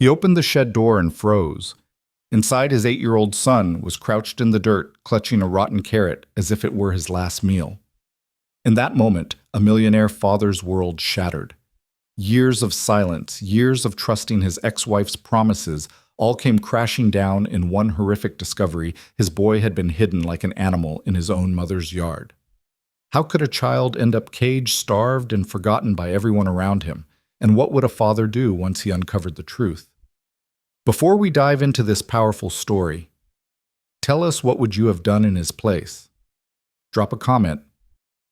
He opened the shed door and froze. Inside, his 8-year-old son was crouched in the dirt, clutching a rotten carrot as if it were his last meal. In that moment, a millionaire father's world shattered. Years of silence, years of trusting his ex-wife's promises, all came crashing down in one horrific discovery: his boy had been hidden like an animal in his own mother's yard. How could a child end up caged, starved, and forgotten by everyone around him? And what would a father do once he uncovered the truth? Before we dive into this powerful story, tell us, what would you have done in his place? Drop a comment,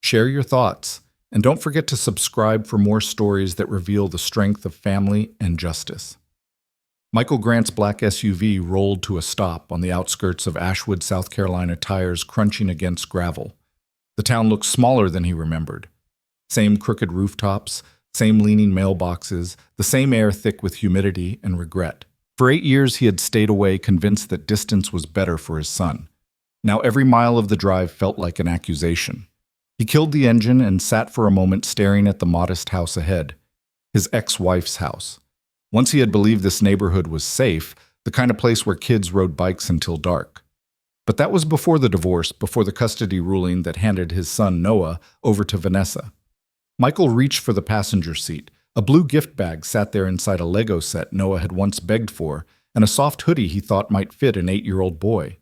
share your thoughts, and don't forget to subscribe for more stories that reveal the strength of family and justice. Michael Grant's black SUV rolled to a stop on the outskirts of Ashwood, South Carolina, tires crunching against gravel. The town looked smaller than he remembered. Same crooked rooftops, same leaning mailboxes, the same air thick with humidity and regret. For 8 years he had stayed away, convinced that distance was better for his son. Now every mile of the drive felt like an accusation. He killed the engine and sat for a moment staring at the modest house ahead, his ex-wife's house. Once he had believed this neighborhood was safe, the kind of place where kids rode bikes until dark. But that was before the divorce, before the custody ruling that handed his son Noah over to Vanessa. Michael reached for the passenger seat. A blue gift bag sat there inside a Lego set Noah had once begged for, and a soft hoodie he thought might fit an 8-year-old boy.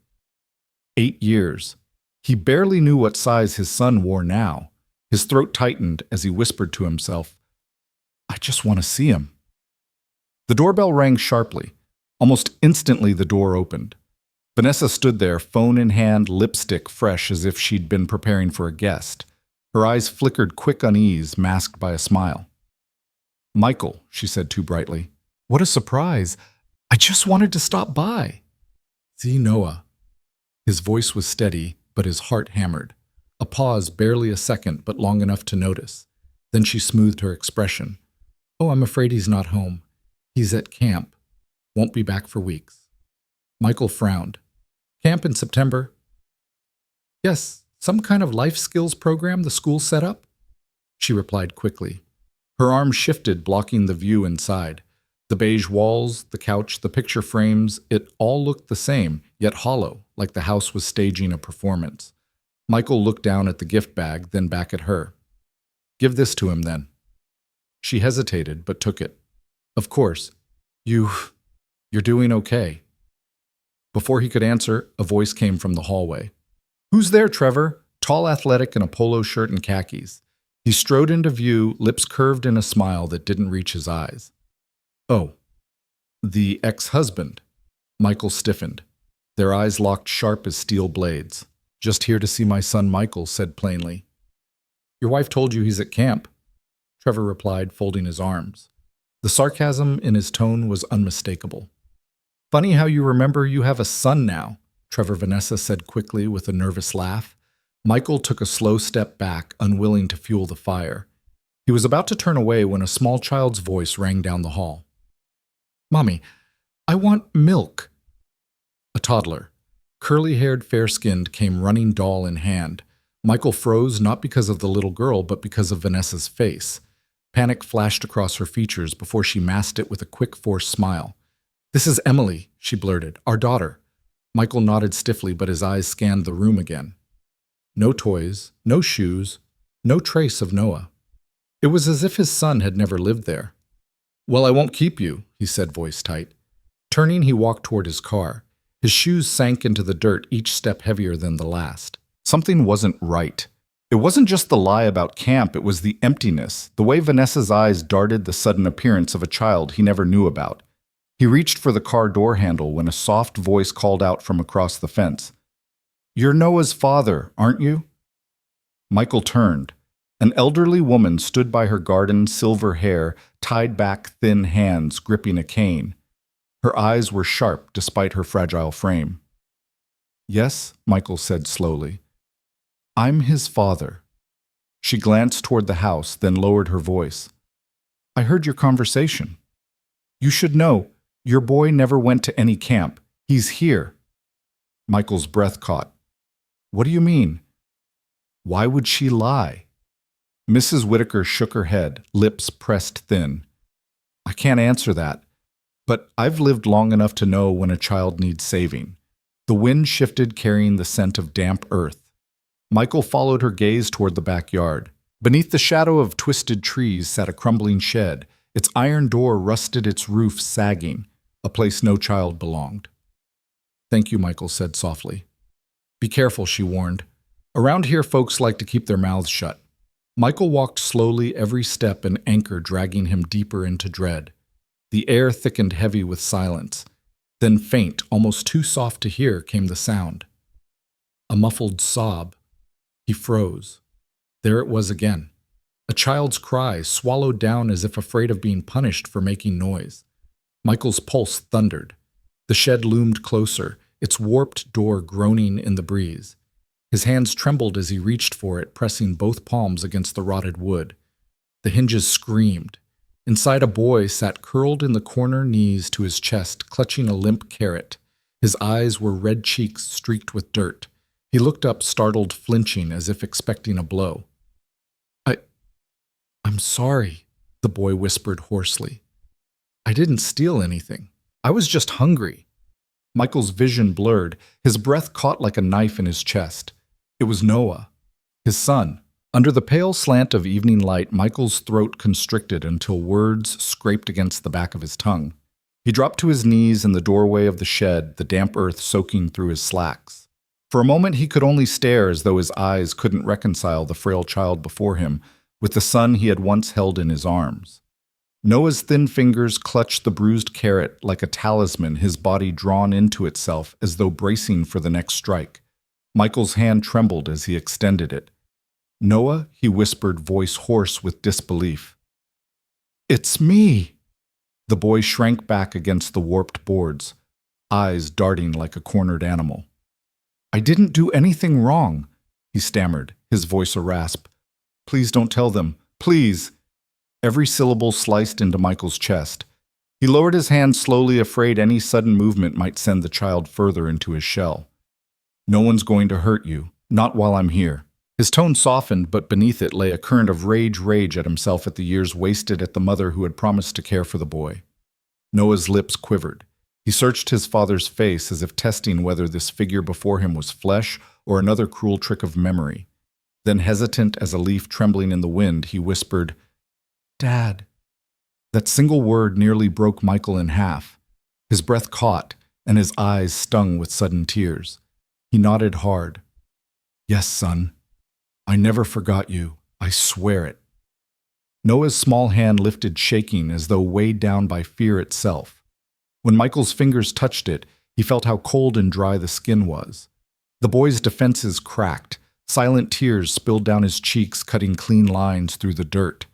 8 years. He barely knew what size his son wore now. His throat tightened as he whispered to himself, "I just want to see him." The doorbell rang sharply. Almost instantly the door opened. Vanessa stood there, phone in hand, lipstick fresh as if she'd been preparing for a guest. Her eyes flickered quick unease, masked by a smile. "Michael," she said too brightly. "What a surprise. I just wanted to stop by." "See Noah." His voice was steady, but his heart hammered. A pause, barely a second, but long enough to notice. Then she smoothed her expression. "Oh, I'm afraid he's not home. He's at camp. Won't be back for weeks." Michael frowned. "Camp in September?" "Yes, some kind of life skills program the school set up?" She replied quickly. Her arm shifted, blocking the view inside. The beige walls, the couch, the picture frames, it all looked the same, yet hollow, like the house was staging a performance. Michael looked down at the gift bag, then back at her. "Give this to him, then." She hesitated, but took it. "Of course. You're doing okay." Before he could answer, a voice came from the hallway. "Who's there, Trevor?" Tall, athletic, in a polo shirt and khakis. He strode into view, lips curved in a smile that didn't reach his eyes. "Oh, the ex-husband." Michael stiffened. Their eyes locked sharp as steel blades. "Just here to see my son Michael," said plainly. "Your wife told you he's at camp," Trevor replied, folding his arms. The sarcasm in his tone was unmistakable. "Funny how you remember you have a son now," Trevor Vanessa said quickly with a nervous laugh. Michael took a slow step back, unwilling to fuel the fire. He was about to turn away when a small child's voice rang down the hall. "Mommy, I want milk." A toddler, curly-haired, fair-skinned, came running, doll in hand. Michael froze, not because of the little girl, but because of Vanessa's face. Panic flashed across her features before she masked it with a quick, forced smile. "This is Emily," she blurted, "our daughter." Michael nodded stiffly, but his eyes scanned the room again. No toys, no shoes, no trace of Noah. It was as if his son had never lived there. "Well, I won't keep you," he said, voice tight. Turning, he walked toward his car. His shoes sank into the dirt, each step heavier than the last. Something wasn't right. It wasn't just the lie about camp, it was the emptiness, the way Vanessa's eyes darted the sudden appearance of a child he never knew about. He reached for the car door handle when a soft voice called out from across the fence. "You're Noah's father, aren't you?" Michael turned. An elderly woman stood by her garden, silver hair, tied back thin hands gripping a cane. Her eyes were sharp despite her fragile frame. "Yes," Michael said slowly. "I'm his father." She glanced toward the house, then lowered her voice. "I heard your conversation. You should know, your boy never went to any camp. He's here." Michael's breath caught. "What do you mean?" Why would she lie? Mrs. Whitaker shook her head, lips pressed thin. "I can't answer that. But I've lived long enough to know when a child needs saving. The wind shifted, carrying the scent of damp earth. Michael followed her gaze toward the backyard. Beneath the shadow of twisted trees sat a crumbling shed. Its iron door rusted, its roof sagging, a place no child belonged. "Thank you," Michael said softly. "Be careful," she warned. "Around here, folks like to keep their mouths shut." Michael walked slowly, every step an anchor dragging him deeper into dread. The air thickened heavy with silence. Then faint, almost too soft to hear, came the sound. A muffled sob. He froze. There it was again. A child's cry, swallowed down as if afraid of being punished for making noise. Michael's pulse thundered. The shed loomed closer, its warped door groaning in the breeze. His hands trembled as he reached for it, pressing both palms against the rotted wood. The hinges screamed. Inside, a boy sat curled in the corner, knees to his chest, clutching a limp carrot. His eyes were red cheeks streaked with dirt. He looked up, startled, flinching, as if expecting a blow. I'm sorry," the boy whispered hoarsely. "I didn't steal anything. I was just hungry." Michael's vision blurred. His breath caught like a knife in his chest. It was Noah, his son. Under the pale slant of evening light, Michael's throat constricted until words scraped against the back of his tongue. He dropped to his knees in the doorway of the shed, the damp earth soaking through his slacks. For a moment he could only stare, as though his eyes couldn't reconcile the frail child before him with the son he had once held in his arms. Noah's thin fingers clutched the bruised carrot like a talisman, his body drawn into itself as though bracing for the next strike. Michael's hand trembled as he extended it. "Noah," he whispered, voice hoarse with disbelief. "It's me!" The boy shrank back against the warped boards, eyes darting like a cornered animal. "I didn't do anything wrong," he stammered, his voice a rasp. "Please don't tell them. Please." Every syllable sliced into Michael's chest. He lowered his hand slowly, afraid any sudden movement might send the child further into his shell. "No one's going to hurt you. Not while I'm here." His tone softened, but beneath it lay a current of rage at himself, at the years wasted, at the mother who had promised to care for the boy. Noah's lips quivered. He searched his father's face as if testing whether this figure before him was flesh or another cruel trick of memory. Then, hesitant as a leaf trembling in the wind, he whispered, "Dad." That single word nearly broke Michael in half. His breath caught, and his eyes stung with sudden tears. He nodded hard. "Yes, son. I never forgot you. I swear it." Noah's small hand lifted, shaking as though weighed down by fear itself. When Michael's fingers touched it, he felt how cold and dry the skin was. The boy's defenses cracked. Silent tears spilled down his cheeks, cutting clean lines through the dirt.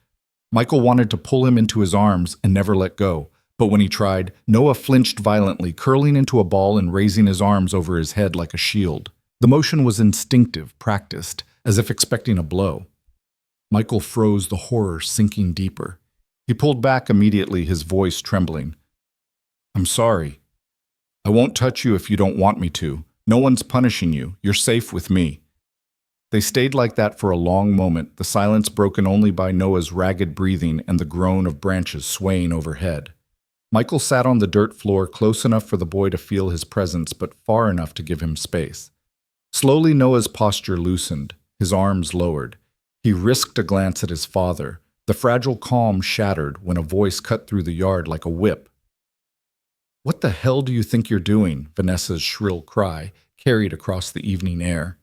Michael wanted to pull him into his arms and never let go, but when he tried, Noah flinched violently, curling into a ball and raising his arms over his head like a shield. The motion was instinctive, practiced, as if expecting a blow. Michael froze, the horror sinking deeper. He pulled back immediately, his voice trembling. "I'm sorry. I won't touch you if you don't want me to. No one's punishing you. You're safe with me." They stayed like that for a long moment, the silence broken only by Noah's ragged breathing and the groan of branches swaying overhead. Michael sat on the dirt floor, close enough for the boy to feel his presence, but far enough to give him space. Slowly, Noah's posture loosened, his arms lowered. He risked a glance at his father. The fragile calm shattered when a voice cut through the yard like a whip. "What the hell do you think you're doing?" Vanessa's shrill cry carried across the evening air.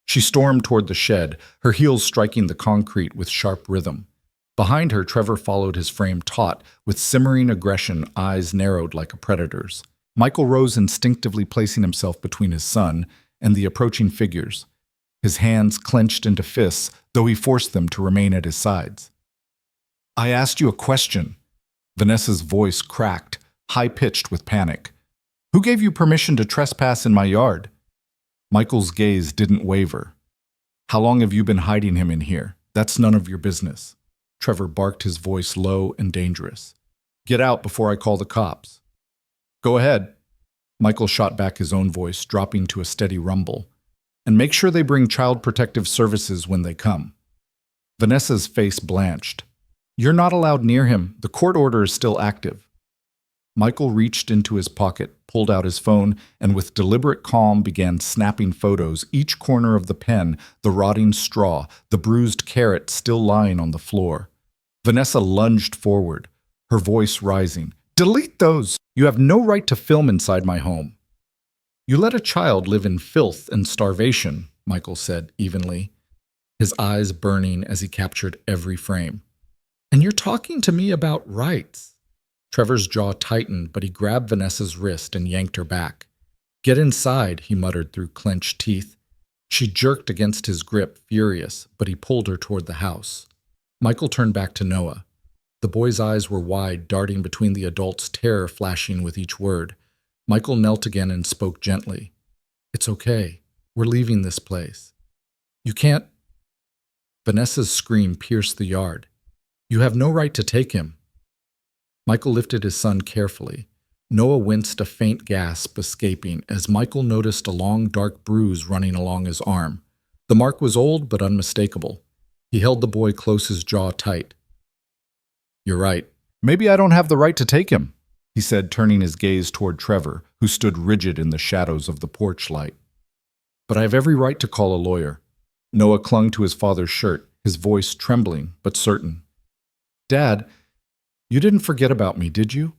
She stormed toward the shed, her heels striking the concrete with sharp rhythm. Behind her, Trevor followed, his frame taut, with simmering aggression, eyes narrowed like a predator's. Michael rose instinctively, placing himself between his son and the approaching figures. His hands clenched into fists, though he forced them to remain at his sides. "I asked you a question." Vanessa's voice cracked, high-pitched with panic. "Who gave you permission to trespass in my yard?" Michael's gaze didn't waver. "How long have you been hiding him in here? That's none of your business." Trevor barked, his voice low and dangerous. "Get out before I call the cops." "Go ahead." Michael shot back, his own voice dropping to a steady rumble. "And make sure they bring Child Protective Services when they come." Vanessa's face blanched. "You're not allowed near him. The court order is still active." Michael reached into his pocket, pulled out his phone, and with deliberate calm began snapping photos, each corner of the pen, the rotting straw, the bruised carrot still lying on the floor. Vanessa lunged forward, her voice rising. "Delete those! You have no right to film inside my home." "You let a child live in filth and starvation," Michael said evenly, his eyes burning as he captured every frame. "And you're talking to me about rights." Trevor's jaw tightened, but he grabbed Vanessa's wrist and yanked her back. "Get inside," he muttered through clenched teeth. She jerked against his grip, furious, but he pulled her toward the house. Michael turned back to Noah. The boy's eyes were wide, darting between the adults, terror flashing with each word. Michael knelt again and spoke gently. "It's okay. We're leaving this place." "You can't—" Vanessa's scream pierced the yard. "You have no right to take him." Michael lifted his son carefully. Noah winced, a faint gasp escaping as Michael noticed a long, dark bruise running along his arm. The mark was old but unmistakable. He held the boy close, his jaw tight. "You're right. Maybe I don't have the right to take him," he said, turning his gaze toward Trevor, who stood rigid in the shadows of the porch light. "But I have every right to call a lawyer." Noah clung to his father's shirt, his voice trembling but certain. "Dad, you didn't forget about me, did you?"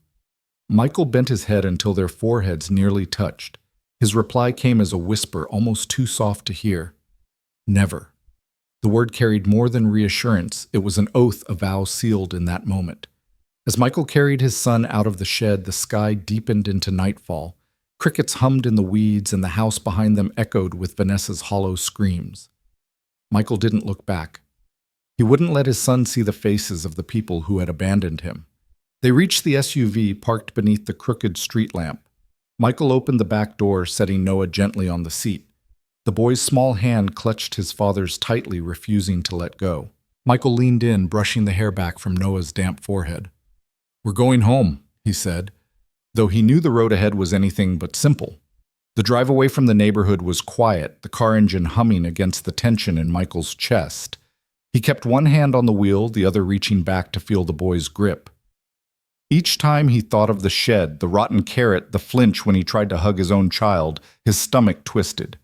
Michael bent his head until their foreheads nearly touched. His reply came as a whisper, almost too soft to hear. "Never." The word carried more than reassurance. It was an oath, a vow sealed in that moment. As Michael carried his son out of the shed, the sky deepened into nightfall. Crickets hummed in the weeds, and the house behind them echoed with Vanessa's hollow screams. Michael didn't look back. He wouldn't let his son see the faces of the people who had abandoned him. They reached the SUV parked beneath the crooked street lamp. Michael opened the back door, setting Noah gently on the seat. The boy's small hand clutched his father's tightly, refusing to let go. Michael leaned in, brushing the hair back from Noah's damp forehead. "We're going home," he said, though he knew the road ahead was anything but simple. The drive away from the neighborhood was quiet, the car engine humming against the tension in Michael's chest. He kept one hand on the wheel, the other reaching back to feel the boy's grip. Each time he thought of the shed, the rotten carrot, the flinch when he tried to hug his own child, his stomach twisted.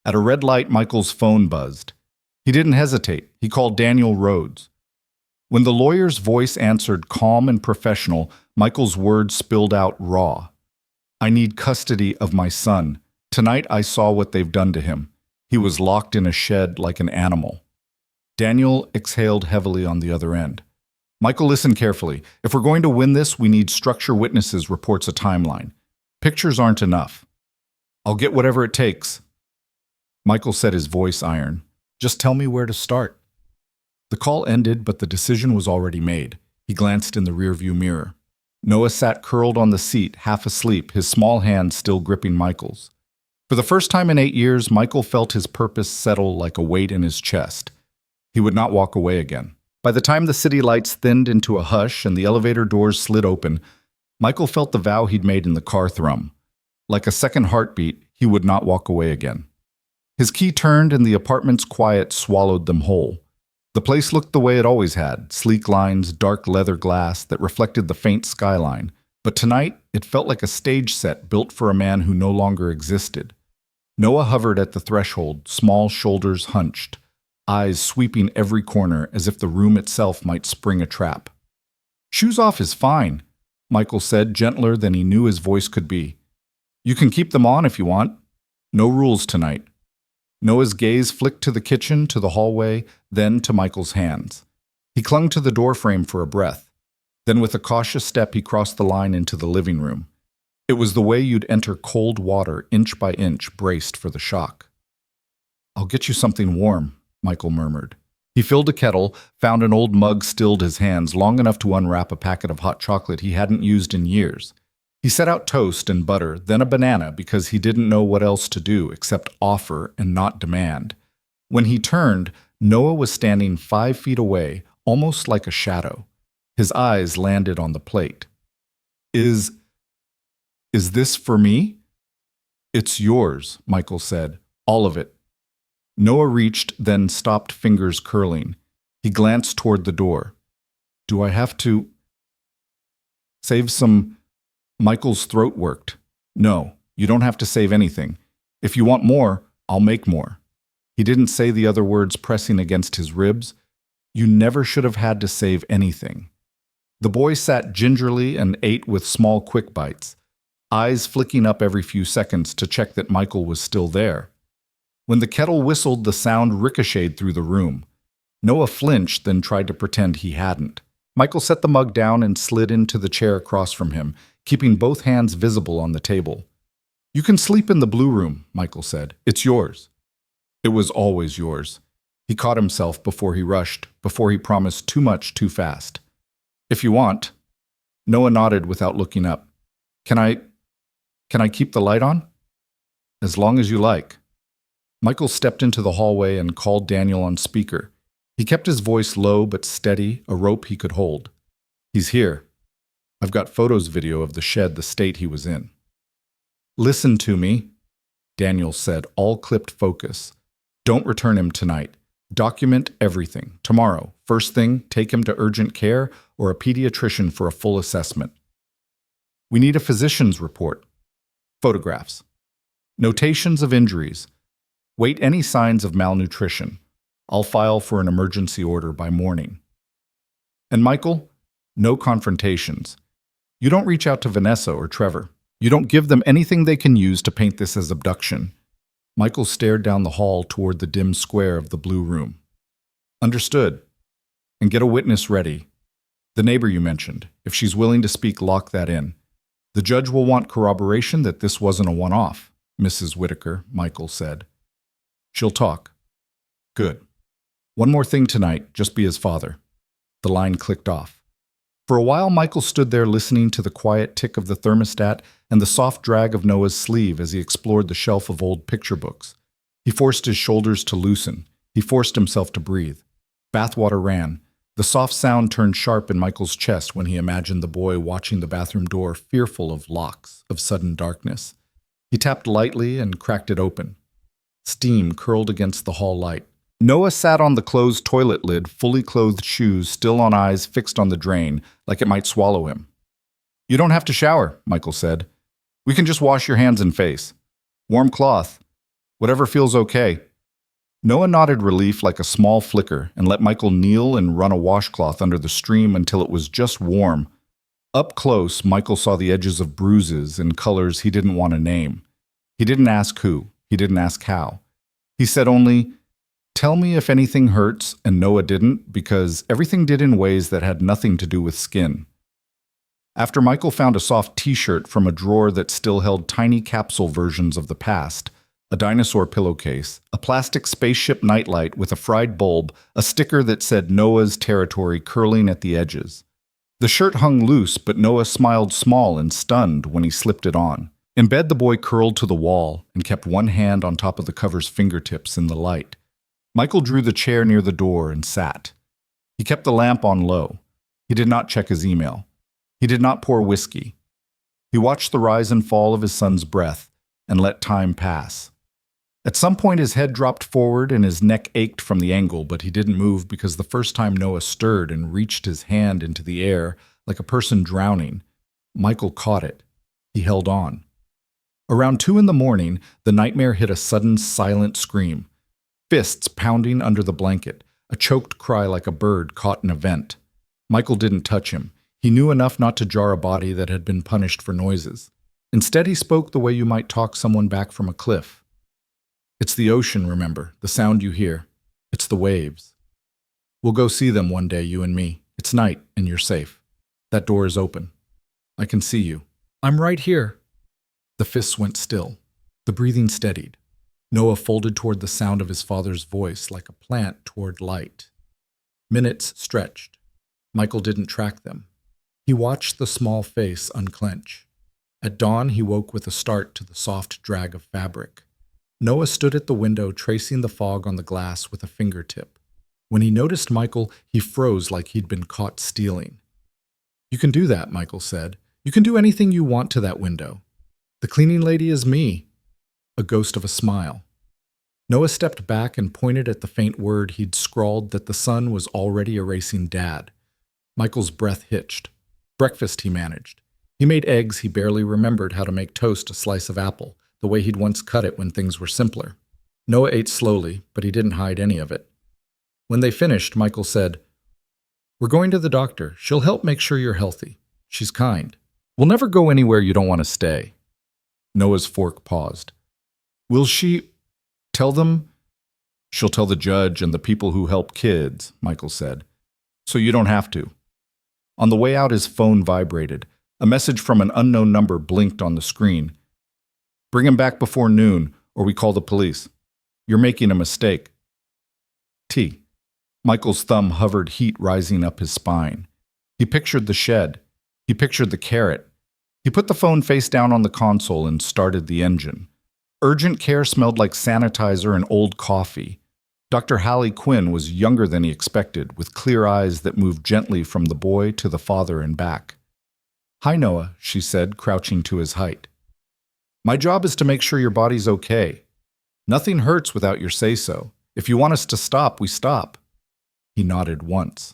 At a red light, Michael's phone buzzed. He didn't hesitate. He called Daniel Rhodes. When the lawyer's voice answered, calm and professional, Michael's words spilled out raw. "I need custody of my son. Tonight I saw what they've done to him. He was locked in a shed like an animal." Daniel exhaled heavily on the other end. "Michael, listen carefully. If we're going to win this, we need structure, witnesses, reports, a timeline. Pictures aren't enough." "I'll get whatever it takes." Michael said, his voice iron. "Just tell me where to start." The call ended, but the decision was already made. He glanced in the rearview mirror. Noah sat curled on the seat, half asleep, his small hand still gripping Michael's. For the first time in 8 years, Michael felt his purpose settle like a weight in his chest. He would not walk away again. By the time the city lights thinned into a hush and the elevator doors slid open, Michael felt the vow he'd made in the car thrum. Like a second heartbeat, he would not walk away again. His key turned and the apartment's quiet swallowed them whole. The place looked the way it always had, sleek lines, dark leather glass that reflected the faint skyline. But tonight, it felt like a stage set built for a man who no longer existed. Noah hovered at the threshold, small shoulders hunched, eyes sweeping every corner as if the room itself might spring a trap. "Shoes off is fine," Michael said, gentler than he knew his voice could be. "You can keep them on if you want. No rules tonight." Noah's gaze flicked to the kitchen, to the hallway, then to Michael's hands. He clung to the doorframe for a breath. Then with a cautious step, he crossed the line into the living room. It was the way you'd enter cold water, inch by inch, braced for the shock. "I'll get you something warm," Michael murmured. He filled a kettle, found an old mug, stilled his hands long enough to unwrap a packet of hot chocolate he hadn't used in years. He set out toast and butter, then a banana because he didn't know what else to do except offer and not demand. When he turned, Noah was standing 5 feet away, almost like a shadow. His eyes landed on the plate. Is this for me?" "It's yours," Michael said. "All of it." Noah reached, then stopped, fingers curling. He glanced toward the door. "Do I have to save some Michael's throat worked. No, you don't have to save anything. If you want more, I'll make more. He didn't say the other words pressing against his ribs. You never should have had to save anything. The boy sat gingerly and ate with small quick bites, eyes flicking up every few seconds to check that Michael was still there. When the kettle whistled, the sound ricocheted through the room. Noah flinched, then tried to pretend he hadn't. Michael set the mug down and slid into the chair across from him, keeping both hands visible on the table. You can sleep in the blue room, Michael said. It's yours. It was always yours. He caught himself before he rushed, before he promised too much too fast. If you want. Noah nodded without looking up. Can I keep the light on? As long as you like. Michael stepped into the hallway and called Daniel on speaker. He kept his voice low but steady, a rope he could hold. He's here. I've got photos video of the shed, the state he was in. Listen to me, Daniel said, all clipped focus. Don't return him tonight. Document everything. Tomorrow, first thing, take him to urgent care or a pediatrician for a full assessment. We need a physician's report. Photographs. Notations of injuries. Wait any signs of malnutrition. I'll file for an emergency order by morning. And Michael, no confrontations. You don't reach out to Vanessa or Trevor. You don't give them anything they can use to paint this as abduction. Michael stared down the hall toward the dim square of the blue room. Understood. And get a witness ready. The neighbor you mentioned. If she's willing to speak, lock that in. The judge will want corroboration that this wasn't a one-off, Mrs. Whitaker, Michael said. She'll talk. Good. One more thing tonight, just be his father. The line clicked off. For a while, Michael stood there listening to the quiet tick of the thermostat and the soft drag of Noah's sleeve as he explored the shelf of old picture books. He forced his shoulders to loosen. He forced himself to breathe. Bathwater ran. The soft sound turned sharp in Michael's chest when he imagined the boy watching the bathroom door, fearful of locks, of sudden darkness. He tapped lightly and cracked it open. Steam curled against the hall light. Noah sat on the closed toilet lid, fully clothed shoes still on eyes fixed on the drain, like it might swallow him. You don't have to shower, Michael said. We can just wash your hands and face. Warm cloth. Whatever feels okay. Noah nodded relief like a small flicker and let Michael kneel and run a washcloth under the stream until it was just warm. Up close, Michael saw the edges of bruises and colors he didn't want to name. He didn't ask who. He didn't ask how. He said only, tell me if anything hurts, and Noah didn't, because everything did in ways that had nothing to do with skin. After Michael found a soft t-shirt from a drawer that still held tiny capsule versions of the past, a dinosaur pillowcase, a plastic spaceship nightlight with a fried bulb, a sticker that said Noah's territory curling at the edges. The shirt hung loose, but Noah smiled small and stunned when he slipped it on. In bed, the boy curled to the wall and kept one hand on top of the cover's fingertips in the light. Michael drew the chair near the door and sat. He kept the lamp on low. He did not check his email. He did not pour whiskey. He watched the rise and fall of his son's breath and let time pass. At some point, his head dropped forward and his neck ached from the angle, but he didn't move because the first time Noah stirred and reached his hand into the air like a person drowning, Michael caught it. He held on. Around 2 a.m, the nightmare hit a sudden, silent scream. Fists pounding under the blanket, a choked cry like a bird caught in a vent. Michael didn't touch him. He knew enough not to jar a body that had been punished for noises. Instead, he spoke the way you might talk someone back from a cliff. It's the ocean, remember, the sound you hear. It's the waves. We'll go see them one day, you and me. It's night, and you're safe. That door is open. I can see you. I'm right here. The fists went still. The breathing steadied. Noah folded toward the sound of his father's voice like a plant toward light. Minutes stretched. Michael didn't track them. He watched the small face unclench. At dawn, he woke with a start to the soft drag of fabric. Noah stood at the window, tracing the fog on the glass with a fingertip. When he noticed Michael, he froze like he'd been caught stealing. You can do that, Michael said. You can do anything you want to that window. The cleaning lady is me. A ghost of a smile. Noah stepped back and pointed at the faint word he'd scrawled that the sun was already erasing Dad. Michael's breath hitched. Breakfast, he managed. He made eggs he barely remembered how to make toast a slice of apple, the way he'd once cut it when things were simpler. Noah ate slowly, but he didn't hide any of it. When they finished, Michael said, "We're going to the doctor. She'll help make sure you're healthy. She's kind. We'll never go anywhere you don't want to stay." Noah's fork paused. "Will she tell them?" "She'll tell the judge and the people who help kids," Michael said. "So you don't have to." On the way out, his phone vibrated. A message from an unknown number blinked on the screen. "Bring him back before noon, or we call the police. You're making a mistake." T. Michael's thumb hovered, heat rising up his spine. He pictured the shed. He pictured the carrot. He put the phone face down on the console and started the engine. Urgent care smelled like sanitizer and old coffee. Dr. Hallie Quinn was younger than he expected, with clear eyes that moved gently from the boy to the father and back. "Hi, Noah," she said, crouching to his height. "My job is to make sure your body's okay. Nothing hurts without your say-so. If you want us to stop, we stop." He nodded once.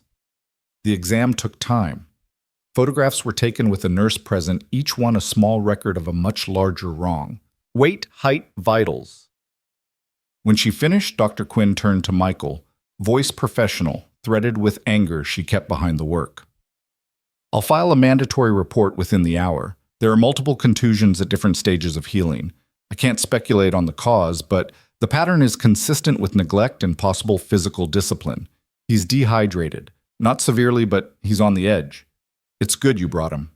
The exam took time. Photographs were taken with a nurse present, each one a small record of a much larger wrong. Weight, height, vitals. When she finished, Dr. Quinn turned to Michael, voice professional, threaded with anger she kept behind the work. "I'll file a mandatory report within the hour. There are multiple contusions at different stages of healing. I can't speculate on the cause, but the pattern is consistent with neglect and possible physical discipline. He's dehydrated. Not severely, but he's on the edge. It's good you brought him."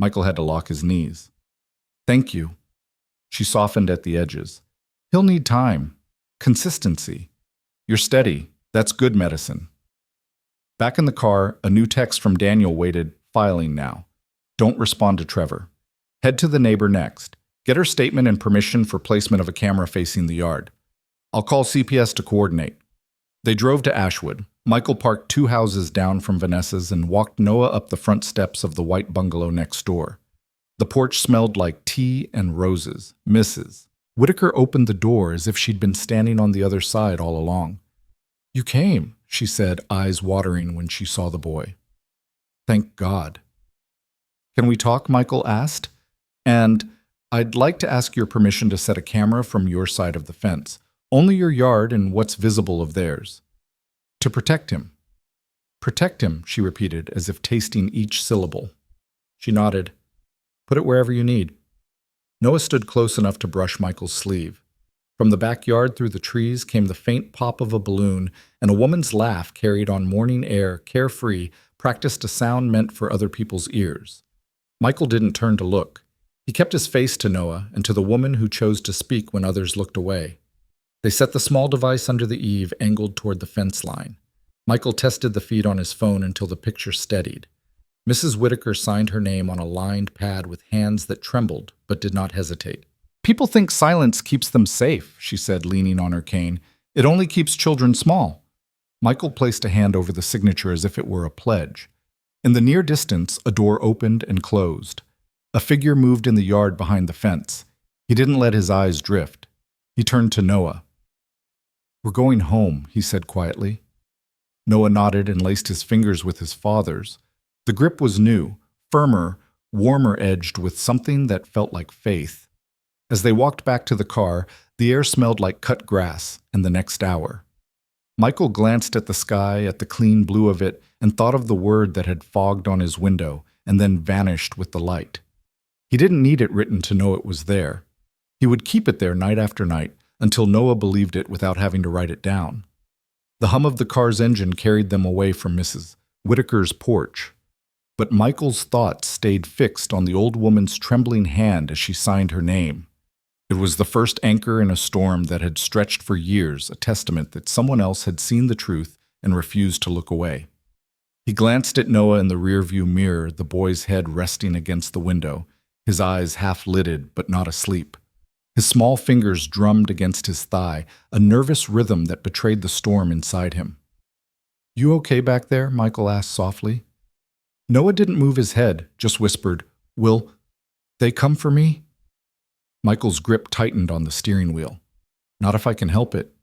Michael had to lock his knees. "Thank you." She softened at the edges. "He'll need time. Consistency. You're steady. That's good medicine." Back in the car, a new text from Daniel waited, filing now. "Don't respond to Trevor. Head to the neighbor next. Get her statement and permission for placement of a camera facing the yard. I'll call CPS to coordinate." They drove to Ashwood. Michael parked 2 houses down from Vanessa's and walked Noah up the front steps of the white bungalow next door. The porch smelled like tea and roses. Mrs. Whitaker opened the door as if she'd been standing on the other side all along. "You came," she said, eyes watering when she saw the boy. "Thank God." "Can we talk?" Michael asked. "And I'd like to ask your permission to set a camera from your side of the fence. Only your yard and what's visible of theirs. To protect him." "Protect him," she repeated, as if tasting each syllable. She nodded. "Put it wherever you need." Noah stood close enough to brush Michael's sleeve. From the backyard through the trees came the faint pop of a balloon, and a woman's laugh carried on morning air, carefree, practiced a sound meant for other people's ears. Michael didn't turn to look. He kept his face to Noah and to the woman who chose to speak when others looked away. They set the small device under the eave, angled toward the fence line. Michael tested the feed on his phone until the picture steadied. Mrs. Whitaker signed her name on a lined pad with hands that trembled but did not hesitate. "People think silence keeps them safe," she said, leaning on her cane. "It only keeps children small." Michael placed a hand over the signature as if it were a pledge. In the near distance, a door opened and closed. A figure moved in the yard behind the fence. He didn't let his eyes drift. He turned to Noah. "We're going home," he said quietly. Noah nodded and laced his fingers with his father's. The grip was new, firmer, warmer edged with something that felt like faith. As they walked back to the car, the air smelled like cut grass, and the next hour. Michael glanced at the sky, at the clean blue of it, and thought of the word that had fogged on his window and then vanished with the light. He didn't need it written to know it was there. He would keep it there night after night, until Noah believed it without having to write it down. The hum of the car's engine carried them away from Mrs. Whitaker's porch. But Michael's thoughts stayed fixed on the old woman's trembling hand as she signed her name. It was the first anchor in a storm that had stretched for years, a testament that someone else had seen the truth and refused to look away. He glanced at Noah in the rearview mirror, the boy's head resting against the window, his eyes half-lidded but not asleep. His small fingers drummed against his thigh, a nervous rhythm that betrayed the storm inside him. "You okay back there?" Michael asked softly. Noah didn't move his head, just whispered, "Will they come for me?" Michael's grip tightened on the steering wheel. "Not if I can help it.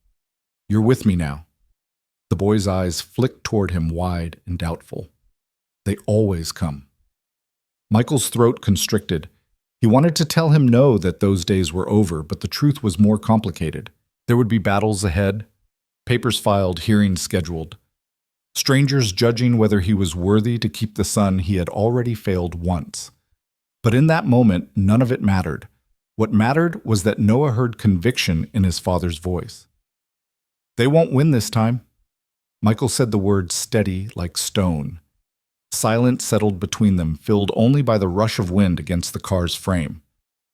You're with me now." The boy's eyes flicked toward him wide and doubtful. "They always come." Michael's throat constricted. He wanted to tell him no, that those days were over, but the truth was more complicated. There would be battles ahead, papers filed, hearings scheduled, strangers judging whether he was worthy to keep the son he had already failed once. But in that moment, none of it mattered. What mattered was that Noah heard conviction in his father's voice. "They won't win this time." Michael said the words steady like stone. Silence settled between them, filled only by the rush of wind against the car's frame.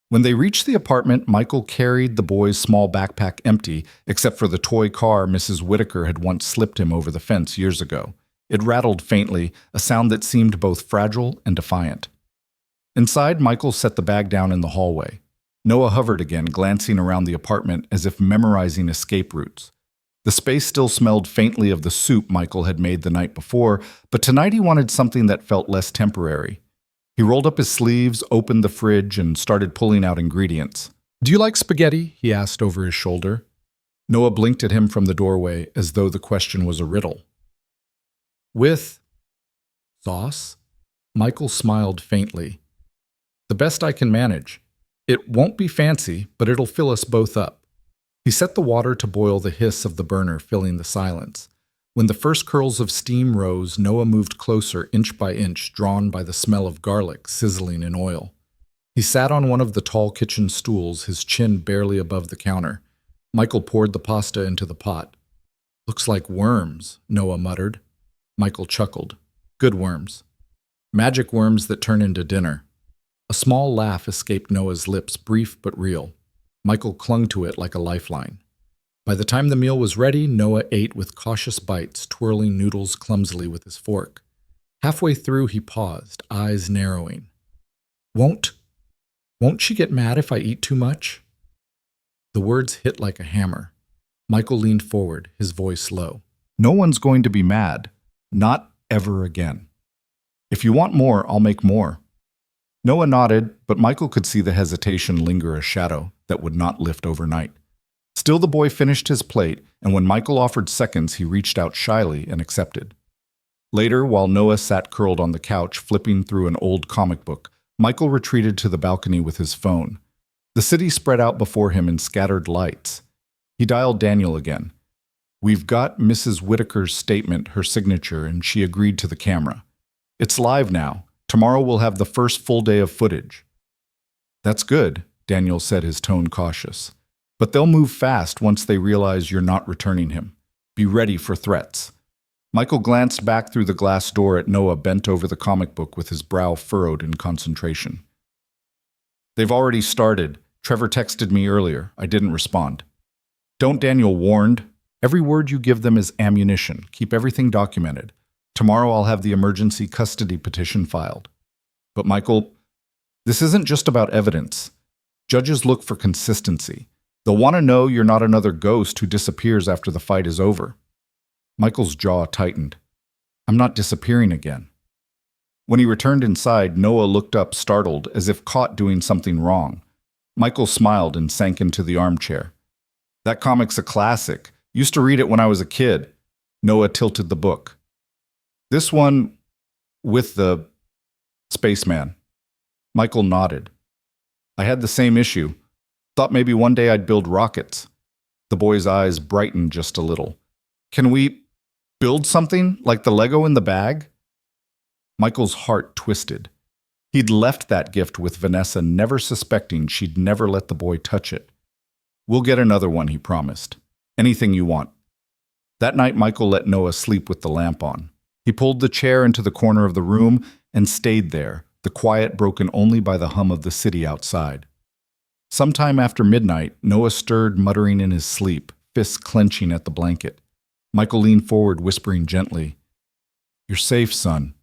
When they reached the apartment, Michael carried the boy's small backpack empty, except for the toy car Mrs. Whitaker had once slipped him over the fence years ago. It rattled faintly, a sound that seemed both fragile and defiant. Inside, Michael set the bag down in the hallway. Noah hovered again, glancing around the apartment as if memorizing escape routes. The space still smelled faintly of the soup Michael had made the night before, but tonight he wanted something that felt less temporary. He rolled up his sleeves, opened the fridge, and started pulling out ingredients. "Do you like spaghetti?" he asked over his shoulder. Noah blinked at him from the doorway as though the question was a riddle. "With sauce?" Michael smiled faintly. "The best I can manage. It won't be fancy, but it'll fill us both up." He set the water to boil, the hiss of the burner filling the silence. When the first curls of steam rose, Noah moved closer inch by inch, drawn by the smell of garlic sizzling in oil. He sat on one of the tall kitchen stools, his chin barely above the counter. Michael poured the pasta into the pot. "Looks like worms," Noah muttered. Michael chuckled. "Good worms. Magic worms that turn into dinner." A small laugh escaped Noah's lips, brief but real. Michael clung to it like a lifeline. By the time the meal was ready, Noah ate with cautious bites, twirling noodles clumsily with his fork. Halfway through, he paused, eyes narrowing. Won't she get mad if I eat too much?" The words hit like a hammer. Michael leaned forward, his voice low. "No one's going to be mad. Not ever again. If you want more, I'll make more." Noah nodded, but Michael could see the hesitation linger, a shadow that would not lift overnight. Still, the boy finished his plate, and when Michael offered seconds, he reached out shyly and accepted. Later, while Noah sat curled on the couch, flipping through an old comic book, Michael retreated to the balcony with his phone. The city spread out before him in scattered lights. He dialed Daniel again. "We've got Mrs. Whitaker's statement, her signature, and she agreed to the camera. It's live now. Tomorrow we'll have the first full day of footage." "That's good," Daniel said, his tone cautious. "But they'll move fast once they realize you're not returning him. Be ready for threats." Michael glanced back through the glass door at Noah, bent over the comic book with his brow furrowed in concentration. "They've already started. Trevor texted me earlier. I didn't respond." "Don't," Daniel warned. "Every word you give them is ammunition. Keep everything documented. Tomorrow I'll have the emergency custody petition filed." "But Michael, this isn't just about evidence. Judges look for consistency. They'll want to know you're not another ghost who disappears after the fight is over." Michael's jaw tightened. "I'm not disappearing again." When he returned inside, Noah looked up, startled, as if caught doing something wrong. Michael smiled and sank into the armchair. "That comic's a classic. Used to read it when I was a kid." Noah tilted the book. "This one with the spaceman." Michael nodded. "I had the same issue. Thought maybe one day I'd build rockets." The boy's eyes brightened just a little. "Can we build something like the Lego in the bag?" Michael's heart twisted. He'd left that gift with Vanessa, never suspecting she'd never let the boy touch it. "We'll get another one," he promised. "Anything you want." That night, Michael let Noah sleep with the lamp on. He pulled the chair into the corner of the room and stayed there, the quiet broken only by the hum of the city outside. Sometime after midnight, Noah stirred, muttering in his sleep, fists clenching at the blanket. Michael leaned forward, whispering gently, "You're safe, son.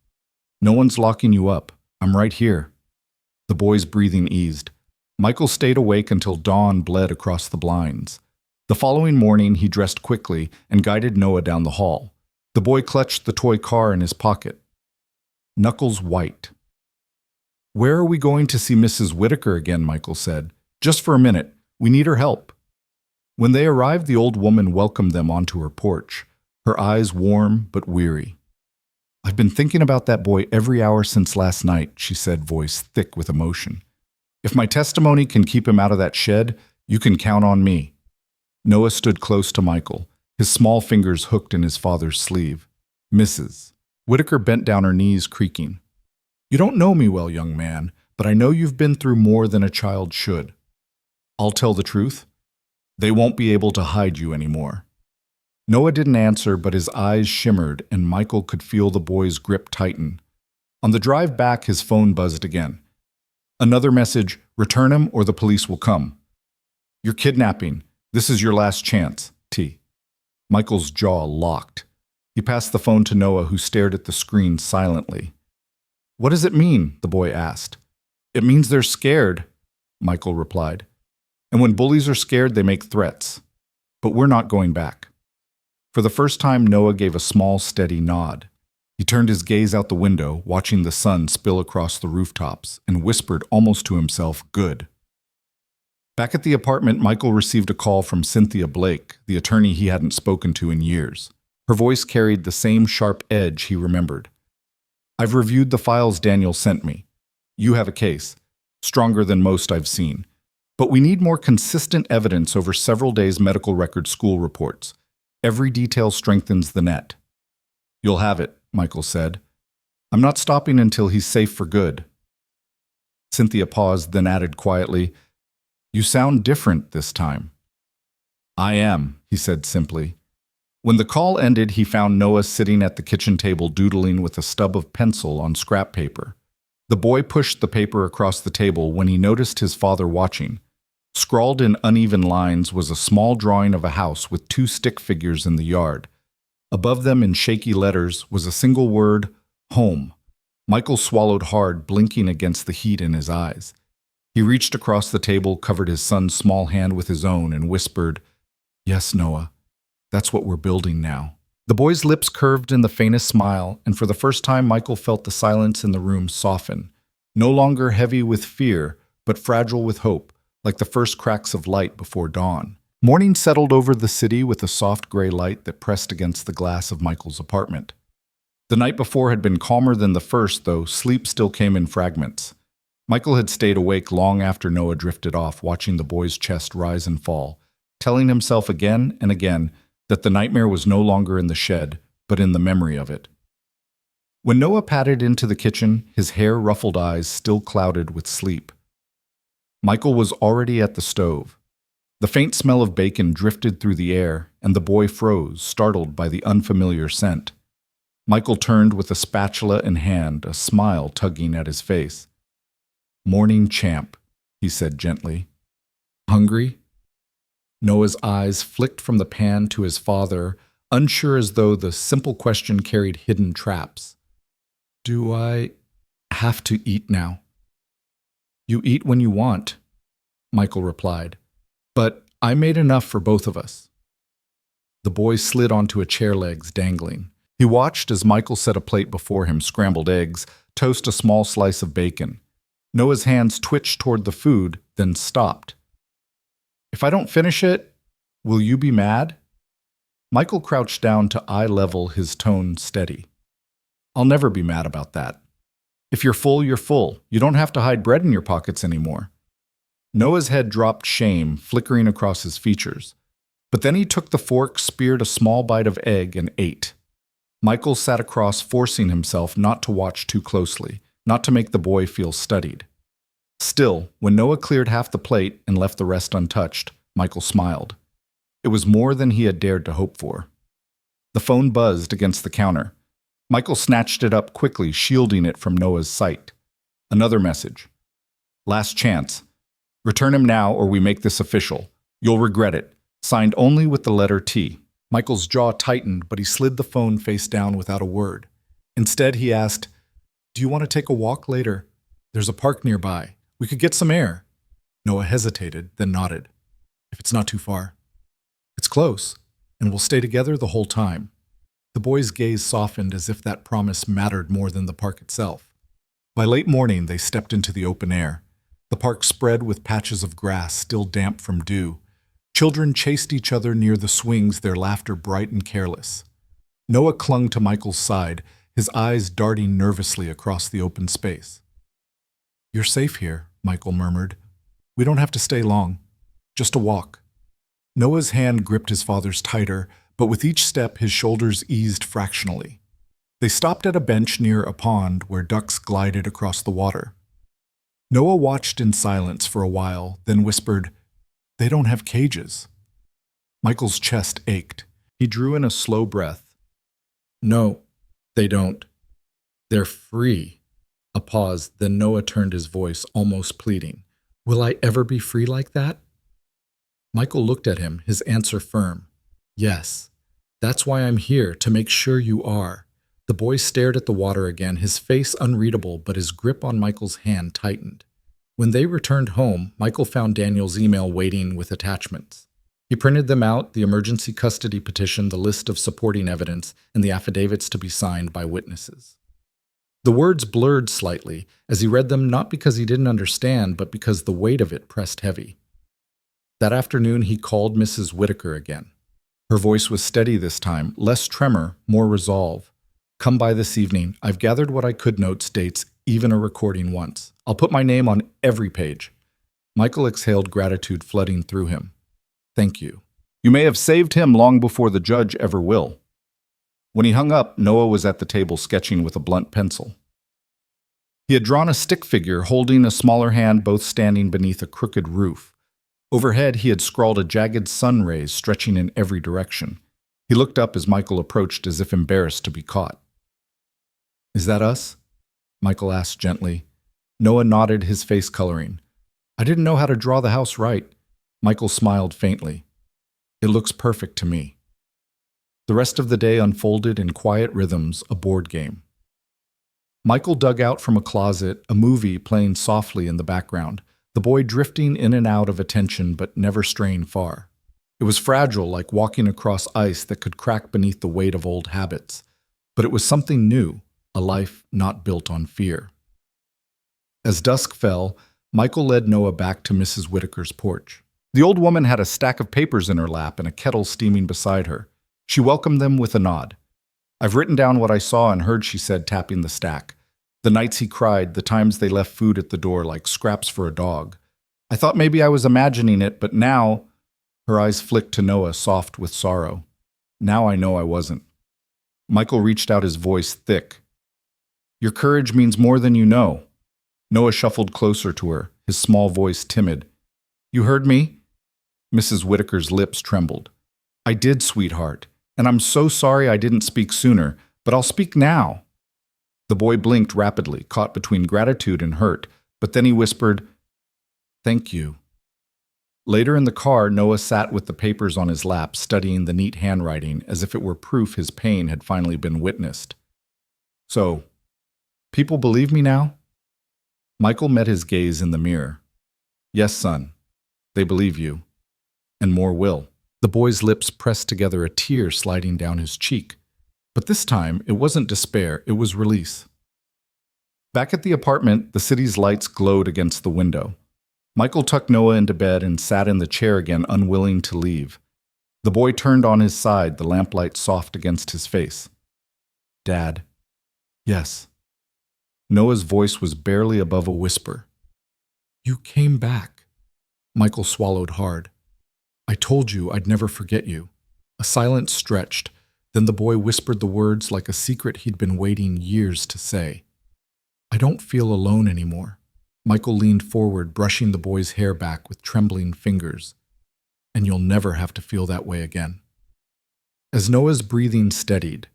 No one's locking you up. I'm right here." The boy's breathing eased. Michael stayed awake until dawn bled across the blinds. The following morning, he dressed quickly and guided Noah down the hall. The boy clutched the toy car in his pocket. Knuckles white. "Where are we going to see Mrs. Whitaker again?" Michael said. "Just for a minute. We need her help." When they arrived, the old woman welcomed them onto her porch, her eyes warm but weary. I've been thinking about that boy every hour since last night, she said, voice thick with emotion. If my testimony can keep him out of that shed, you can count on me. Noah stood close to Michael, his small fingers hooked in his father's sleeve. Mrs. Whitaker bent down, her knees creaking. You don't know me well, young man, but I know you've been through more than a child should. I'll tell the truth. They won't be able to hide you anymore. Noah didn't answer, but his eyes shimmered, and Michael could feel the boy's grip tighten. On the drive back, his phone buzzed again. Another message, return him or the police will come. You're kidnapping. This is your last chance, T. Michael's jaw locked. He passed the phone to Noah, who stared at the screen silently. What does it mean? The boy asked. It means they're scared, Michael replied. And when bullies are scared, they make threats. But we're not going back. For the first time, Noah gave a small, steady nod. He turned his gaze out the window, watching the sun spill across the rooftops, and whispered almost to himself, good. Back at the apartment, Michael received a call from Cynthia Blake, the attorney he hadn't spoken to in years. Her voice carried the same sharp edge he remembered. I've reviewed the files Daniel sent me. You have a case, stronger than most I've seen. But we need more consistent evidence over several days' medical record school reports. Every detail strengthens the net. You'll have it, Michael said. I'm not stopping until he's safe for good. Cynthia paused, then added quietly, You sound different this time. I am, he said simply. When the call ended, he found Noah sitting at the kitchen table doodling with a stub of pencil on scrap paper. The boy pushed the paper across the table when he noticed his father watching. Scrawled in uneven lines was a small drawing of a house with 2 stick figures in the yard. Above them in shaky letters was a single word, home. Michael swallowed hard, blinking against the heat in his eyes. He reached across the table, covered his son's small hand with his own, and whispered, Yes, Noah, that's what we're building now. The boy's lips curved in the faintest smile, and for the first time Michael felt the silence in the room soften, no longer heavy with fear, but fragile with hope, like the first cracks of light before dawn. Morning settled over the city with a soft gray light that pressed against the glass of Michael's apartment. The night before had been calmer than the first, though sleep still came in fragments. Michael had stayed awake long after Noah drifted off, watching the boy's chest rise and fall, telling himself again and again that the nightmare was no longer in the shed, but in the memory of it. When Noah padded into the kitchen, his hair-ruffled eyes still clouded with sleep. Michael was already at the stove. The faint smell of bacon drifted through the air, and the boy froze, startled by the unfamiliar scent. Michael turned with a spatula in hand, a smile tugging at his face. Morning, champ, he said gently. Hungry? Noah's eyes flicked from the pan to his father, unsure as though the simple question carried hidden traps. Do I have to eat now? You eat when you want, Michael replied. But I made enough for both of us. The boy slid onto a chair, legs dangling. He watched as Michael set a plate before him, scrambled eggs, toast a small slice of bacon. Noah's hands twitched toward the food, then stopped. If I don't finish it, will you be mad? Michael crouched down to eye level, his tone steady. I'll never be mad about that. If you're full, you're full. You don't have to hide bread in your pockets anymore. Noah's head dropped, shame flickering across his features. But then he took the fork, speared a small bite of egg, and ate. Michael sat across, forcing himself not to watch too closely, not to make the boy feel studied. Still, when Noah cleared half the plate and left the rest untouched, Michael smiled. It was more than he had dared to hope for. The phone buzzed against the counter. Michael snatched it up quickly, shielding it from Noah's sight. Another message. Last chance. Return him now or we make this official. You'll regret it. Signed only with the letter T. Michael's jaw tightened, but he slid the phone face down without a word. Instead, he asked, Do you want to take a walk later? There's a park nearby. We could get some air. Noah hesitated, then nodded. If it's not too far. It's close, and we'll stay together the whole time. The boy's gaze softened as if that promise mattered more than the park itself. By late morning, they stepped into the open air. The park spread with patches of grass still damp from dew. Children chased each other near the swings, their laughter bright and careless. Noah clung to Michael's side, his eyes darting nervously across the open space. "You're safe here," Michael murmured. "We don't have to stay long. Just a walk." Noah's hand gripped his father's tighter, but with each step his shoulders eased fractionally. They stopped at a bench near a pond where ducks glided across the water. Noah watched in silence for a while, then whispered, "They don't have cages." Michael's chest ached. He drew in a slow breath. "No, they don't. They're free." A pause, then Noah turned his voice, almost pleading. "Will I ever be free like that?" Michael looked at him, his answer firm. "Yes. That's why I'm here, to make sure you are." The boy stared at the water again, his face unreadable, but his grip on Michael's hand tightened. When they returned home, Michael found Daniel's email waiting with attachments. He printed them out, the emergency custody petition, the list of supporting evidence, and the affidavits to be signed by witnesses. The words blurred slightly as he read them, not because he didn't understand, but because the weight of it pressed heavy. That afternoon he called Mrs. Whitaker again. Her voice was steady this time, less tremor, more resolve. "Come by this evening. I've gathered what I could, notes, dates, even a recording once. I'll put my name on every page." Michael exhaled, gratitude flooding through him. "Thank you. You may have saved him long before the judge ever will." When he hung up, Noah was at the table sketching with a blunt pencil. He had drawn a stick figure holding a smaller hand, both standing beneath a crooked roof. Overhead, he had scrawled a jagged sun rays stretching in every direction. He looked up as Michael approached, as if embarrassed to be caught. "Is that us?" Michael asked gently. Noah nodded, his face coloring. "I didn't know how to draw the house right." Michael smiled faintly. "It looks perfect to me." The rest of the day unfolded in quiet rhythms, a board game. Michael dug out from a closet, a movie playing softly in the background, the boy drifting in and out of attention but never straying far. It was fragile, like walking across ice that could crack beneath the weight of old habits. But it was something new, a life not built on fear. As dusk fell, Michael led Noah back to Mrs. Whitaker's porch. The old woman had a stack of papers in her lap and a kettle steaming beside her. She welcomed them with a nod. "I've written down what I saw and heard," she said, tapping the stack. "The nights he cried, the times they left food at the door like scraps for a dog. I thought maybe I was imagining it, but now—" Her eyes flicked to Noah, soft with sorrow. "Now I know I wasn't." Michael reached out, his voice thick. "Your courage means more than you know." Noah shuffled closer to her, his small voice timid. "You heard me?" Mrs. Whitaker's lips trembled. "I did, sweetheart, and I'm so sorry I didn't speak sooner, but I'll speak now." The boy blinked rapidly, caught between gratitude and hurt, but then he whispered, "Thank you." Later in the car, Noah sat with the papers on his lap, studying the neat handwriting as if it were proof his pain had finally been witnessed. "So, people believe me now?" Michael met his gaze in the mirror. "Yes, son. They believe you. And more will." The boy's lips pressed together, a tear sliding down his cheek. But this time, it wasn't despair, it was release. Back at the apartment, the city's lights glowed against the window. Michael tucked Noah into bed and sat in the chair again, unwilling to leave. The boy turned on his side, the lamplight soft against his face. "Dad." "Yes." Noah's voice was barely above a whisper. "You came back." Michael swallowed hard. "I told you I'd never forget you." A silence stretched. Then the boy whispered the words like a secret he'd been waiting years to say. "I don't feel alone anymore." Michael leaned forward, brushing the boy's hair back with trembling fingers. "And you'll never have to feel that way again." As Noah's breathing steadied,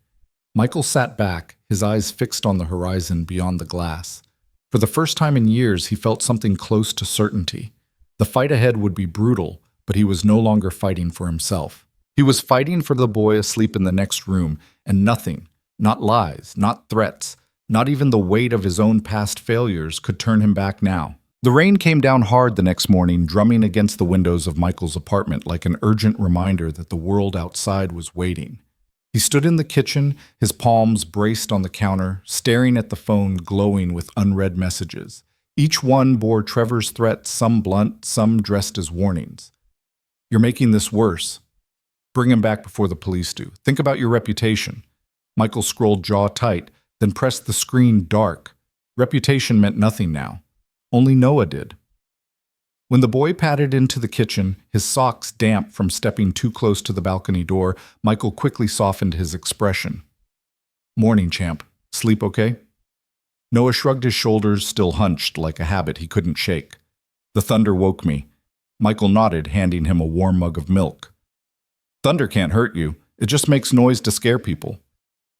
Michael sat back, his eyes fixed on the horizon beyond the glass. For the first time in years, he felt something close to certainty. The fight ahead would be brutal, but he was no longer fighting for himself. He was fighting for the boy asleep in the next room, and nothing, not lies, not threats, not even the weight of his own past failures could turn him back now. The rain came down hard the next morning, drumming against the windows of Michael's apartment like an urgent reminder that the world outside was waiting. He stood in the kitchen, his palms braced on the counter, staring at the phone glowing with unread messages. Each one bore Trevor's threats, some blunt, some dressed as warnings. "You're making this worse. Bring him back before the police do. Think about your reputation." Michael scrolled, jaw tight, then pressed the screen dark. Reputation meant nothing now. Only Noah did. When the boy padded into the kitchen, his socks damp from stepping too close to the balcony door, Michael quickly softened his expression. "Morning, champ. Sleep okay?" Noah shrugged his shoulders, still hunched like a habit he couldn't shake. "The thunder woke me." Michael nodded, handing him a warm mug of milk. "Thunder can't hurt you. It just makes noise to scare people."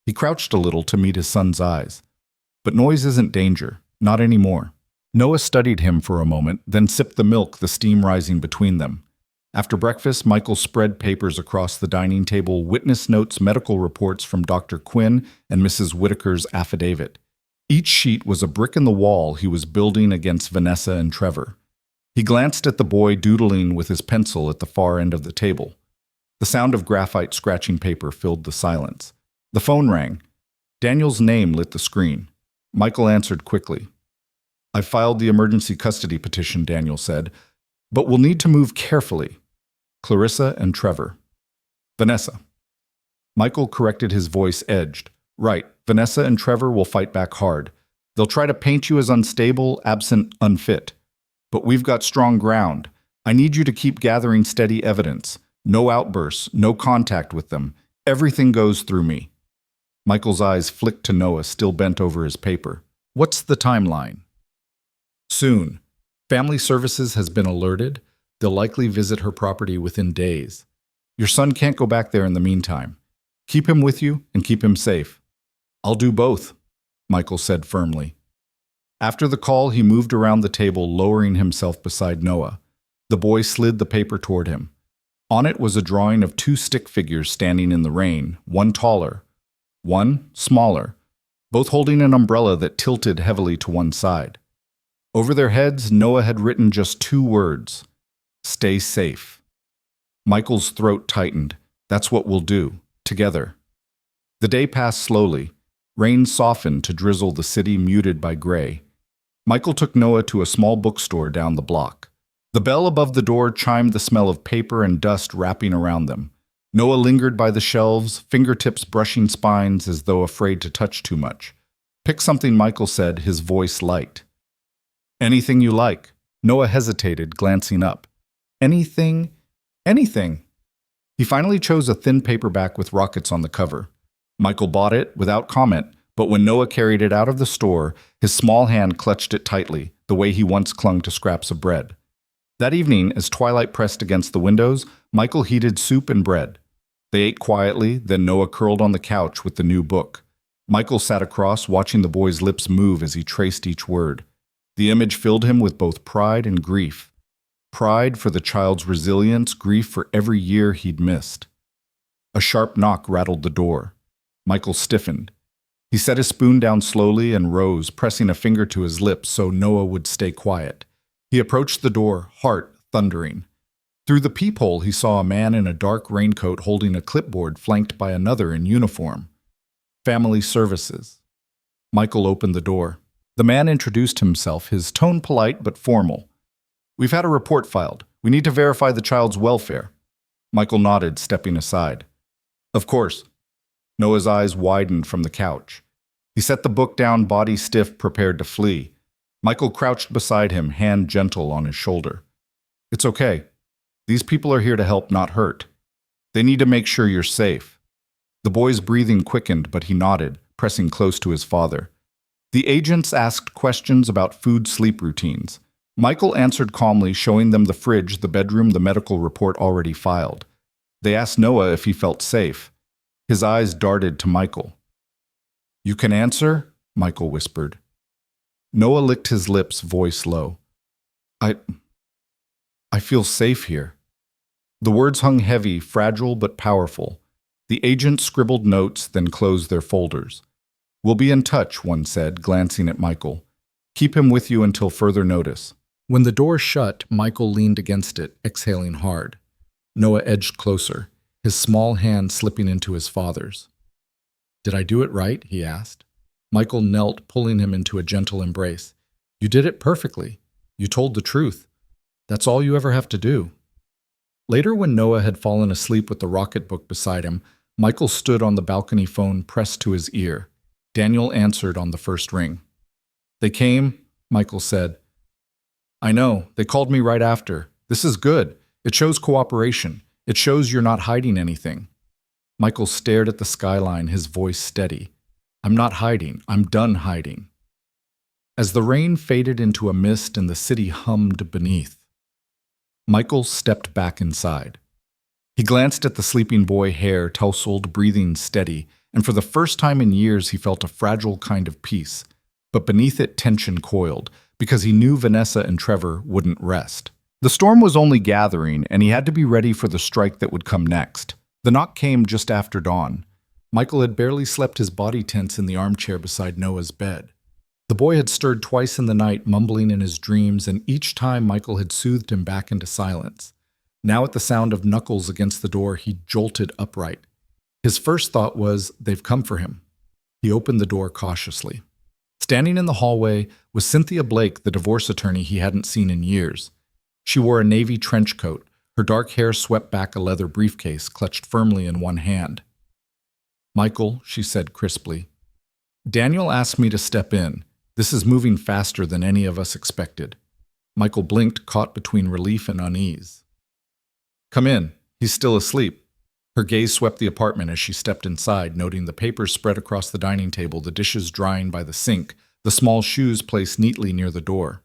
He crouched a little to meet his son's eyes. "But noise isn't danger. Not anymore." Noah studied him for a moment, then sipped the milk, the steam rising between them. After breakfast, Michael spread papers across the dining table, witness notes, medical reports from Dr. Quinn and Mrs. Whitaker's affidavit. Each sheet was a brick in the wall he was building against Vanessa and Trevor. He glanced at the boy doodling with his pencil at the far end of the table. The sound of graphite scratching paper filled the silence. The phone rang. Daniel's name lit the screen. Michael answered quickly. "I filed the emergency custody petition," Daniel said, "but we'll need to move carefully. Clarissa and Trevor." "Vanessa." Michael corrected, his voice edged. "Right, Vanessa and Trevor will fight back hard. They'll try to paint you as unstable, absent, unfit. But we've got strong ground. I need you to keep gathering steady evidence. No outbursts, no contact with them. Everything goes through me." Michael's eyes flicked to Noah, still bent over his paper. "What's the timeline?" "Soon. Family Services has been alerted. They'll likely visit her property within days. Your son can't go back there in the meantime. Keep him with you and keep him safe." "I'll do both," Michael said firmly. After the call, he moved around the table, lowering himself beside Noah. The boy slid the paper toward him. On it was a drawing of two stick figures standing in the rain, one taller, one smaller, both holding an umbrella that tilted heavily to one side. Over their heads, Noah had written just two words: "Stay safe." Michael's throat tightened. "That's what we'll do, together." The day passed slowly. Rain softened to drizzle the city, muted by gray. Michael took Noah to a small bookstore down the block. The bell above the door chimed the smell of paper and dust wrapping around them. Noah lingered by the shelves, fingertips brushing spines as though afraid to touch too much. "Pick something," Michael said, his voice light. "Anything you like." Noah hesitated, glancing up. "Anything? Anything." He finally chose a thin paperback with rockets on the cover. Michael bought it without comment, but when Noah carried it out of the store, his small hand clutched it tightly, the way he once clung to scraps of bread. That evening, as twilight pressed against the windows, Michael heated soup and bread. They ate quietly, then Noah curled on the couch with the new book. Michael sat across, watching the boy's lips move as he traced each word. The image filled him with both pride and grief. Pride for the child's resilience, grief for every year he'd missed. A sharp knock rattled the door. Michael stiffened. He set his spoon down slowly and rose, pressing a finger to his lips so Noah would stay quiet. He approached the door, heart thundering. Through the peephole, he saw a man in a dark raincoat holding a clipboard flanked by another in uniform. Family Services. Michael opened the door. The man introduced himself, his tone polite but formal. "We've had a report filed. We need to verify the child's welfare." Michael nodded, stepping aside. "Of course." Noah's eyes widened from the couch. He set the book down, body stiff, prepared to flee. Michael crouched beside him, hand gentle on his shoulder. "It's okay. These people are here to help, not hurt. They need to make sure you're safe." The boy's breathing quickened, but he nodded, pressing close to his father. The agents asked questions about food-sleep routines. Michael answered calmly, showing them the fridge, the bedroom, the medical report already filed. They asked Noah if he felt safe. His eyes darted to Michael. "You can answer?" Michael whispered. Noah licked his lips, voice low. I feel safe here." The words hung heavy, fragile but powerful. The agents scribbled notes, then closed their folders. "We'll be in touch," one said, glancing at Michael. "Keep him with you until further notice." When the door shut, Michael leaned against it, exhaling hard. Noah edged closer, his small hand slipping into his father's. "Did I do it right?" he asked. Michael knelt, pulling him into a gentle embrace. "You did it perfectly. You told the truth. That's all you ever have to do." Later, when Noah had fallen asleep with the rocket book beside him, Michael stood on the balcony, phone pressed to his ear. Daniel answered on the first ring. They came, Michael said. I know, they called me right after. This is good. It shows cooperation. It shows you're not hiding anything. Michael stared at the skyline, his voice steady. I'm not hiding. I'm done hiding. As the rain faded into a mist and the city hummed beneath, Michael stepped back inside. He glanced at the sleeping boy, hair tousled, breathing steady, and for the first time in years he felt a fragile kind of peace. But beneath it tension coiled, because he knew Vanessa and Trevor wouldn't rest. The storm was only gathering, and he had to be ready for the strike that would come next. The knock came just after dawn. Michael had barely slept, his body tense in the armchair beside Noah's bed. The boy had stirred twice in the night, mumbling in his dreams, and each time Michael had soothed him back into silence. Now at the sound of knuckles against the door, he jolted upright. His first thought was, they've come for him. He opened the door cautiously. Standing in the hallway was Cynthia Blake, the divorce attorney he hadn't seen in years. She wore a navy trench coat, her dark hair swept back a leather briefcase clutched firmly in one hand. Michael, she said crisply, Daniel asked me to step in. This is moving faster than any of us expected. Michael blinked, caught between relief and unease. Come in. He's still asleep. Her gaze swept the apartment as she stepped inside, noting the papers spread across the dining table, the dishes drying by the sink, the small shoes placed neatly near the door.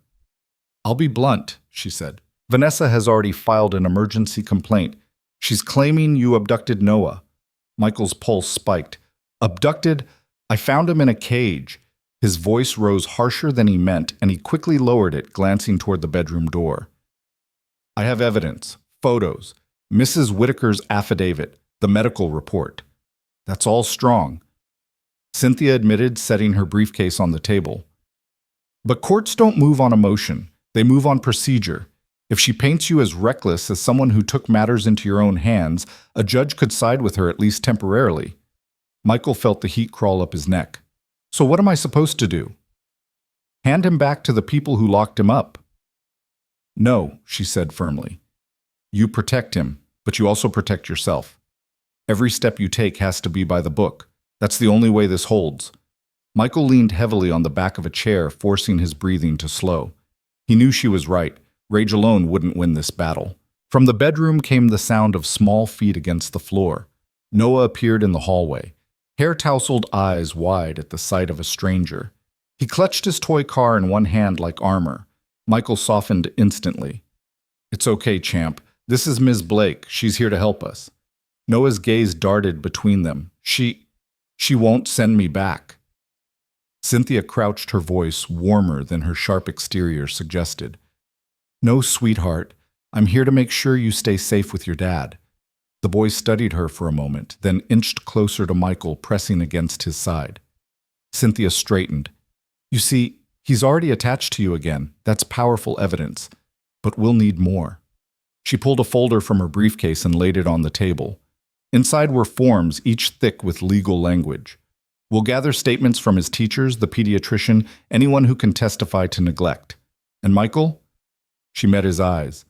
I'll be blunt, she said. Vanessa has already filed an emergency complaint. She's claiming you abducted Noah. Michael's pulse spiked. Abducted? I found him in a cage. His voice rose harsher than he meant, and he quickly lowered it, glancing toward the bedroom door. I have evidence, photos, Mrs. Whitaker's affidavit, the medical report. That's all strong. Cynthia admitted, setting her briefcase on the table. But courts don't move on emotion. They move on procedure. If she paints you as reckless, as someone who took matters into your own hands, a judge could side with her at least temporarily. Michael felt the heat crawl up his neck. So what am I supposed to do? Hand him back to the people who locked him up. No, she said firmly. You protect him, but you also protect yourself. Every step you take has to be by the book. That's the only way this holds. Michael leaned heavily on the back of a chair, forcing his breathing to slow. He knew she was right. Rage alone wouldn't win this battle. From the bedroom came the sound of small feet against the floor. Noah appeared in the hallway, hair-tousled eyes wide at the sight of a stranger. He clutched his toy car in one hand like armor. Michael softened instantly. It's okay, champ. This is Ms. Blake. She's here to help us. Noah's gaze darted between them. She won't send me back. Cynthia crouched, her voice warmer than her sharp exterior suggested. No, sweetheart. I'm here to make sure you stay safe with your dad. The boy studied her for a moment, then inched closer to Michael, pressing against his side. Cynthia straightened. You see, he's already attached to you again. That's powerful evidence. But we'll need more. She pulled a folder from her briefcase and laid it on the table. Inside were forms, each thick with legal language. We'll gather statements from his teachers, the pediatrician, anyone who can testify to neglect. And Michael? She met his eyes.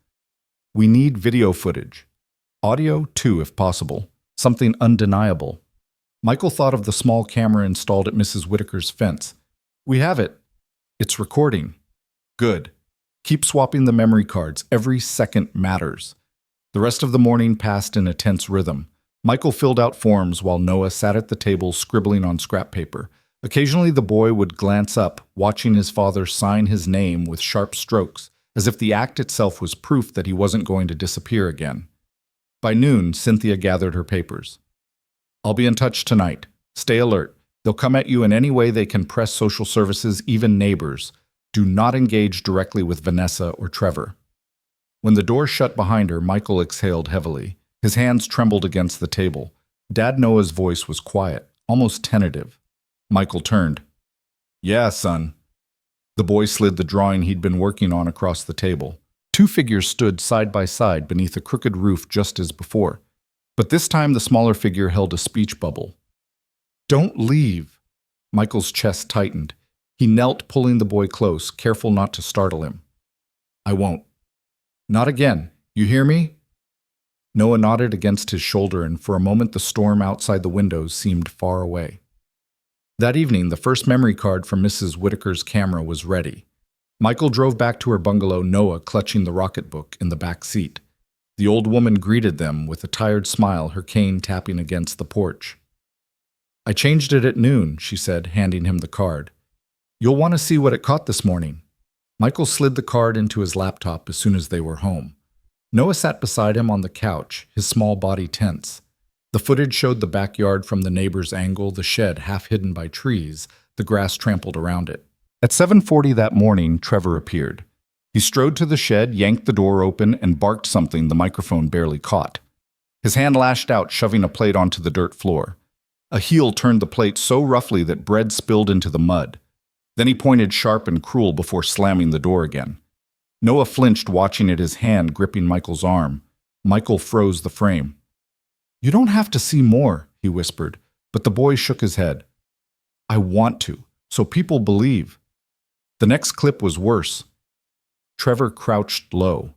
We need video footage. Audio, too, if possible. Something undeniable. Michael thought of the small camera installed at Mrs. Whitaker's fence. We have it. It's recording. Good. Keep swapping the memory cards. Every second matters. The rest of the morning passed in a tense rhythm. Michael filled out forms while Noah sat at the table scribbling on scrap paper. Occasionally the boy would glance up, watching his father sign his name with sharp strokes, as if the act itself was proof that he wasn't going to disappear again. By noon, Cynthia gathered her papers. I'll be in touch tonight. Stay alert. They'll come at you in any way they can press social services, even neighbors. Do not engage directly with Vanessa or Trevor. When the door shut behind her, Michael exhaled heavily. His hands trembled against the table. Dad Noah's voice was quiet, almost tentative. Michael turned. Yeah, son. The boy slid the drawing he'd been working on across the table. Two figures stood side by side beneath a crooked roof just as before. But this time the smaller figure held a speech bubble. Don't leave. Michael's chest tightened. He knelt, pulling the boy close, careful not to startle him. I won't. Not again. You hear me? Noah nodded against his shoulder, and for a moment the storm outside the windows seemed far away. That evening, the first memory card from Mrs. Whitaker's camera was ready. Michael drove back to her bungalow, Noah clutching the rocketbook in the back seat. The old woman greeted them with a tired smile, her cane tapping against the porch. "I changed it at noon," she said, handing him the card. "You'll want to see what it caught this morning." Michael slid the card into his laptop as soon as they were home. Noah sat beside him on the couch, his small body tense. The footage showed the backyard from the neighbor's angle, the shed half hidden by trees, the grass trampled around it. At 7:40 that morning, Trevor appeared. He strode to the shed, yanked the door open, and barked something the microphone barely caught. His hand lashed out, shoving a plate onto the dirt floor. A heel turned the plate so roughly that bread spilled into the mud. Then he pointed sharp and cruel before slamming the door again. Noah flinched, watching at his hand gripping Michael's arm. Michael froze the frame. "You don't have to see more," he whispered, but the boy shook his head. "I want to, so people believe." The next clip was worse. Trevor crouched low,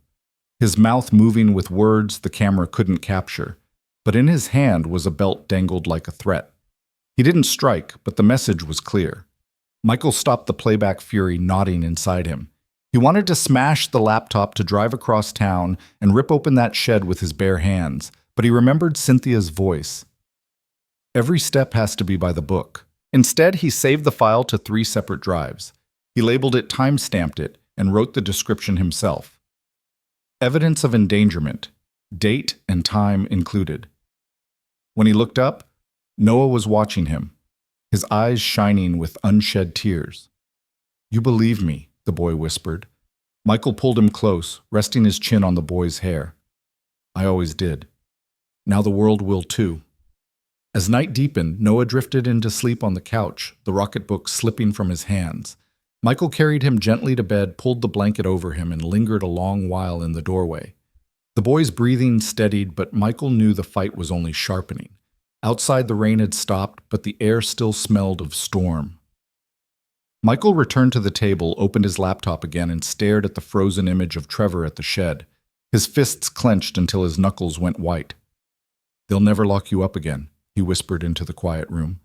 his mouth moving with words the camera couldn't capture, but in his hand was a belt dangled like a threat. He didn't strike, but the message was clear. Michael stopped the playback fury nodding inside him. He wanted to smash the laptop, to drive across town and rip open that shed with his bare hands, but he remembered Cynthia's voice. Every step has to be by the book. Instead, he saved the file to 3 separate drives. He labeled it, time-stamped it, and wrote the description himself. Evidence of endangerment, date and time included. When he looked up, Noah was watching him, his eyes shining with unshed tears. "You believe me," the boy whispered. Michael pulled him close, resting his chin on the boy's hair. "I always did. Now the world will too." As night deepened, Noah drifted into sleep on the couch, the rocketbook slipping from his hands. Michael carried him gently to bed, pulled the blanket over him, and lingered a long while in the doorway. The boy's breathing steadied, but Michael knew the fight was only sharpening. Outside, the rain had stopped, but the air still smelled of storm. Michael returned to the table, opened his laptop again, and stared at the frozen image of Trevor at the shed. His fists clenched until his knuckles went white. "They'll never lock you up again," he whispered into the quiet room.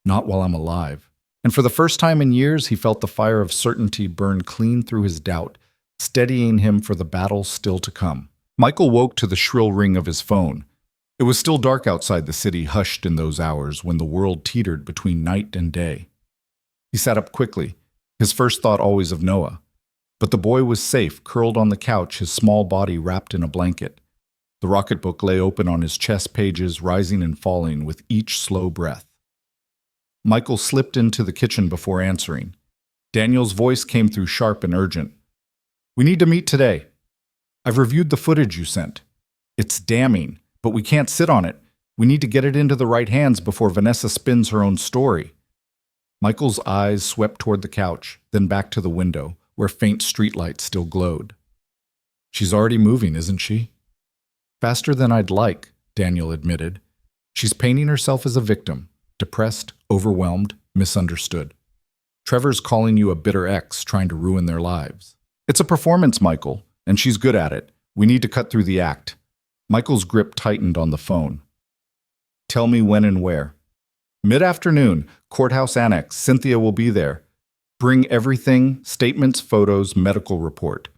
"Not while I'm alive." And for the first time in years, he felt the fire of certainty burn clean through his doubt, steadying him for the battle still to come. Michael woke to the shrill ring of his phone. It was still dark outside the city, hushed in those hours when the world teetered between night and day. He sat up quickly, his first thought always of Noah. But the boy was safe, curled on the couch, his small body wrapped in a blanket. The rocketbook lay open on his chest, pages rising and falling with each slow breath. Michael slipped into the kitchen before answering. Daniel's voice came through sharp and urgent. "We need to meet today. I've reviewed the footage you sent. It's damning, but we can't sit on it. We need to get it into the right hands before Vanessa spins her own story." Michael's eyes swept toward the couch, then back to the window, where faint streetlights still glowed. "She's already moving, isn't she?" "Faster than I'd like," Daniel admitted. "She's painting herself as a victim. Depressed, overwhelmed, misunderstood. Trevor's calling you a bitter ex, trying to ruin their lives. It's a performance, Michael, and she's good at it. We need to cut through the act." Michael's grip tightened on the phone. "Tell me when and where." "Mid-afternoon, courthouse annex. Cynthia will be there. Bring everything, statements, photos, medical report."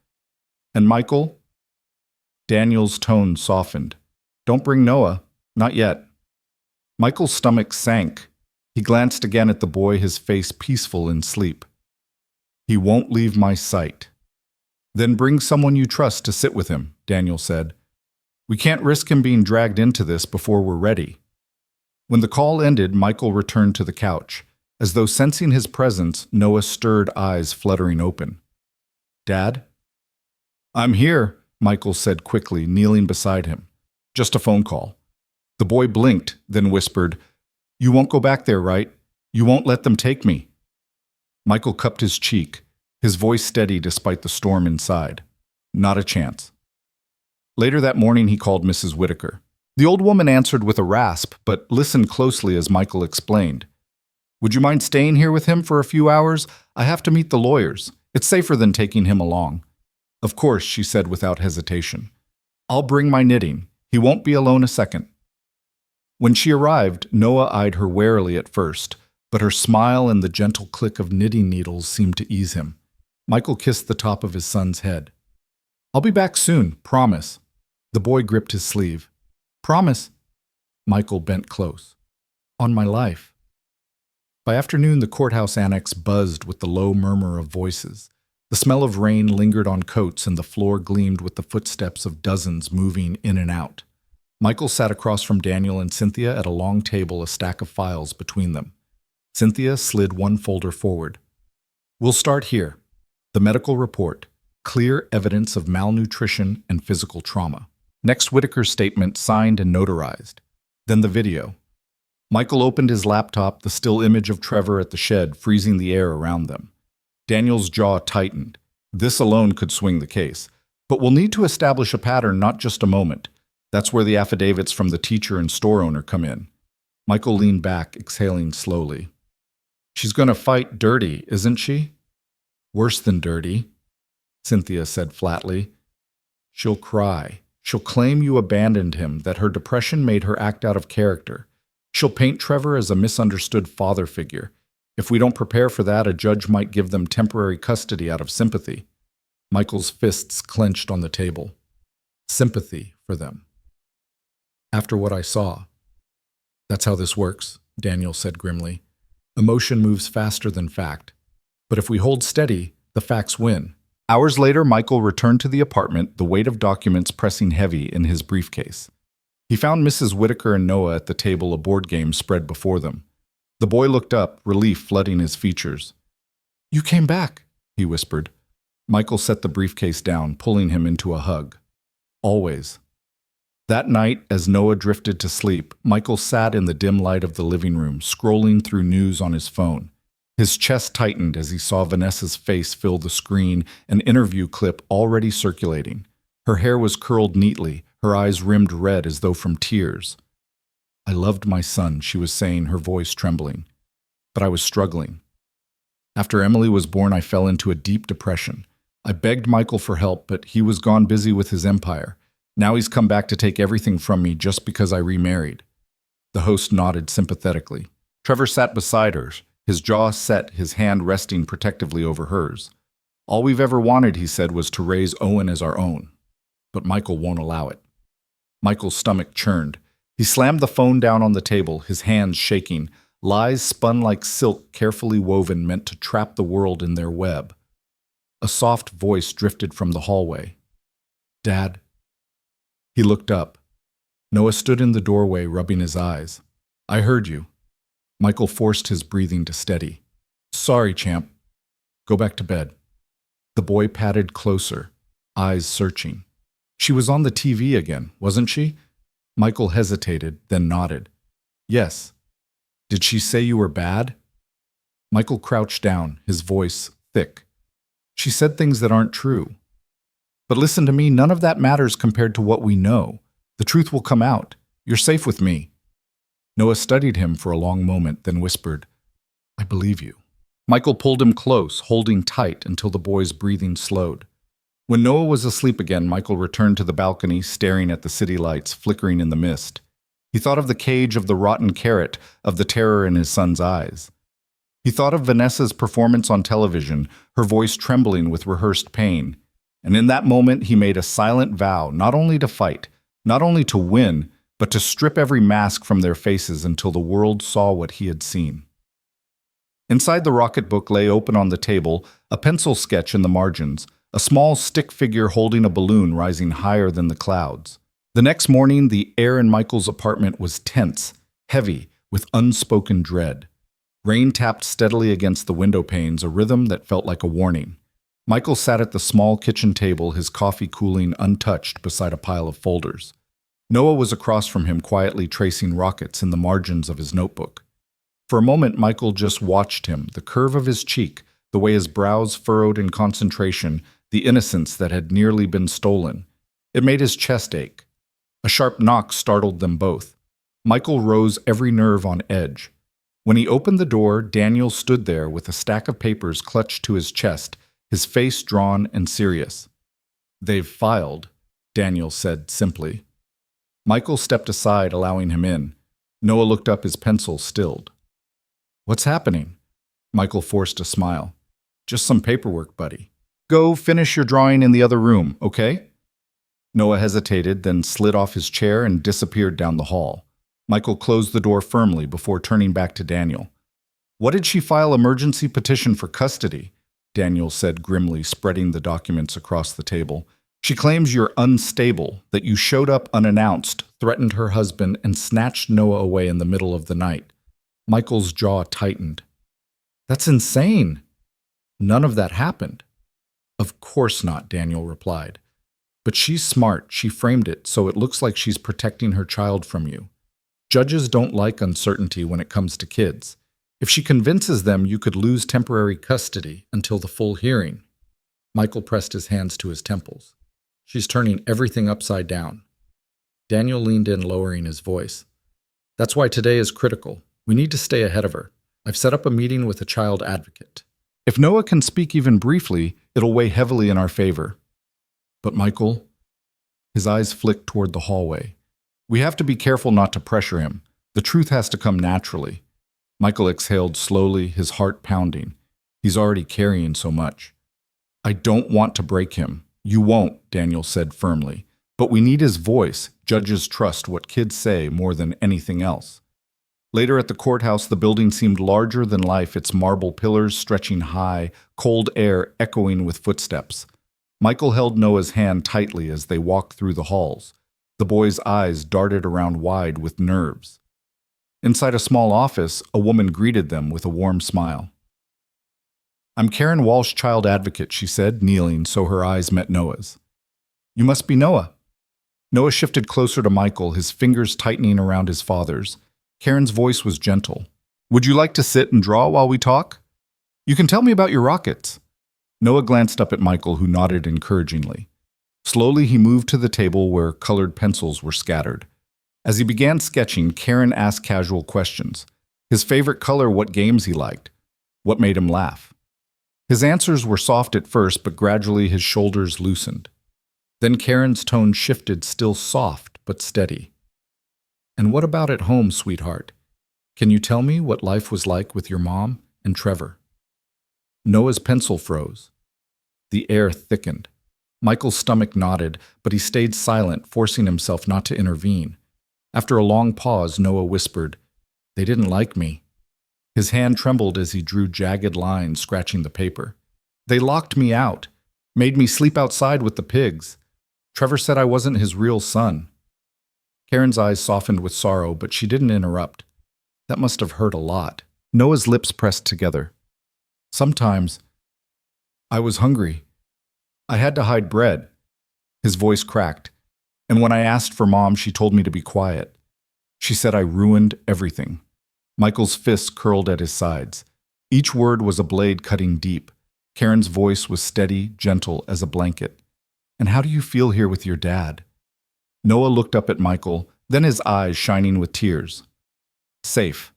"And Michael?" Daniel's tone softened. "Don't bring Noah. Not yet." Michael's stomach sank. He glanced again at the boy, his face peaceful in sleep. "He won't leave my sight." "Then bring someone you trust to sit with him," Daniel said. "We can't risk him being dragged into this before we're ready." When the call ended, Michael returned to the couch. As though sensing his presence, Noah stirred, eyes fluttering open. "Dad?" "I'm here," Michael said quickly, kneeling beside him. "Just a phone call." The boy blinked, then whispered, "You won't go back there, right? You won't let them take me." Michael cupped his cheek, his voice steady despite the storm inside. "Not a chance." Later that morning, he called Mrs. Whitaker. The old woman answered with a rasp, but listened closely as Michael explained. "Would you mind staying here with him for a few hours? I have to meet the lawyers. It's safer than taking him along." "Of course," she said without hesitation. "I'll bring my knitting. He won't be alone a second." When she arrived, Noah eyed her warily at first, but her smile and the gentle click of knitting needles seemed to ease him. Michael kissed the top of his son's head. "I'll be back soon, promise." The boy gripped his sleeve. "Promise." Michael bent close. "On my life." By afternoon, the courthouse annex buzzed with the low murmur of voices. The smell of rain lingered on coats, and the floor gleamed with the footsteps of dozens moving in and out. Michael sat across from Daniel and Cynthia at a long table, a stack of files between them. Cynthia slid one folder forward. "We'll start here. The medical report. Clear evidence of malnutrition and physical trauma. Next, Whitaker's statement, signed and notarized. Then the video." Michael opened his laptop, the still image of Trevor at the shed, freezing the air around them. Daniel's jaw tightened. This alone could swing the case. But we'll need to establish a pattern, not just a moment. That's where the affidavits from the teacher and store owner come in. Michael leaned back, exhaling slowly. "She's going to fight dirty, isn't she?" "Worse than dirty," Cynthia said flatly. "She'll cry. She'll claim you abandoned him, that her depression made her act out of character. She'll paint Trevor as a misunderstood father figure. If we don't prepare for that, a judge might give them temporary custody out of sympathy." Michael's fists clenched on the table. Sympathy for them. "After what I saw." "That's how this works," Daniel said grimly. "Emotion moves faster than fact. But if we hold steady, the facts win." Hours later, Michael returned to the apartment, the weight of documents pressing heavy in his briefcase. He found Mrs. Whitaker and Noah at the table, a board game spread before them. The boy looked up, relief flooding his features. "You came back," he whispered. Michael set the briefcase down, pulling him into a hug. "Always." That night, as Noah drifted to sleep, Michael sat in the dim light of the living room, scrolling through news on his phone. His chest tightened as he saw Vanessa's face fill the screen, an interview clip already circulating. Her hair was curled neatly, her eyes rimmed red as though from tears. "I loved my son," she was saying, her voice trembling. "But I was struggling. After Emily was born, I fell into a deep depression. I begged Michael for help, but he was gone busy with his empire. Now he's come back to take everything from me just because I remarried." The host nodded sympathetically. Trevor sat beside her, his jaw set, his hand resting protectively over hers. "All we've ever wanted," he said, "was to raise Owen as our own. But Michael won't allow it." Michael's stomach churned. He slammed the phone down on the table, his hands shaking, lies spun like silk carefully woven, meant to trap the world in their web. A soft voice drifted from the hallway. "Dad?" He looked up. Noah stood in the doorway, rubbing his eyes. "I heard you." Michael forced his breathing to steady. "Sorry, champ. Go back to bed." The boy patted closer, eyes searching. "She was on the TV again, wasn't she?" Michael hesitated, then nodded. "Yes." "Did she say you were bad?" Michael crouched down, his voice thick. "She said things that aren't true. But listen to me, none of that matters compared to what we know. The truth will come out. You're safe with me." Noah studied him for a long moment, then whispered, "I believe you." Michael pulled him close, holding tight until the boy's breathing slowed. When Noah was asleep again, Michael returned to the balcony, staring at the city lights flickering in the mist. He thought of the cage of the rotten carrot, of the terror in his son's eyes. He thought of Vanessa's performance on television, her voice trembling with rehearsed pain. And in that moment, he made a silent vow not only to fight, not only to win, but to strip every mask from their faces until the world saw what he had seen. Inside the rocket book lay open on the table, a pencil sketch in the margins, a small stick figure holding a balloon rising higher than the clouds. The next morning, the air in Michael's apartment was tense, heavy, with unspoken dread. Rain tapped steadily against the window panes, a rhythm that felt like a warning. Michael sat at the small kitchen table, his coffee cooling untouched beside a pile of folders. Noah was across from him, quietly tracing rockets in the margins of his notebook. For a moment, Michael just watched him, the curve of his cheek, the way his brows furrowed in concentration, the innocence that had nearly been stolen. It made his chest ache. A sharp knock startled them both. Michael rose, every nerve on edge. When he opened the door, Daniel stood there with a stack of papers clutched to his chest, his face drawn and serious. "They've filed," Daniel said simply. Michael stepped aside, allowing him in. Noah looked up, his pencil stilled. What's happening? Michael forced a smile. Just some paperwork, buddy. Go finish your drawing in the other room, okay? Noah hesitated, then slid off his chair and disappeared down the hall. Michael closed the door firmly before turning back to Daniel. What did she file emergency petition for custody? Daniel said grimly, spreading the documents across the table. She claims you're unstable, that you showed up unannounced, threatened her husband, and snatched Noah away in the middle of the night. Michael's jaw tightened. That's insane. None of that happened. Of course not, Daniel replied. But she's smart. She framed it so it looks like she's protecting her child from you. Judges don't like uncertainty when it comes to kids. If she convinces them you could lose temporary custody until the full hearing. Michael pressed his hands to his temples. She's turning everything upside down. Daniel leaned in, lowering his voice. That's why today is critical. We need to stay ahead of her. I've set up a meeting with a child advocate. If Noah can speak even briefly, it'll weigh heavily in our favor. But Michael, his eyes flicked toward the hallway. We have to be careful not to pressure him. The truth has to come naturally. Michael exhaled slowly, his heart pounding. He's already carrying so much. I don't want to break him. You won't, Daniel said firmly. But we need his voice. Judges trust what kids say more than anything else. Later at the courthouse, the building seemed larger than life, its marble pillars stretching high, cold air echoing with footsteps. Michael held Noah's hand tightly as they walked through the halls. The boy's eyes darted around wide with nerves. Inside a small office, a woman greeted them with a warm smile. I'm Karen Walsh, child advocate, she said, kneeling so her eyes met Noah's. You must be Noah. Noah shifted closer to Michael, his fingers tightening around his father's. Karen's voice was gentle. Would you like to sit and draw while we talk? You can tell me about your rockets. Noah glanced up at Michael, who nodded encouragingly. Slowly, he moved to the table where colored pencils were scattered. As he began sketching, Karen asked casual questions. His favorite color, what games he liked, what made him laugh. His answers were soft at first, but gradually his shoulders loosened. Then Karen's tone shifted, still soft but steady. And what about at home, sweetheart? Can you tell me what life was like with your mom and Trevor? Noah's pencil froze. The air thickened. Michael's stomach knotted, but he stayed silent, forcing himself not to intervene. After a long pause, Noah whispered, They didn't like me. His hand trembled as he drew jagged lines, scratching the paper. They locked me out, made me sleep outside with the pigs. Trevor said I wasn't his real son. Karen's eyes softened with sorrow, but she didn't interrupt. That must have hurt a lot. Noah's lips pressed together. Sometimes I was hungry. I had to hide bread. His voice cracked. And when I asked for Mom, she told me to be quiet. She said I ruined everything. Michael's fists curled at his sides. Each word was a blade cutting deep. Karen's voice was steady, gentle as a blanket. And how do you feel here with your dad? Noah looked up at Michael, then his eyes shining with tears. Safe.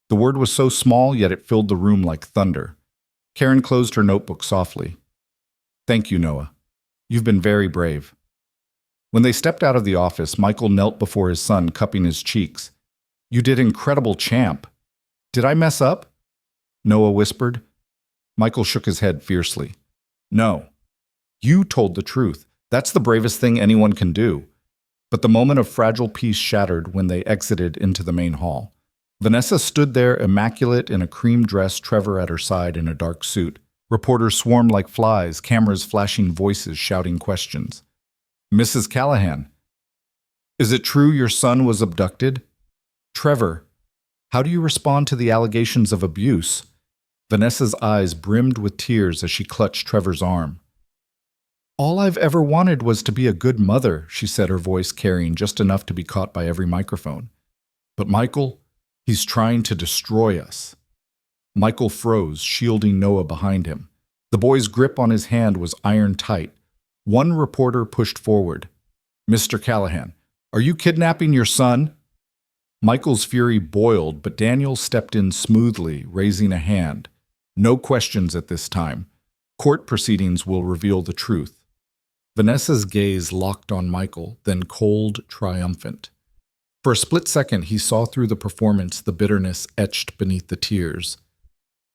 The word was so small, yet it filled the room like thunder. Karen closed her notebook softly. Thank you, Noah. You've been very brave. When they stepped out of the office, Michael knelt before his son, cupping his cheeks. You did incredible, champ. Did I mess up? Noah whispered. Michael shook his head fiercely. No. You told the truth. That's the bravest thing anyone can do. But the moment of fragile peace shattered when they exited into the main hall. Vanessa stood there, immaculate in a cream dress, Trevor at her side in a dark suit. Reporters swarmed like flies, cameras flashing, voices shouting questions. Mrs. Callahan, is it true your son was abducted? Trevor, how do you respond to the allegations of abuse? Vanessa's eyes brimmed with tears as she clutched Trevor's arm. All I've ever wanted was to be a good mother, she said, her voice carrying just enough to be caught by every microphone. But Michael, he's trying to destroy us. Michael froze, shielding Noah behind him. The boy's grip on his hand was iron tight. One reporter pushed forward. Mr. Callahan, are you kidnapping your son? Michael's fury boiled, but Daniel stepped in smoothly, raising a hand. No questions at this time. Court proceedings will reveal the truth. Vanessa's gaze locked on Michael, then cold, triumphant. For a split second, he saw through the performance the bitterness etched beneath the tears.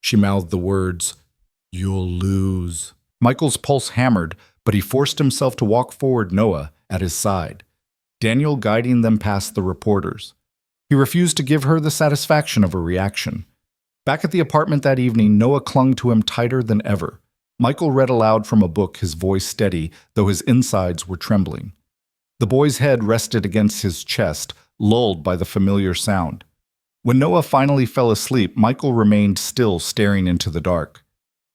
She mouthed the words, "You'll lose." Michael's pulse hammered, but he forced himself to walk forward, Noah at his side, Daniel guiding them past the reporters. He refused to give her the satisfaction of a reaction. Back at the apartment that evening, Noah clung to him tighter than ever. Michael read aloud from a book, his voice steady, though his insides were trembling. The boy's head rested against his chest, lulled by the familiar sound. When Noah finally fell asleep, Michael remained still, staring into the dark.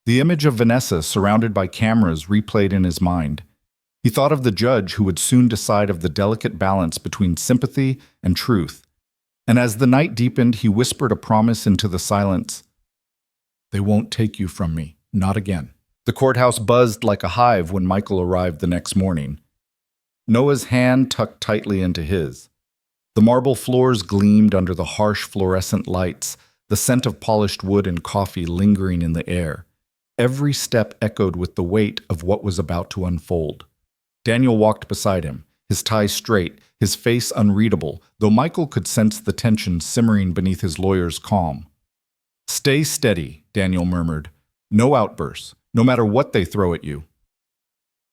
The image of Vanessa, surrounded by cameras, replayed in his mind. He thought of the judge who would soon decide of the delicate balance between sympathy and truth. And as the night deepened, he whispered a promise into the silence. "They won't take you from me, not again." The courthouse buzzed like a hive when Michael arrived the next morning. Noah's hand tucked tightly into his. The marble floors gleamed under the harsh fluorescent lights, the scent of polished wood and coffee lingering in the air. Every step echoed with the weight of what was about to unfold. Daniel walked beside him, his tie straight, his face unreadable, though Michael could sense the tension simmering beneath his lawyer's calm. "Stay steady," Daniel murmured. "No outbursts, no matter what they throw at you."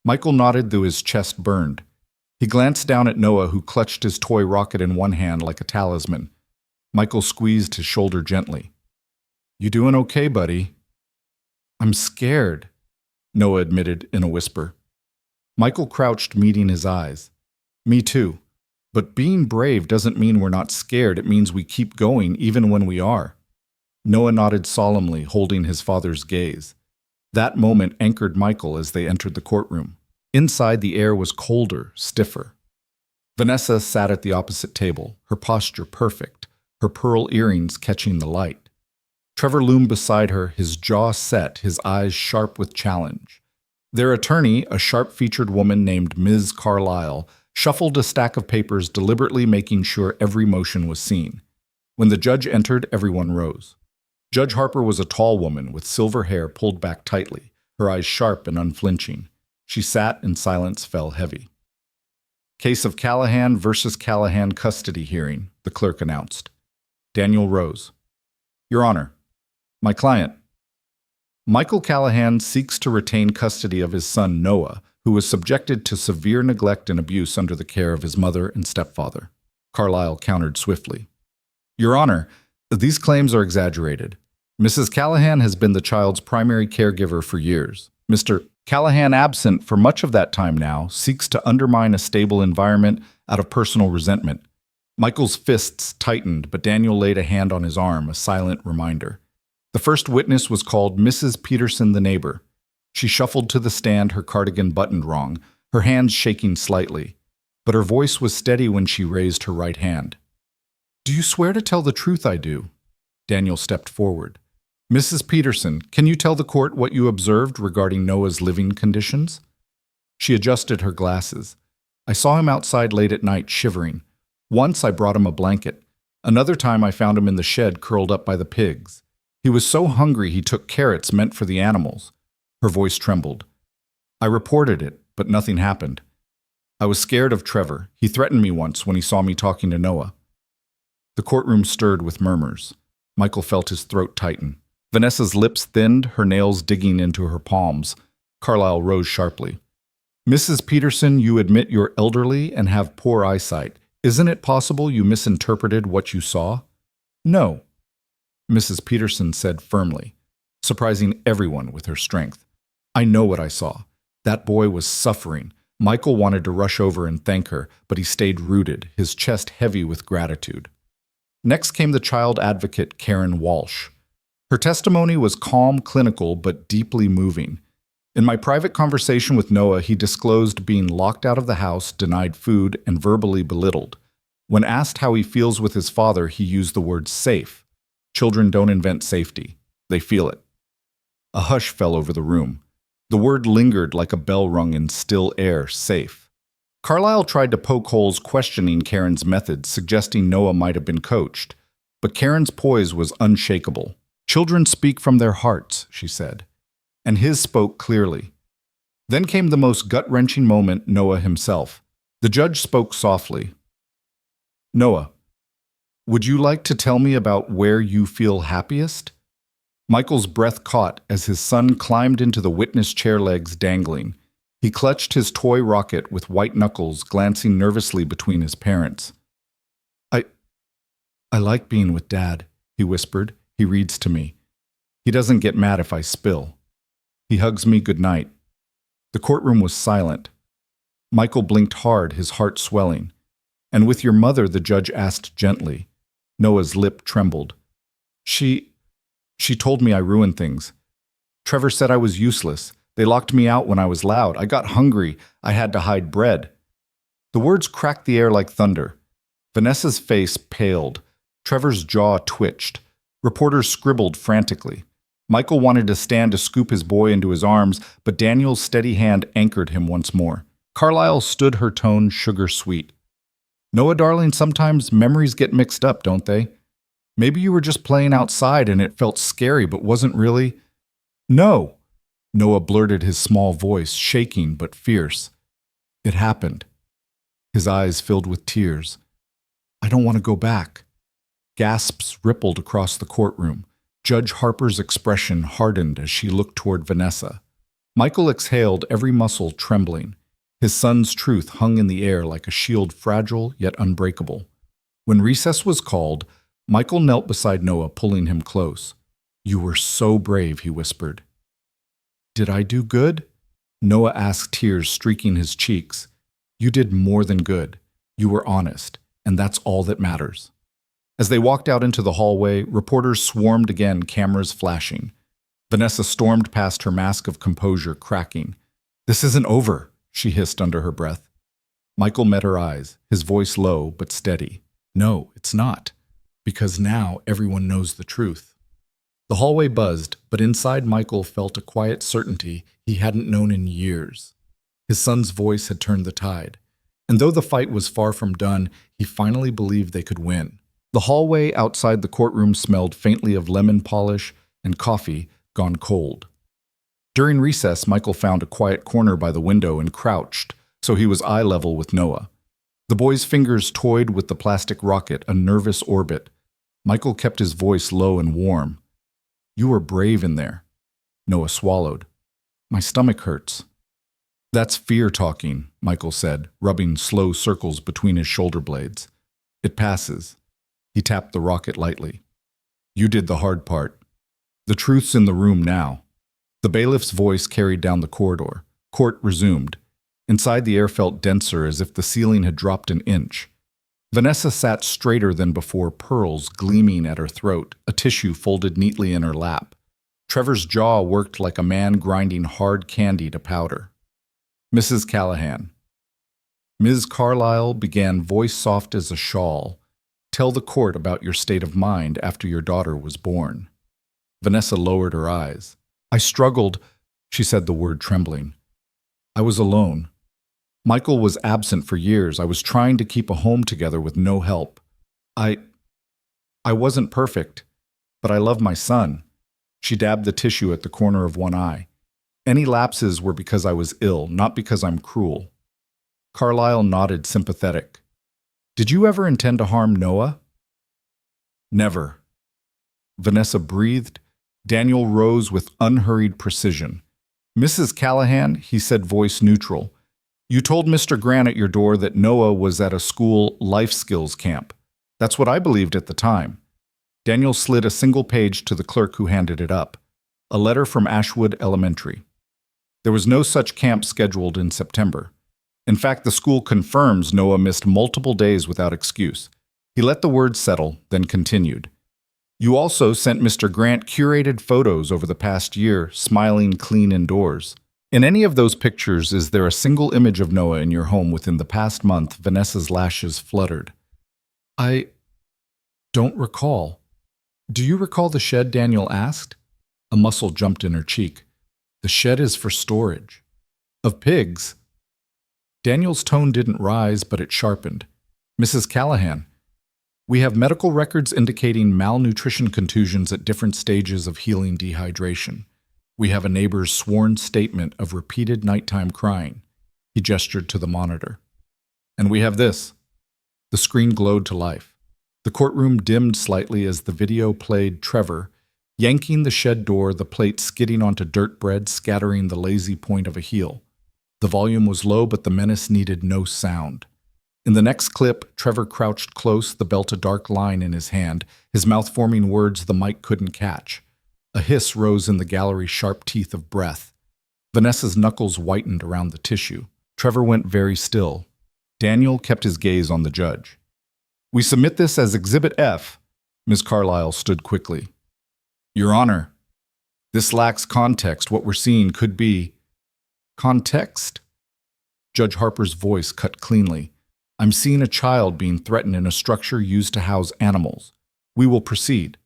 Michael nodded, though his chest burned. He glanced down at Noah, who clutched his toy rocket in one hand like a talisman. Michael squeezed his shoulder gently. "You doing okay, buddy?" "I'm scared," Noah admitted in a whisper. Michael crouched, meeting his eyes. "Me too. But being brave doesn't mean we're not scared. It means we keep going even when we are." Noah nodded solemnly, holding his father's gaze. That moment anchored Michael as they entered the courtroom. Inside, the air was colder, stiffer. Vanessa sat at the opposite table, her posture perfect, her pearl earrings catching the light. Trevor loomed beside her, his jaw set, his eyes sharp with challenge. Their attorney, a sharp-featured woman named Ms. Carlyle, shuffled a stack of papers, deliberately making sure every motion was seen. When the judge entered, everyone rose. Judge Harper was a tall woman with silver hair pulled back tightly, her eyes sharp and unflinching. She sat, and silence fell heavy. "Case of Callahan versus Callahan custody hearing," the clerk announced. Daniel rose. "Your Honor, my client, Michael Callahan, seeks to retain custody of his son Noah, who was subjected to severe neglect and abuse under the care of his mother and stepfather." Carlyle countered swiftly. "Your Honor, these claims are exaggerated. Mrs. Callahan has been the child's primary caregiver for years. Mr. Callahan, absent for much of that time now, seeks to undermine a stable environment out of personal resentment." Michael's fists tightened, but Daniel laid a hand on his arm, a silent reminder. The first witness was called Mrs. Peterson, the neighbor. She shuffled to the stand, her cardigan buttoned wrong, her hands shaking slightly. But her voice was steady when she raised her right hand. "Do you swear to tell the truth?" "I do." Daniel stepped forward. "Mrs. Peterson, can you tell the court what you observed regarding Noah's living conditions?" She adjusted her glasses. "I saw him outside late at night, shivering. Once I brought him a blanket. Another time I found him in the shed, curled up by the pigs. He was so hungry he took carrots meant for the animals." Her voice trembled. "I reported it, but nothing happened. I was scared of Trevor. He threatened me once when he saw me talking to Noah." The courtroom stirred with murmurs. Michael felt his throat tighten. Vanessa's lips thinned, her nails digging into her palms. Carlyle rose sharply. "Mrs. Peterson, you admit you're elderly and have poor eyesight. Isn't it possible you misinterpreted what you saw?" "No," Mrs. Peterson said firmly, surprising everyone with her strength. "I know what I saw. That boy was suffering." Michael wanted to rush over and thank her, but he stayed rooted, his chest heavy with gratitude. Next came the child advocate, Karen Walsh. Her testimony was calm, clinical, but deeply moving. "In my private conversation with Noah, he disclosed being locked out of the house, denied food, and verbally belittled. When asked how he feels with his father, he used the word safe. Children don't invent safety. They feel it." A hush fell over the room. The word lingered like a bell rung in still air, safe. Carlyle tried to poke holes, questioning Karen's methods, suggesting Noah might have been coached. But Karen's poise was unshakable. "Children speak from their hearts," she said. And his spoke clearly. Then came the most gut-wrenching moment, Noah himself. The judge spoke softly. Noah, would you like to tell me about where you feel happiest? Michael's breath caught as his son climbed into the witness chair, legs dangling. He clutched his toy rocket with white knuckles, glancing nervously between his parents. I like being with Dad, he whispered. He reads to me. He doesn't get mad if I spill. He hugs me goodnight. The courtroom was silent. Michael blinked hard, his heart swelling. And with your mother, the judge asked gently. Noah's lip trembled. She told me I ruined things. Trevor said I was useless. They locked me out when I was loud. I got hungry. I had to hide bread. The words cracked the air like thunder. Vanessa's face paled. Trevor's jaw twitched. Reporters scribbled frantically. Michael wanted to stand to scoop his boy into his arms, but Daniel's steady hand anchored him once more. Carlisle stood, her tone sugar-sweet. Noah, darling, sometimes memories get mixed up, don't they? Maybe you were just playing outside and it felt scary but wasn't really. No, Noah blurted, his small voice shaking but fierce. It happened. His eyes filled with tears. I don't want to go back. Gasps rippled across the courtroom. Judge Harper's expression hardened as she looked toward Vanessa. Michael exhaled, every muscle trembling. His son's truth hung in the air like a shield, fragile yet unbreakable. When recess was called, Michael knelt beside Noah, pulling him close. You were so brave, he whispered. Did I do good? Noah asked, tears streaking his cheeks. You did more than good. You were honest, and that's all that matters. As they walked out into the hallway, reporters swarmed again, cameras flashing. Vanessa stormed past, her mask of composure cracking. This isn't over, she hissed under her breath. Michael met her eyes, his voice low but steady. No, it's not. Because now everyone knows the truth. The hallway buzzed, but inside Michael felt a quiet certainty he hadn't known in years. His son's voice had turned the tide. And though the fight was far from done, he finally believed they could win. The hallway outside the courtroom smelled faintly of lemon polish and coffee gone cold. During recess, Michael found a quiet corner by the window and crouched, so he was eye level with Noah. The boy's fingers toyed with the plastic rocket, a nervous orbit. Michael kept his voice low and warm. You were brave in there. Noah swallowed. My stomach hurts. That's fear talking, Michael said, rubbing slow circles between his shoulder blades. It passes. He tapped the rocket lightly. You did the hard part. The truth's in the room now. The bailiff's voice carried down the corridor. Court resumed. Inside, the air felt denser, as if the ceiling had dropped an inch. Vanessa sat straighter than before, pearls gleaming at her throat, a tissue folded neatly in her lap. Trevor's jaw worked like a man grinding hard candy to powder. Mrs. Callahan. Ms. Carlisle began, voice soft as a shawl. Tell the court about your state of mind after your daughter was born. Vanessa lowered her eyes. I struggled, she said, the word trembling. I was alone. Michael was absent for years. I was trying to keep a home together with no help. I wasn't perfect, but I love my son. She dabbed the tissue at the corner of one eye. Any lapses were because I was ill, not because I'm cruel. Carlisle nodded, sympathetic. Did you ever intend to harm Noah? Never. Vanessa breathed. Daniel rose with unhurried precision. Mrs. Callahan, he said, voice neutral. You told Mr. Grant at your door that Noah was at a school life skills camp. That's what I believed at the time. Daniel slid a single page to the clerk who handed it up. A letter from Ashwood Elementary. There was no such camp scheduled in September. In fact, the school confirms Noah missed multiple days without excuse. He let the words settle, then continued. You also sent Mr. Grant curated photos over the past year, smiling clean indoors. In any of those pictures, is there a single image of Noah in your home within the past month? Vanessa's lashes fluttered. I don't recall. Do you recall the shed? Daniel asked. A muscle jumped in her cheek. The shed is for storage. Of pigs? Daniel's tone didn't rise, but it sharpened. Mrs. Callahan, we have medical records indicating malnutrition contusions at different stages of healing dehydration. We have a neighbor's sworn statement of repeated nighttime crying. He gestured to the monitor. And we have this. The screen glowed to life. The courtroom dimmed slightly as the video played Trevor, yanking the shed door, the plate skidding onto dirt bread, scattering the lazy point of a heel. The volume was low, but the menace needed no sound. In the next clip, Trevor crouched close, the belt a dark line in his hand, his mouth forming words the mic couldn't catch. A hiss rose in the gallery's sharp teeth of breath. Vanessa's knuckles whitened around the tissue. Trevor went very still. Daniel kept his gaze on the judge. "We submit this as Exhibit F." Ms. Carlyle stood quickly. "Your Honor, this lacks context. What we're seeing could be—" "Context?" Judge Harper's voice cut cleanly. "I'm seeing a child being threatened in a structure used to house animals. We will proceed."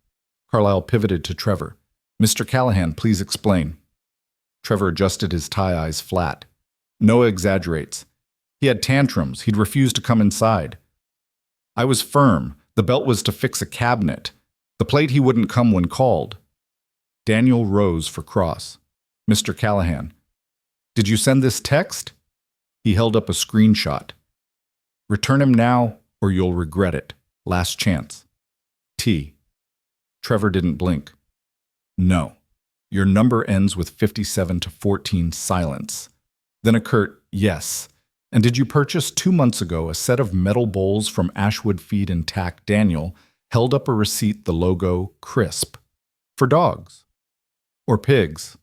Carlyle pivoted to Trevor. "Mr. Callahan, please explain." Trevor adjusted his tie eyes flat. Noah exaggerates. He had tantrums. He'd refused to come inside. I was firm. The belt was to fix a cabinet. The plate he wouldn't come when called. Daniel rose for cross. "Mr. Callahan, did you send this text?" He held up a screenshot. "Return him now, or you'll regret it. Last chance. T." Trevor didn't blink. "No. Your number ends with 57 to 14 silence." Then a curt "yes." "And did you purchase 2 months ago a set of metal bowls from Ashwood Feed and Tack?" Daniel held up a receipt, the logo crisp. "For dogs. Or pigs."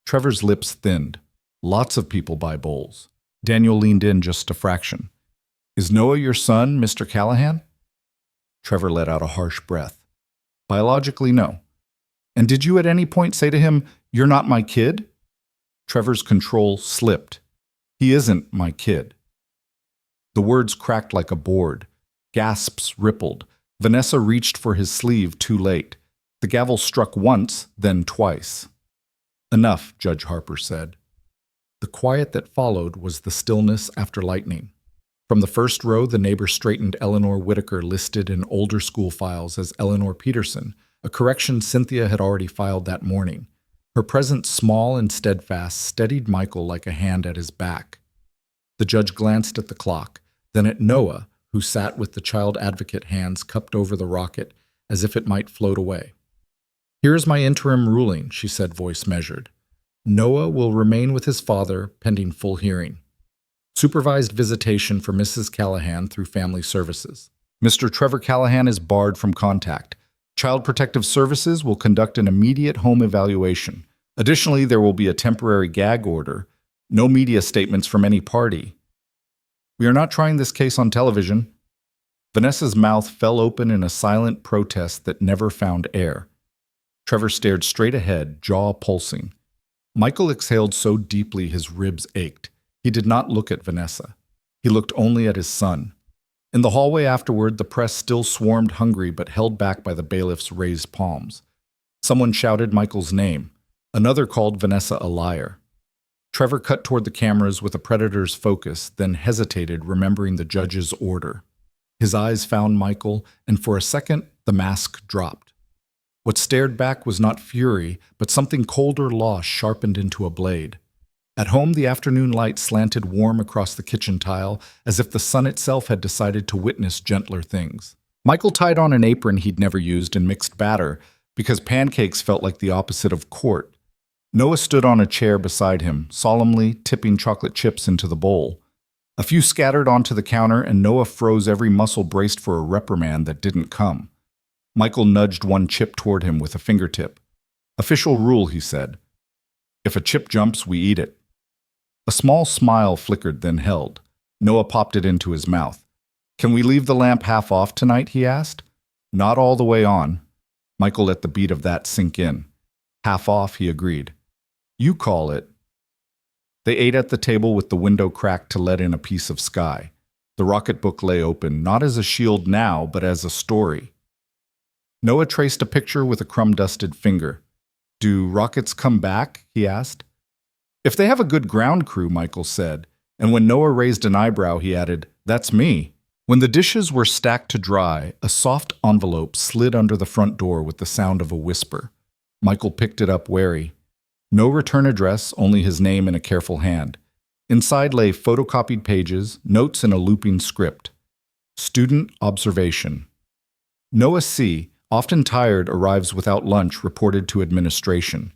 Trevor's lips thinned. "Lots of people buy bowls." Daniel leaned in just a fraction. "Is Noah your son, Mr. Callahan?" Trevor let out a harsh breath. "Biologically, no." "And did you at any point say to him, 'You're not my kid'?" Trevor's control slipped. "He isn't my kid." The words cracked like a board. Gasps rippled. Vanessa reached for his sleeve too late. The gavel struck once, then twice. "Enough," Judge Harper said. The quiet that followed was the stillness after lightning. From the first row, the neighbor straightened Eleanor Whitaker, listed in older school files as Eleanor Peterson, a correction Cynthia had already filed that morning. Her presence, small and steadfast, steadied Michael like a hand at his back. The judge glanced at the clock, then at Noah, who sat with the child advocate hands cupped over the rocket as if it might float away. "Here is my interim ruling," she said, voice measured. "Noah will remain with his father pending full hearing. Supervised visitation for Mrs. Callahan through Family Services. Mr. Trevor Callahan is barred from contact. Child Protective Services will conduct an immediate home evaluation. Additionally, there will be a temporary gag order. No media statements from any party. We are not trying this case on television." Vanessa's mouth fell open in a silent protest that never found air. Trevor stared straight ahead, jaw pulsing. Michael exhaled so deeply his ribs ached. He did not look at Vanessa. He looked only at his son. In the hallway afterward, the press still swarmed, hungry but held back by the bailiff's raised palms. Someone shouted Michael's name. Another called Vanessa a liar. Trevor cut toward the cameras with a predator's focus, then hesitated, remembering the judge's order. His eyes found Michael, and for a second, the mask dropped. What stared back was not fury, but something colder loss sharpened into a blade. At home, the afternoon light slanted warm across the kitchen tile, as if the sun itself had decided to witness gentler things. Michael tied on an apron he'd never used and mixed batter, because pancakes felt like the opposite of court. Noah stood on a chair beside him, solemnly tipping chocolate chips into the bowl. A few scattered onto the counter, and Noah froze, every muscle braced for a reprimand that didn't come. Michael nudged one chip toward him with a fingertip. "Official rule," he said. "If a chip jumps, we eat it." A small smile flickered, then held. Noah popped it into his mouth. "Can we leave the lamp half off tonight?" he asked. "Not all the way on." Michael let the beat of that sink in. "Half off," he agreed. "You call it." They ate at the table with the window cracked to let in a piece of sky. The rocket book lay open, not as a shield now, but as a story. Noah traced a picture with a crumb-dusted finger. "Do rockets come back?" he asked. "If they have a good ground crew," Michael said, and when Noah raised an eyebrow, he added, "That's me." When the dishes were stacked to dry, a soft envelope slid under the front door with the sound of a whisper. Michael picked it up, wary. No return address, only his name in a careful hand. Inside lay photocopied pages, notes in a looping script. Student observation. Noah C., often tired, arrives without lunch, reported to administration.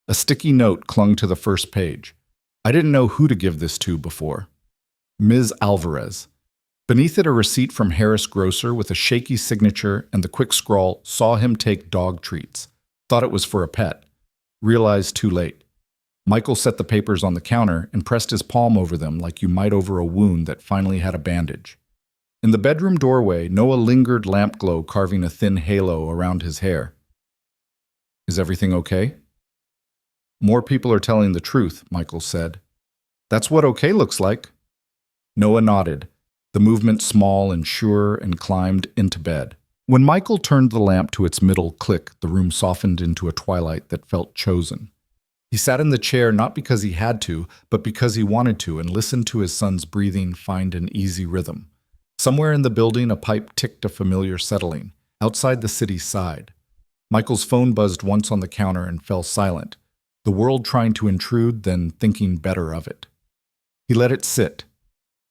A sticky note clung to the first page. I didn't know who to give this to before. Ms. Alvarez. Beneath it, a receipt from Harris Grocer with a shaky signature and the quick scrawl, saw him take dog treats. Thought it was for a pet. Realized too late. Michael set the papers on the counter and pressed his palm over them like you might over a wound that finally had a bandage. In the bedroom doorway, Noah lingered, lamp glow carving a thin halo around his hair. Is everything okay? More people are telling the truth, Michael said. That's what okay looks like. Noah nodded, the movement small and sure, and climbed into bed. When Michael turned the lamp to its middle click, the room softened into a twilight that felt chosen. He sat in the chair not because he had to, but because he wanted to, and listened to his son's breathing find an easy rhythm. Somewhere in the building, a pipe ticked a familiar settling. Outside, the city sighed. Michael's phone buzzed once on the counter and fell silent, the world trying to intrude, then thinking better of it. He let it sit.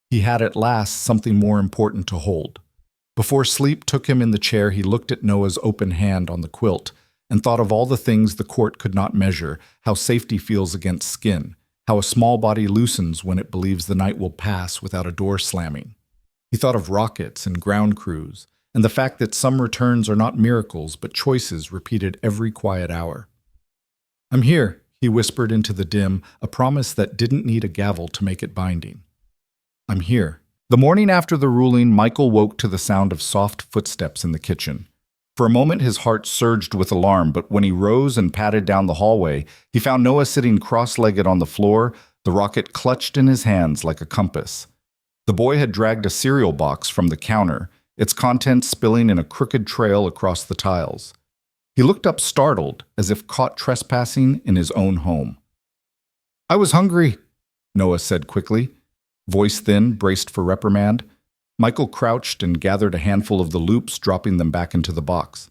He had at last something more important to hold. Before sleep took him in the chair, he looked at Noah's open hand on the quilt and thought of all the things the court could not measure, how safety feels against skin, how a small body loosens when it believes the night will pass without a door slamming. He thought of rockets and ground crews, and the fact that some returns are not miracles but choices repeated every quiet hour. I'm here, he whispered into the dim, a promise that didn't need a gavel to make it binding. I'm here. The morning after the ruling, Michael woke to the sound of soft footsteps in the kitchen. For a moment his heart surged with alarm, but when he rose and padded down the hallway, he found Noah sitting cross-legged on the floor, the rocket clutched in his hands like a compass. The boy had dragged a cereal box from the counter, its contents spilling in a crooked trail across the tiles. He looked up startled, as if caught trespassing in his own home. I was hungry, Noah said quickly, voice thin, braced for reprimand. Michael crouched and gathered a handful of the loops, dropping them back into the box.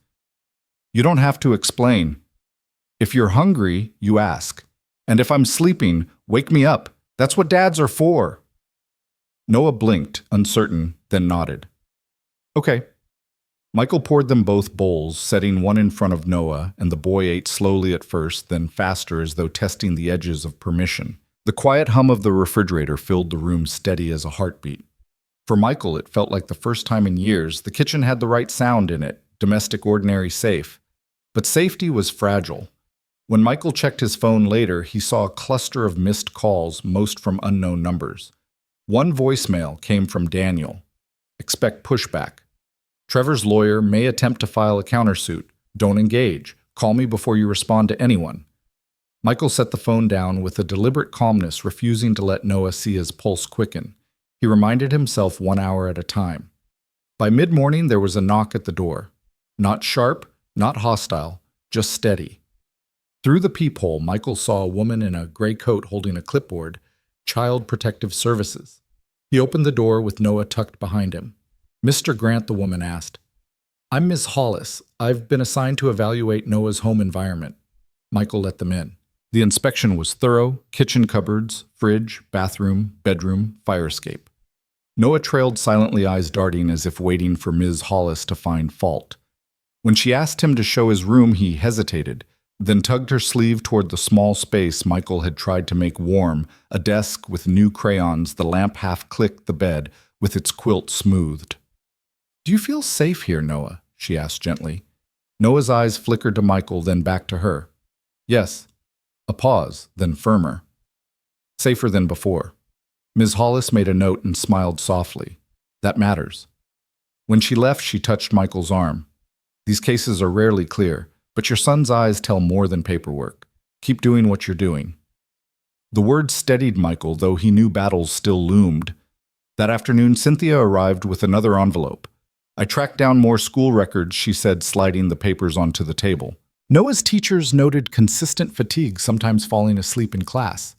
You don't have to explain. If you're hungry, you ask. And if I'm sleeping, wake me up. That's what dads are for. Noah blinked, uncertain, then nodded. Okay. Michael poured them both bowls, setting one in front of Noah, and the boy ate slowly at first, then faster as though testing the edges of permission. The quiet hum of the refrigerator filled the room steady as a heartbeat. For Michael, it felt like the first time in years the kitchen had the right sound in it, domestic ordinary safe. But safety was fragile. When Michael checked his phone later, he saw a cluster of missed calls, most from unknown numbers. One voicemail came from Daniel. Expect pushback. Trevor's lawyer may attempt to file a countersuit. Don't engage. Call me before you respond to anyone. Michael set the phone down with a deliberate calmness, refusing to let Noah see his pulse quicken. He reminded himself 1 hour at a time. By mid-morning, there was a knock at the door. Not sharp, not hostile, just steady. Through the peephole, Michael saw a woman in a gray coat holding a clipboard, Child Protective Services. He opened the door with Noah tucked behind him. Mr. Grant, the woman asked. I'm Ms. Hollis. I've been assigned to evaluate Noah's home environment. Michael let them in. The inspection was thorough, kitchen cupboards, fridge, bathroom, bedroom, fire escape. Noah trailed silently, eyes darting as if waiting for Ms. Hollis to find fault. When she asked him to show his room, he hesitated, then tugged her sleeve toward the small space Michael had tried to make warm, a desk with new crayons, the lamp half clicked the bed, with its quilt smoothed. Do you feel safe here, Noah? She asked gently. Noah's eyes flickered to Michael, then back to her. Yes. A pause, then firmer. Safer than before. Ms. Hollis made a note and smiled softly. That matters. When she left, she touched Michael's arm. These cases are rarely clear, but your son's eyes tell more than paperwork. Keep doing what you're doing. The words steadied Michael, though he knew battles still loomed. That afternoon, Cynthia arrived with another envelope. I tracked down more school records, she said, sliding the papers onto the table. Noah's teachers noted consistent fatigue, sometimes falling asleep in class.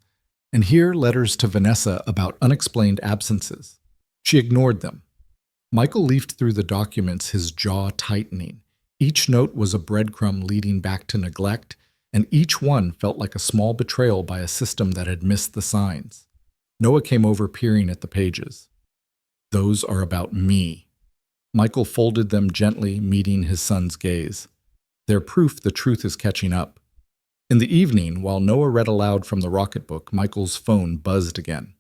And here, letters to Vanessa about unexplained absences. She ignored them. Michael leafed through the documents, his jaw tightening. Each note was a breadcrumb leading back to neglect, and each one felt like a small betrayal by a system that had missed the signs. Noah came over, peering at the pages. Those are about me. Michael folded them gently, meeting his son's gaze. They're proof the truth is catching up. In the evening, while Noah read aloud from the Rocketbook, Michael's phone buzzed again.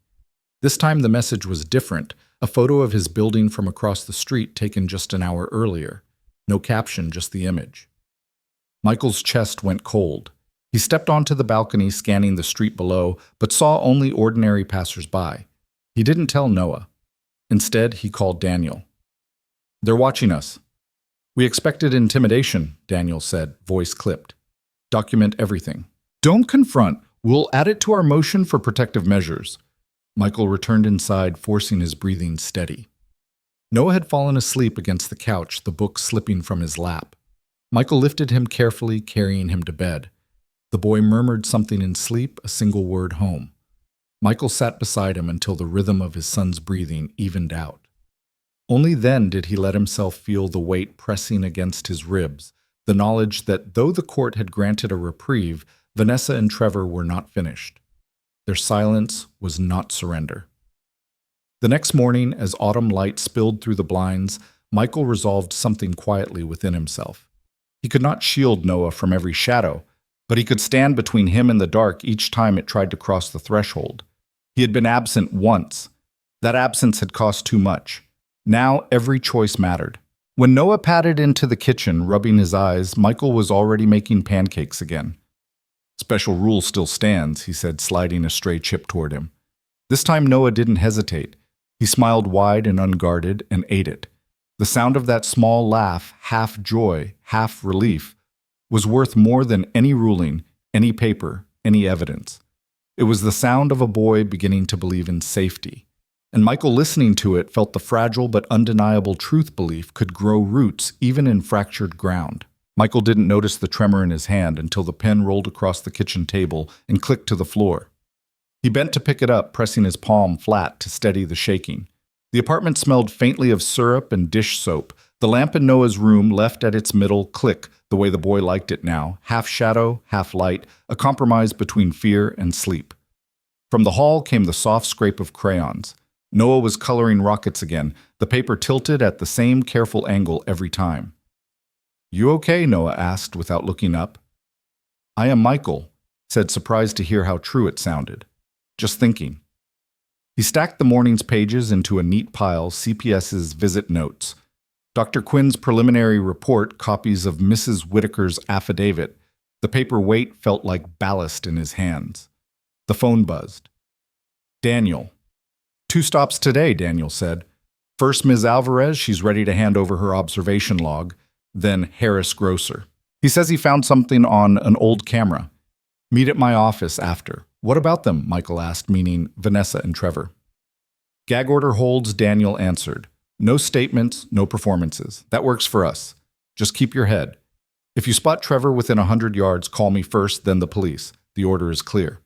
This time the message was different, a photo of his building from across the street taken just an hour earlier. No caption, just the image. Michael's chest went cold. He stepped onto the balcony, scanning the street below, but saw only ordinary passers-by. He didn't tell Noah. Instead, he called Daniel. "They're watching us." "We expected intimidation," Daniel said, voice clipped. "Document everything." "Don't confront. We'll add it to our motion for protective measures." Michael returned inside, forcing his breathing steady. Noah had fallen asleep against the couch, the book slipping from his lap. Michael lifted him carefully, carrying him to bed. The boy murmured something in sleep, a single word, "home." Michael sat beside him until the rhythm of his son's breathing evened out. Only then did he let himself feel the weight pressing against his ribs, the knowledge that though the court had granted a reprieve, Vanessa and Trevor were not finished. Their silence was not surrender. The next morning, as autumn light spilled through the blinds, Michael resolved something quietly within himself. He could not shield Noah from every shadow, but he could stand between him and the dark each time it tried to cross the threshold. He had been absent once. That absence had cost too much. Now every choice mattered. When Noah padded into the kitchen, rubbing his eyes, Michael was already making pancakes again. "Special rule still stands," he said, sliding a stray chip toward him. This time Noah didn't hesitate. He smiled wide and unguarded and ate it. The sound of that small laugh, half joy, half relief, was worth more than any ruling, any paper, any evidence. It was the sound of a boy beginning to believe in safety. And Michael, listening to it, felt the fragile but undeniable truth belief could grow roots even in fractured ground. Michael didn't notice the tremor in his hand until the pen rolled across the kitchen table and clicked to the floor. He bent to pick it up, pressing his palm flat to steady the shaking. The apartment smelled faintly of syrup and dish soap. The lamp in Noah's room left at its middle click, the way the boy liked it now, half shadow, half light, a compromise between fear and sleep. From the hall came the soft scrape of crayons. Noah was coloring rockets again, the paper tilted at the same careful angle every time. "You okay?" Noah asked without looking up. "I am Michael," said, surprised to hear how true it sounded. "Just thinking." He stacked the morning's pages into a neat pile, CPS's visit notes. Dr. Quinn's preliminary report, copies of Mrs. Whitaker's affidavit. The paper weight felt like ballast in his hands. The phone buzzed. "Daniel." "2 stops today," Daniel said. "First Ms. Alvarez, she's ready to hand over her observation log. Then Harris Grocer. He says he found something on an old camera. Meet at my office after." "What about them?" Michael asked, meaning Vanessa and Trevor. "Gag order holds," Daniel answered. "No statements, no performances. That works for us. Just keep your head. If you spot Trevor within 100 yards, call me first, then the police. The order is clear."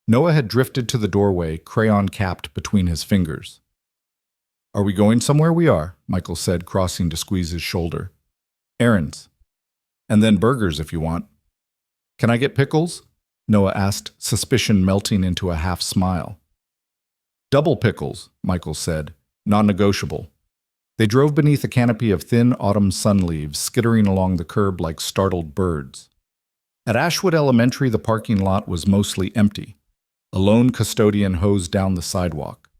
Noah had drifted to the doorway, crayon capped between his fingers. "Are we going somewhere?" "We are," Michael said, crossing to squeeze his shoulder. "Errands. And then burgers if you want." "Can I get pickles?" Noah asked, suspicion melting into a half smile. "Double pickles," Michael said, non-negotiable. They drove beneath a canopy of thin autumn sun leaves, skittering along the curb like startled birds. At Ashwood Elementary, the parking lot was mostly empty. A lone custodian hosed down the sidewalk.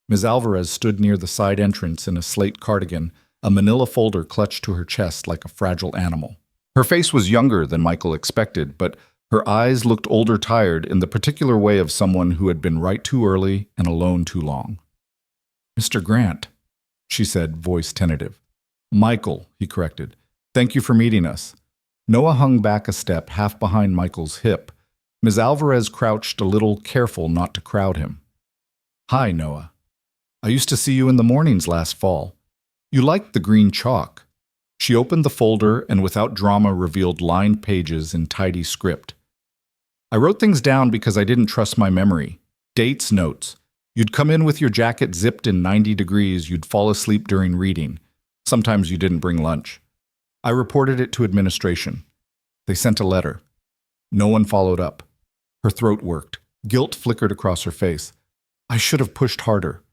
Ms. Alvarez stood near the side entrance in a slate cardigan, a manila folder clutched to her chest like a fragile animal. Her face was younger than Michael expected, but her eyes looked older, tired, in the particular way of someone who had been right too early and alone too long. "Mr. Grant," she said, voice tentative. "Michael," he corrected. "Thank you for meeting us." Noah hung back a step, half behind Michael's hip. Ms. Alvarez crouched a little, careful not to crowd him. "Hi, Noah. I used to see you in the mornings last fall. You liked the green chalk." She opened the folder and without drama revealed lined pages in tidy script. "I wrote things down because I didn't trust my memory. Dates, notes. You'd come in with your jacket zipped in 90 degrees, you'd fall asleep during reading. Sometimes you didn't bring lunch. I reported it to administration. They sent a letter. No one followed up." Her throat worked. Guilt flickered across her face. "I should have pushed harder."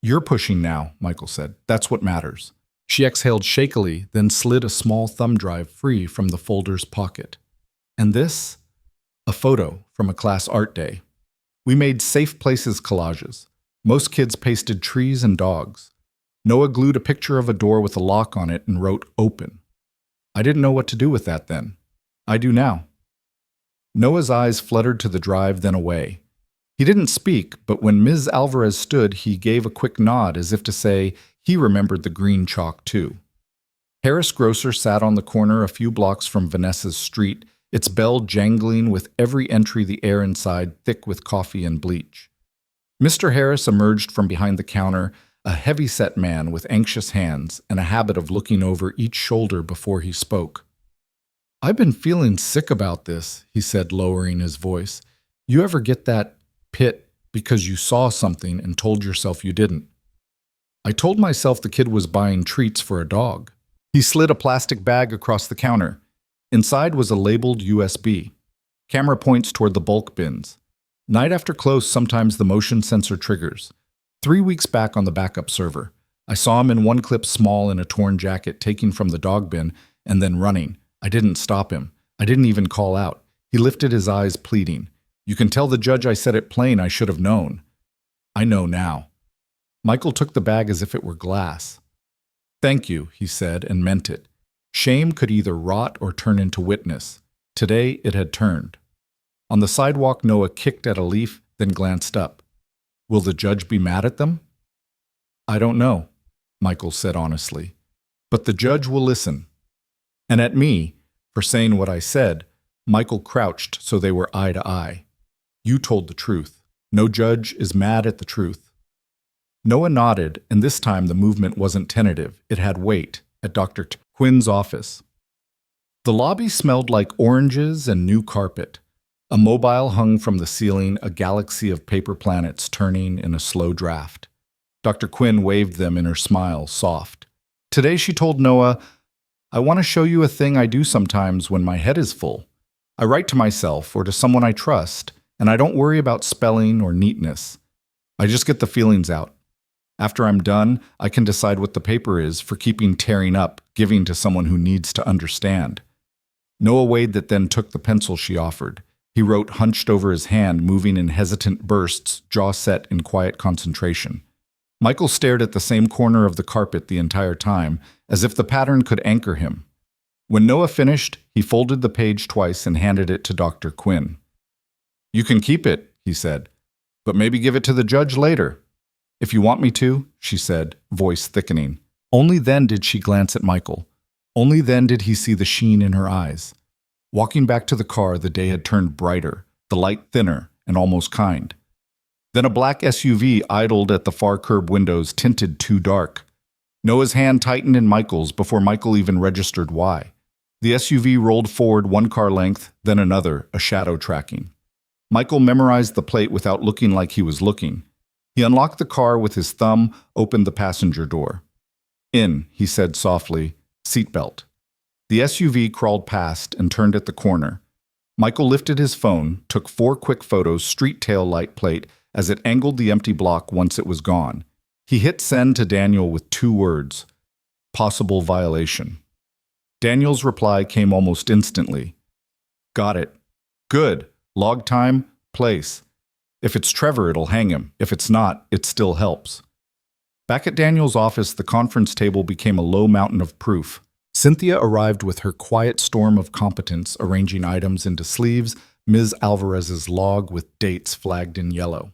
"You're pushing now," Michael said. "That's what matters." She exhaled shakily, then slid a small thumb drive free from the folder's pocket. And this? A photo from a class art day. We made safe places collages. Most kids pasted trees and dogs. Noah glued a picture of a door with a lock on it and wrote open. I didn't know what to do with that then. I do now. Noah's eyes fluttered to the drive, then away. He didn't speak, but when Ms. Alvarez stood, he gave a quick nod as if to say he remembered the green chalk too. Harris Grocer sat on the corner a few blocks from Vanessa's street, its bell jangling with every entry, the air inside thick with coffee and bleach. Mr. Harris emerged from behind the counter, a heavy-set man with anxious hands and a habit of looking over each shoulder before he spoke. I've been feeling sick about this, he said, lowering his voice. You ever get that pit because you saw something and told yourself you didn't? I told myself the kid was buying treats for a dog. He slid a plastic bag across the counter. Inside was a labeled USB. Camera points toward the bulk bins. Night after close, sometimes the motion sensor triggers. 3 weeks back on the backup server, I saw him in one clip small in a torn jacket taking from the dog bin and then running. I didn't stop him. I didn't even call out. He lifted his eyes, pleading. You can tell the judge I said it plain. I should have known. I know now. Michael took the bag as if it were glass. Thank you, he said, and meant it. Shame could either rot or turn into witness. Today it had turned. On the sidewalk, Noah kicked at a leaf, then glanced up. Will the judge be mad at them? I don't know, Michael said honestly. But the judge will listen. And at me, for saying what I said, Michael crouched so they were eye to eye. You told the truth. No judge is mad at the truth. Noah nodded, and this time the movement wasn't tentative. It had weight, at Dr. Quinn's office. The lobby smelled like oranges and new carpet. A mobile hung from the ceiling, a galaxy of paper planets turning in a slow draft. Dr. Quinn waved them in her smile, soft. Today she told Noah, I want to show you a thing I do sometimes when my head is full. I write to myself or to someone I trust, and I don't worry about spelling or neatness. I just get the feelings out. After I'm done, I can decide what the paper is for keeping tearing up, giving to someone who needs to understand. Noah weighed that, then took the pencil she offered. He wrote hunched over his hand, moving in hesitant bursts, jaw set in quiet concentration. Michael stared at the same corner of the carpet the entire time, as if the pattern could anchor him. When Noah finished, he folded the page twice and handed it to Dr. Quinn. You can keep it, he said, but maybe give it to the judge later. If you want me to, she said, voice thickening. Only then did she glance at Michael. Only then did he see the sheen in her eyes. Walking back to the car, the day had turned brighter, the light thinner and almost kind. Then a black SUV idled at the far curb windows, tinted too dark. Noah's hand tightened in Michael's before Michael even registered why. The SUV rolled forward one car length, then another, a shadow tracking. Michael memorized the plate without looking like he was looking. He unlocked the car with his thumb, opened the passenger door. In, he said softly, seatbelt. The SUV crawled past and turned at the corner. Michael lifted his phone, took 4 quick photos, street tail light plate, as it angled the empty block once it was gone. He hit send to Daniel with 2 words, possible violation. Daniel's reply came almost instantly. Got it. Good. Log time, place. If it's Trevor, it'll hang him. If it's not, it still helps. Back at Daniel's office, the conference table became a low mountain of proof. Cynthia arrived with her quiet storm of competence, arranging items into sleeves, Ms. Alvarez's log with dates flagged in yellow.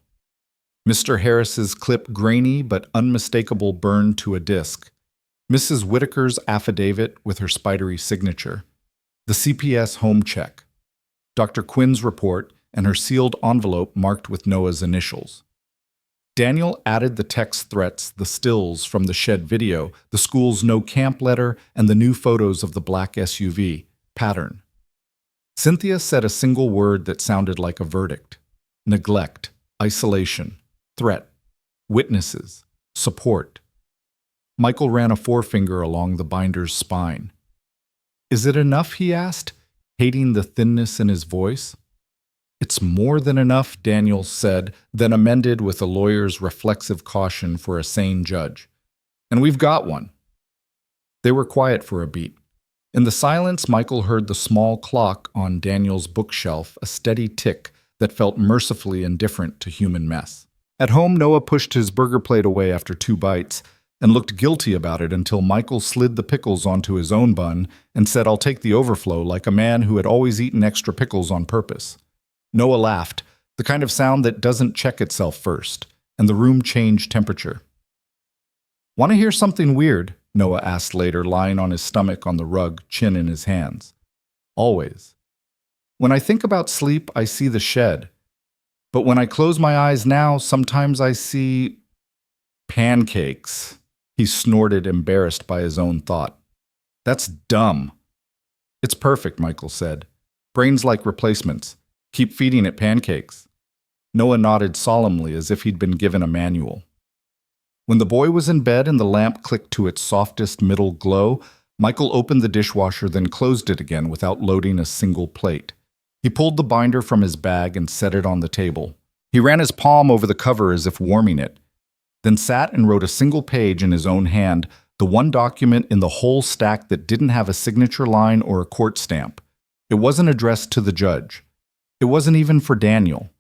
Mr. Harris's clip grainy but unmistakable burned to a disc. Mrs. Whitaker's affidavit with her spidery signature. The CPS home check. Dr. Quinn's report and her sealed envelope marked with Noah's initials. Daniel added the text threats, the stills from the shed video, the school's no camp letter, and the new photos of the black SUV. Pattern. Cynthia said a single word that sounded like a verdict. Neglect, isolation, threat, witnesses, support. Michael ran a forefinger along the binder's spine. Is it enough, he asked, hating the thinness in his voice. It's more than enough, Daniel said, then amended with a lawyer's reflexive caution for a sane judge. And we've got one. They were quiet for a beat. In the silence, Michael heard the small clock on Daniel's bookshelf, a steady tick that felt mercifully indifferent to human mess. At home, Noah pushed his burger plate away after 2 bites and looked guilty about it until Michael slid the pickles onto his own bun and said, "I'll take the overflow," like a man who had always eaten extra pickles on purpose. Noah laughed, the kind of sound that doesn't check itself first, and the room changed temperature. "Want to hear something weird?" Noah asked later, lying on his stomach on the rug, chin in his hands. "Always. When I think about sleep, I see the shed. But when I close my eyes now, sometimes I see pancakes." He snorted, embarrassed by his own thought. "That's dumb." "It's perfect," Michael said. "Brains like replacements. Keep feeding it pancakes." Noah nodded solemnly as if he'd been given a manual. When the boy was in bed and the lamp clicked to its softest middle glow, Michael opened the dishwasher, then closed it again without loading a single plate. He pulled the binder from his bag and set it on the table. He ran his palm over the cover as if warming it, then sat and wrote a single page in his own hand, the one document in the whole stack that didn't have a signature line or a court stamp. It wasn't addressed to the judge. It wasn't even for Daniel.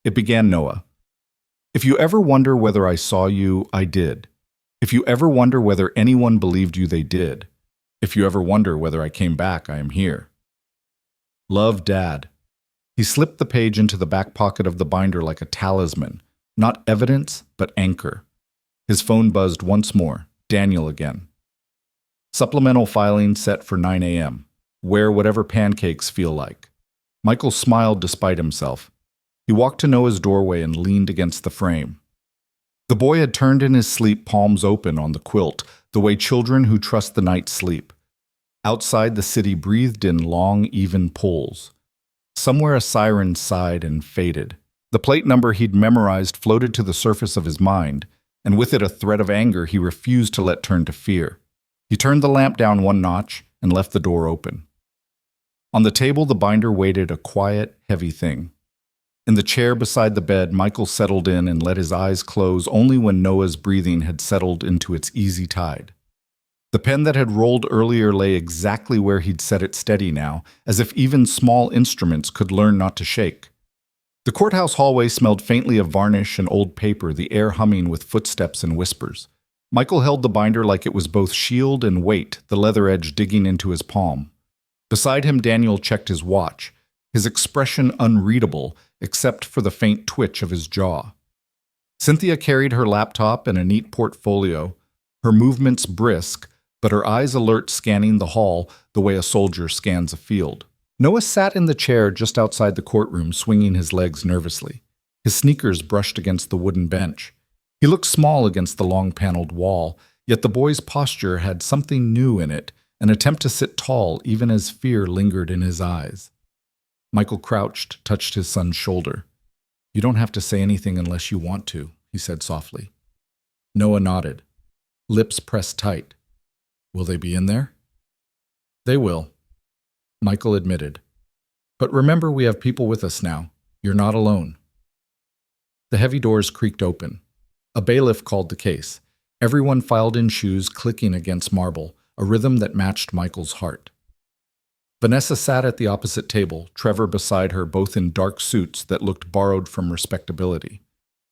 It began, "Noah, if you ever wonder whether I saw you, I did. If you ever wonder whether anyone believed you, they did. If you ever wonder whether I came back, I am here. Love, Dad." He slipped the page into the back pocket of the binder like a talisman, not evidence, but anchor. His phone buzzed once more. Daniel again. "Supplemental filing set for 9 a.m. Wear whatever pancakes feel like." Michael smiled despite himself. He walked to Noah's doorway and leaned against the frame. The boy had turned in his sleep, palms open on the quilt, the way children who trust the night sleep. Outside, the city breathed in long, even pulls. Somewhere a siren sighed and faded. The plate number he'd memorized floated to the surface of his mind, and with it a thread of anger he refused to let turn to fear. He turned the lamp down 1 notch and left the door open. On the table, the binder waited, a quiet, heavy thing. In the chair beside the bed, Michael settled in and let his eyes close only when Noah's breathing had settled into its easy tide. The pen that had rolled earlier lay exactly where he'd set it steady now, as if even small instruments could learn not to shake. The courthouse hallway smelled faintly of varnish and old paper, the air humming with footsteps and whispers. Michael held the binder like it was both shield and weight, the leather edge digging into his palm. Beside him, Daniel checked his watch, his expression unreadable except for the faint twitch of his jaw. Cynthia carried her laptop and a neat portfolio, her movements brisk, but her eyes alert, scanning the hall the way a soldier scans a field. Noah sat in the chair just outside the courtroom, swinging his legs nervously. His sneakers brushed against the wooden bench. He looked small against the long-paneled wall, yet the boy's posture had something new in it, an attempt to sit tall even as fear lingered in his eyes. Michael crouched, touched his son's shoulder. "You don't have to say anything unless you want to," he said softly. Noah nodded, lips pressed tight. "Will they be in there?" "They will," Michael admitted. "But remember, we have people with us now. You're not alone." The heavy doors creaked open. A bailiff called the case. Everyone filed in, shoes clicking against marble, a rhythm that matched Michael's heart. Vanessa sat at the opposite table, Trevor beside her, both in dark suits that looked borrowed from respectability.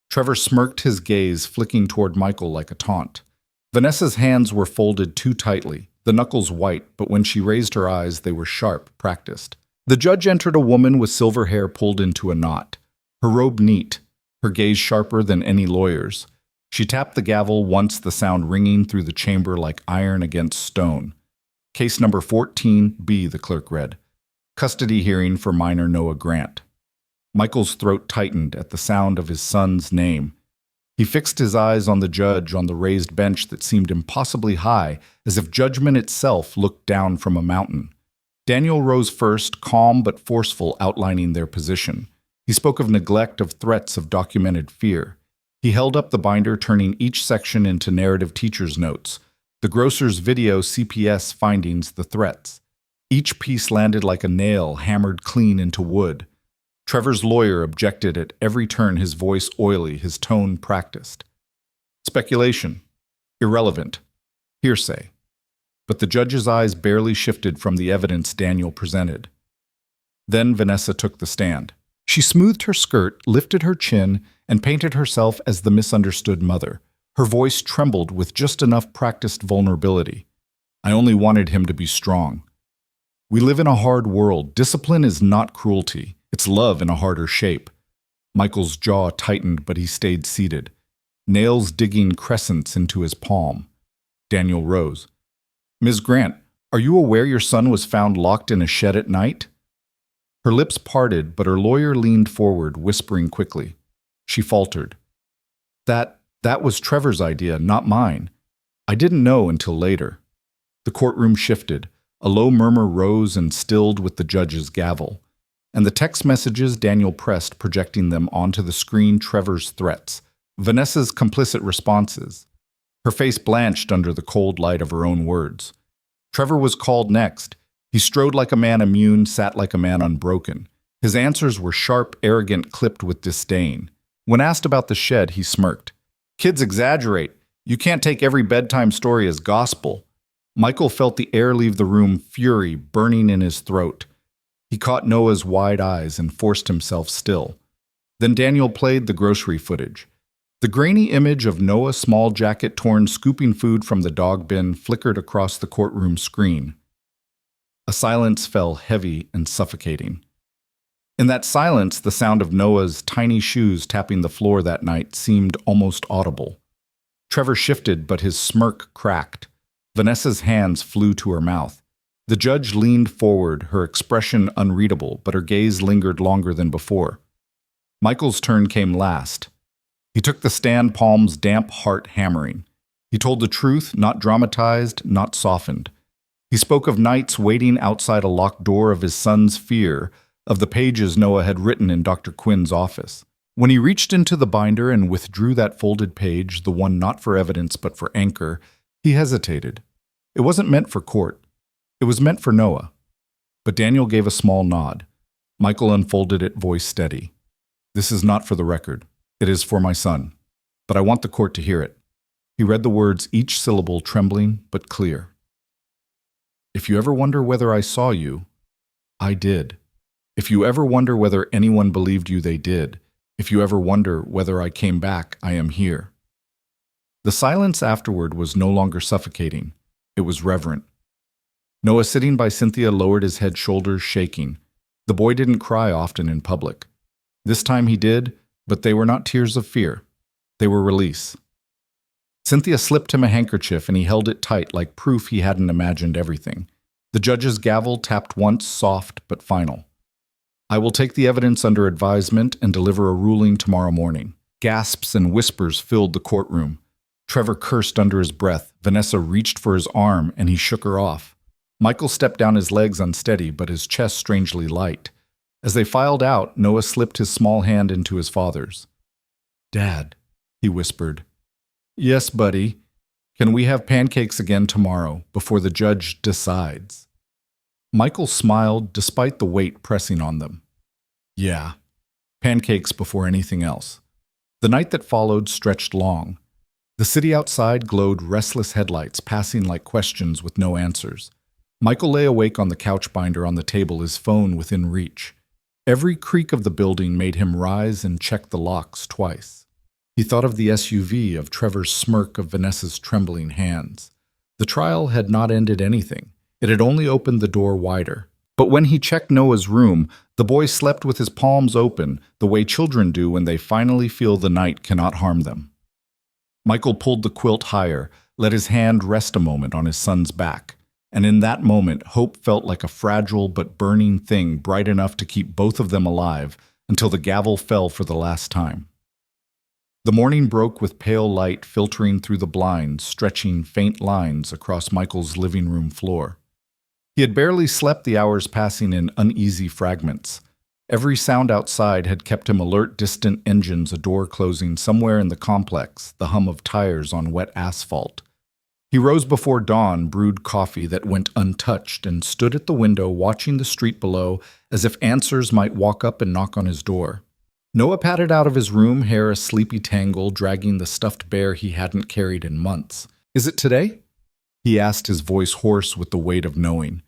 Trevor smirked, his gaze flicking toward Michael like a taunt. Vanessa's hands were folded too tightly, the knuckles white, but when she raised her eyes, they were sharp, practiced. The judge entered, a woman with silver hair pulled into a knot, her robe neat, her gaze sharper than any lawyer's. She tapped the gavel once, the sound ringing through the chamber like iron against stone. "Case number 14B," the clerk read. "Custody hearing for minor Noah Grant." Michael's throat tightened at the sound of his son's name. He fixed his eyes on the judge on the raised bench that seemed impossibly high, as if judgment itself looked down from a mountain. Daniel rose first, calm but forceful, outlining their position. He spoke of neglect, of threats, of documented fear. He held up the binder, turning each section into narrative teacher's notes. The grocer's video, CPS findings, the threats. Each piece landed like a nail hammered clean into wood. Trevor's lawyer objected at every turn, his voice oily, his tone practiced. Speculation. Irrelevant. Hearsay. but the judge's eyes barely shifted from the evidence Daniel presented. Then Vanessa took the stand. She smoothed her skirt, lifted her chin, and painted herself as the misunderstood mother. Her voice trembled with just enough practiced vulnerability. I only wanted him to be strong. We live in a hard world. Discipline is not cruelty. It's love in a harder shape. Michael's jaw tightened, but he stayed seated, nails digging crescents into his palm. Daniel rose. Ms. Grant, are you aware your son was found locked in a shed at night? Her lips parted, but her lawyer leaned forward, whispering quickly. She faltered. That was Trevor's idea, not mine. I didn't know until later. The courtroom shifted. A low murmur rose and stilled with the judge's gavel, and the text messages Daniel pressed, projecting them onto the screen: Trevor's threats, Vanessa's complicit responses. Her face blanched under the cold light of her own words. Trevor was called next. He strode like a man immune, sat like a man unbroken. His answers were sharp, arrogant, clipped with disdain. When asked about the shed, he smirked. Kids exaggerate. You can't take every bedtime story as gospel. Michael felt the air leave the room, fury burning in his throat. He caught Noah's wide eyes and forced himself still. Then Daniel played the grocery footage. The grainy image of Noah, small jacket torn, scooping food from the dog bin, flickered across the courtroom screen. A silence fell heavy and suffocating. In that silence, the sound of Noah's tiny shoes tapping the floor that night seemed almost audible. Trevor shifted, but his smirk cracked. Vanessa's hands flew to her mouth. The judge leaned forward, her expression unreadable, but her gaze lingered longer than before. Michael's turn came last. He took the stand, palms damp, heart hammering. He told the truth, not dramatized, not softened. He spoke of nights waiting outside a locked door, of his son's fear, of the pages Noah had written in Dr. Quinn's office. When he reached into the binder and withdrew that folded page, the one not for evidence but for anchor, he hesitated. It wasn't meant for court. It was meant for Noah. But Daniel gave a small nod. Michael unfolded it, voice steady. This is not for the record. It is for my son. But I want the court to hear it. He read the words, each syllable trembling but clear. If you ever wonder whether I saw you, I did. If you ever wonder whether anyone believed you, they did. If you ever wonder whether I came back, I am here. The silence afterward was no longer suffocating. It was reverent. Noah, sitting by Cynthia, lowered his head, shoulders shaking. The boy didn't cry often in public. This time he did, but they were not tears of fear. They were release. Cynthia slipped him a handkerchief, and he held it tight, like proof he hadn't imagined everything. The judge's gavel tapped once, soft but final. I will take the evidence under advisement and deliver a ruling tomorrow morning. Gasps and whispers filled the courtroom. Trevor cursed under his breath. Vanessa reached for his arm, and he shook her off. Michael stepped down, his legs unsteady, but his chest strangely light. As they filed out, Noah slipped his small hand into his father's. Dad, he whispered. Yes, buddy. Can we have pancakes again tomorrow, before the judge decides? Michael smiled, despite the weight pressing on them. Yeah, pancakes before anything else. The night that followed stretched long. The city outside glowed restless headlights, passing like questions with no answers. Michael lay awake on the couch binder on the table, his phone within reach. Every creak of the building made him rise and check the locks twice. He thought of the SUV, of Trevor's smirk, of Vanessa's trembling hands. The trial had not ended anything. It had only opened the door wider. But when he checked Noah's room, the boy slept with his palms open, the way children do when they finally feel the night cannot harm them. Michael pulled the quilt higher, let his hand rest a moment on his son's back. And in that moment, hope felt like a fragile but burning thing, bright enough to keep both of them alive, until the gavel fell for the last time. The morning broke with pale light filtering through the blinds, stretching faint lines across Michael's living room floor. He had barely slept, the hours passing in uneasy fragments. Every sound outside had kept him alert: distant engines, a door closing somewhere in the complex, the hum of tires on wet asphalt. He rose before dawn, brewed coffee that went untouched, and stood at the window watching the street below as if answers might walk up and knock on his door. Noah padded out of his room, hair a sleepy tangle, dragging the stuffed bear he hadn't carried in months. Is it today? he asked, his voice hoarse with the weight of knowing.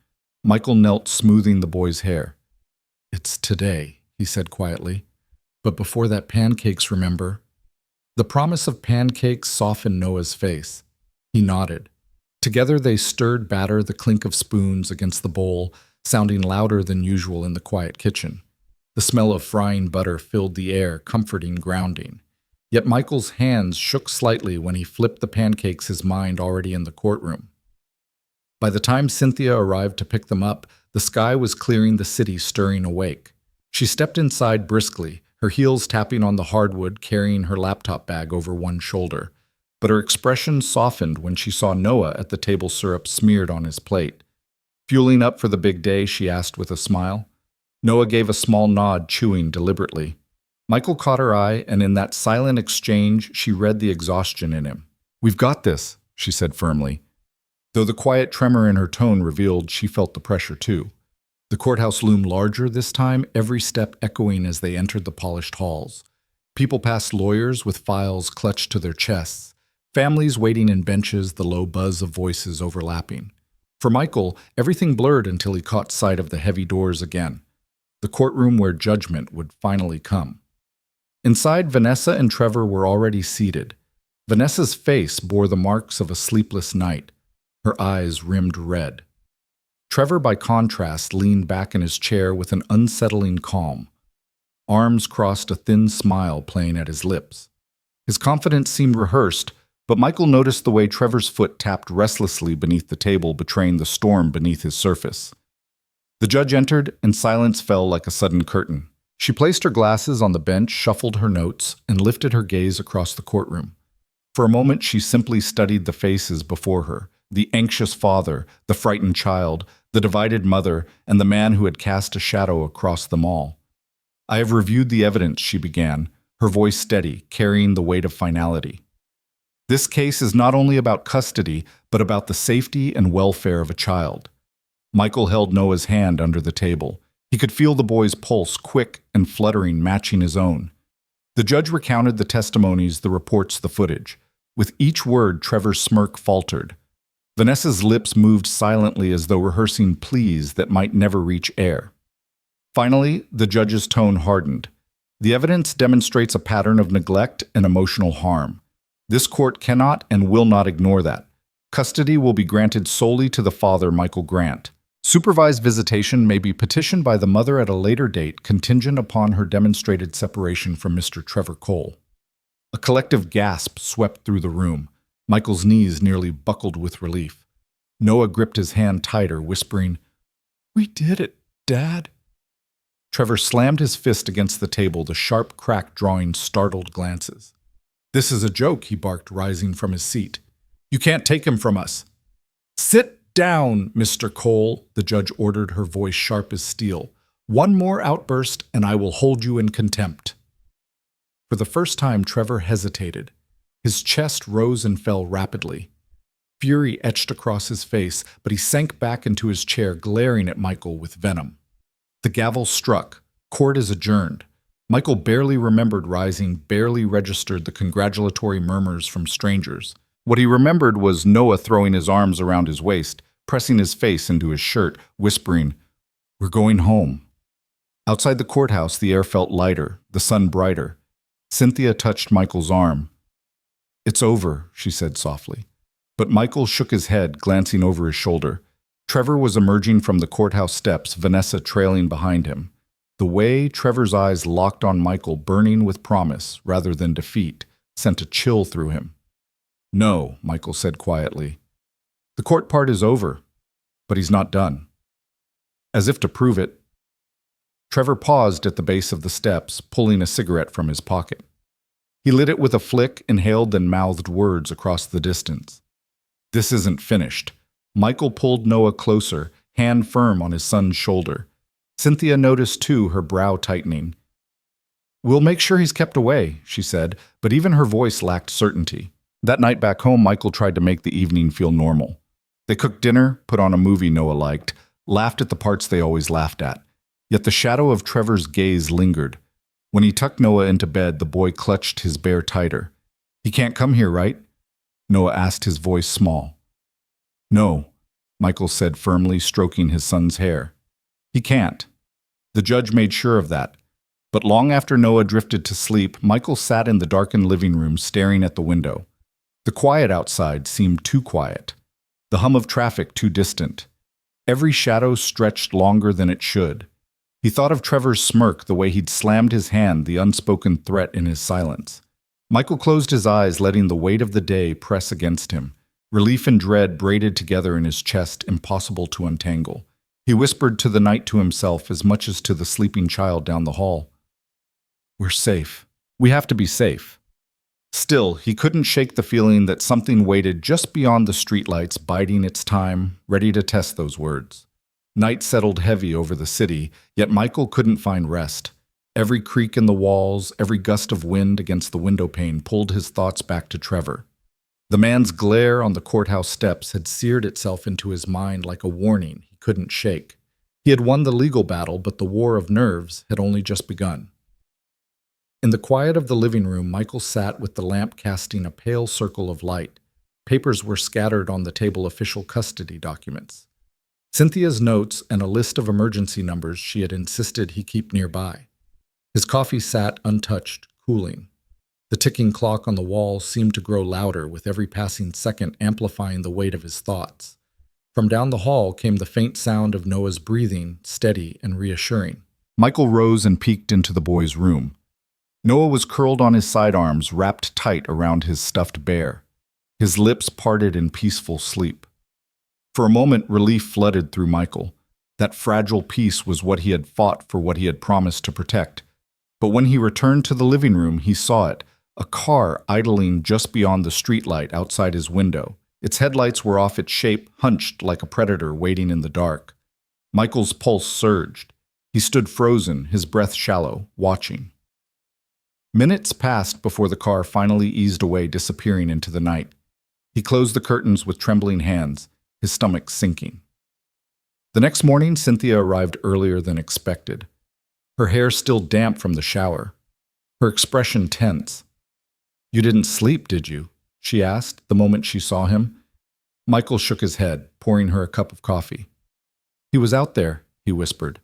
Michael knelt, smoothing the boy's hair. "It's today," he said quietly. "But before that, pancakes, remember?" The promise of pancakes softened Noah's face. He nodded. Together they stirred batter, the clink of spoons against the bowl, sounding louder than usual in the quiet kitchen. The smell of frying butter filled the air, comforting, grounding. Yet Michael's hands shook slightly when he flipped the pancakes, his mind already in the courtroom. By the time Cynthia arrived to pick them up, the sky was clearing, the city stirring awake. She stepped inside briskly, her heels tapping on the hardwood, carrying her laptop bag over one shoulder. But her expression softened when she saw Noah at the table, syrup smeared on his plate. "Fueling up for the big day?" she asked with a smile. Noah gave a small nod, chewing deliberately. Michael caught her eye, and in that silent exchange, she read the exhaustion in him. "We've got this," she said firmly. Though the quiet tremor in her tone revealed she felt the pressure too. The courthouse loomed larger this time, every step echoing as they entered the polished halls. People passed lawyers with files clutched to their chests, families waiting in benches, the low buzz of voices overlapping. For Michael, everything blurred until he caught sight of the heavy doors again. The courtroom where judgment would finally come. Inside, Vanessa and Trevor were already seated. Vanessa's face bore the marks of a sleepless night. Her eyes rimmed red. Trevor, by contrast, leaned back in his chair with an unsettling calm. Arms crossed, a thin smile playing at his lips. His confidence seemed rehearsed, but Michael noticed the way Trevor's foot tapped restlessly beneath the table, betraying the storm beneath his surface. The judge entered, and silence fell like a sudden curtain. She placed her glasses on the bench, shuffled her notes, and lifted her gaze across the courtroom. For a moment, she simply studied the faces before her. The anxious father, the frightened child, the divided mother, and the man who had cast a shadow across them all. "I have reviewed the evidence," she began, her voice steady, carrying the weight of finality. "This case is not only about custody, but about the safety and welfare of a child." Michael held Noah's hand under the table. He could feel the boy's pulse, quick and fluttering, matching his own. The judge recounted the testimonies, the reports, the footage. With each word, Trevor's smirk faltered. Vanessa's lips moved silently as though rehearsing pleas that might never reach air. Finally, the judge's tone hardened. "The evidence demonstrates a pattern of neglect and emotional harm. This court cannot and will not ignore that. Custody will be granted solely to the father, Michael Grant. Supervised visitation may be petitioned by the mother at a later date, contingent upon her demonstrated separation from Mr. Trevor Cole." A collective gasp swept through the room. Michael's knees nearly buckled with relief. Noah gripped his hand tighter, whispering, "We did it, Dad." Trevor slammed his fist against the table, the sharp crack drawing startled glances. "This is a joke," he barked, rising from his seat. "You can't take him from us." "Sit down, Mr. Cole," the judge ordered, her voice sharp as steel. "One more outburst, and I will hold you in contempt." For the first time, Trevor hesitated. His chest rose and fell rapidly. Fury etched across his face, but he sank back into his chair, glaring at Michael with venom. The gavel struck. Court is adjourned. Michael barely remembered rising, barely registered the congratulatory murmurs from strangers. What he remembered was Noah throwing his arms around his waist, pressing his face into his shirt, whispering, "We're going home." Outside the courthouse, the air felt lighter, the sun brighter. Cynthia touched Michael's arm. "It's over," she said softly. But Michael shook his head, glancing over his shoulder. Trevor was emerging from the courthouse steps, Vanessa trailing behind him. The way Trevor's eyes locked on Michael, burning with promise rather than defeat, sent a chill through him. "No," Michael said quietly. "The court part is over, but he's not done." As if to prove it, Trevor paused at the base of the steps, pulling a cigarette from his pocket. He lit it with a flick, inhaled, then mouthed words across the distance. "This isn't finished." Michael pulled Noah closer, hand firm on his son's shoulder. Cynthia noticed too, her brow tightening. "We'll make sure he's kept away," she said, but even her voice lacked certainty. That night back home, Michael tried to make the evening feel normal. They cooked dinner, put on a movie Noah liked, laughed at the parts they always laughed at. Yet the shadow of Trevor's gaze lingered. When he tucked Noah into bed, the boy clutched his bear tighter. "He can't come here, right?" Noah asked, his voice small. No, Michael said firmly, stroking his son's hair. He can't. The judge made sure of that. But long after Noah drifted to sleep, Michael sat in the darkened living room staring at the window. The quiet outside seemed too quiet. The hum of traffic too distant. Every shadow stretched longer than it should. He thought of Trevor's smirk, the way he'd slammed his hand, the unspoken threat in his silence. Michael closed his eyes, letting the weight of the day press against him. Relief and dread braided together in his chest, impossible to untangle. He whispered to the night to himself as much as to the sleeping child down the hall. We're safe. We have to be safe. Still, he couldn't shake the feeling that something waited just beyond the streetlights, biding its time, ready to test those words. Night settled heavy over the city, yet Michael couldn't find rest. Every creak in the walls, every gust of wind against the window pane pulled his thoughts back to Trevor. The man's glare on the courthouse steps had seared itself into his mind like a warning he couldn't shake. He had won the legal battle, but the war of nerves had only just begun. In the quiet of the living room, Michael sat with the lamp casting a pale circle of light. Papers were scattered on the table, official custody documents. Cynthia's notes and a list of emergency numbers she had insisted he keep nearby. His coffee sat untouched, cooling. The ticking clock on the wall seemed to grow louder with every passing second, amplifying the weight of his thoughts. From down the hall came the faint sound of Noah's breathing, steady and reassuring. Michael rose and peeked into the boy's room. Noah was curled on his sidearms, wrapped tight around his stuffed bear. His lips parted in peaceful sleep. For a moment, relief flooded through Michael. That fragile peace was what he had fought for, what he had promised to protect. But when he returned to the living room, he saw it, a car idling just beyond the streetlight outside his window. Its headlights were off its shape, hunched like a predator waiting in the dark. Michael's pulse surged. He stood frozen, his breath shallow, watching. Minutes passed before the car finally eased away, disappearing into the night. He closed the curtains with trembling hands, his stomach sinking. The next morning, Cynthia arrived earlier than expected. Her hair still damp from the shower. Her expression tense. "You didn't sleep, did you?" she asked the moment she saw him. Michael shook his head, pouring her a cup of coffee. "He was out there," he whispered.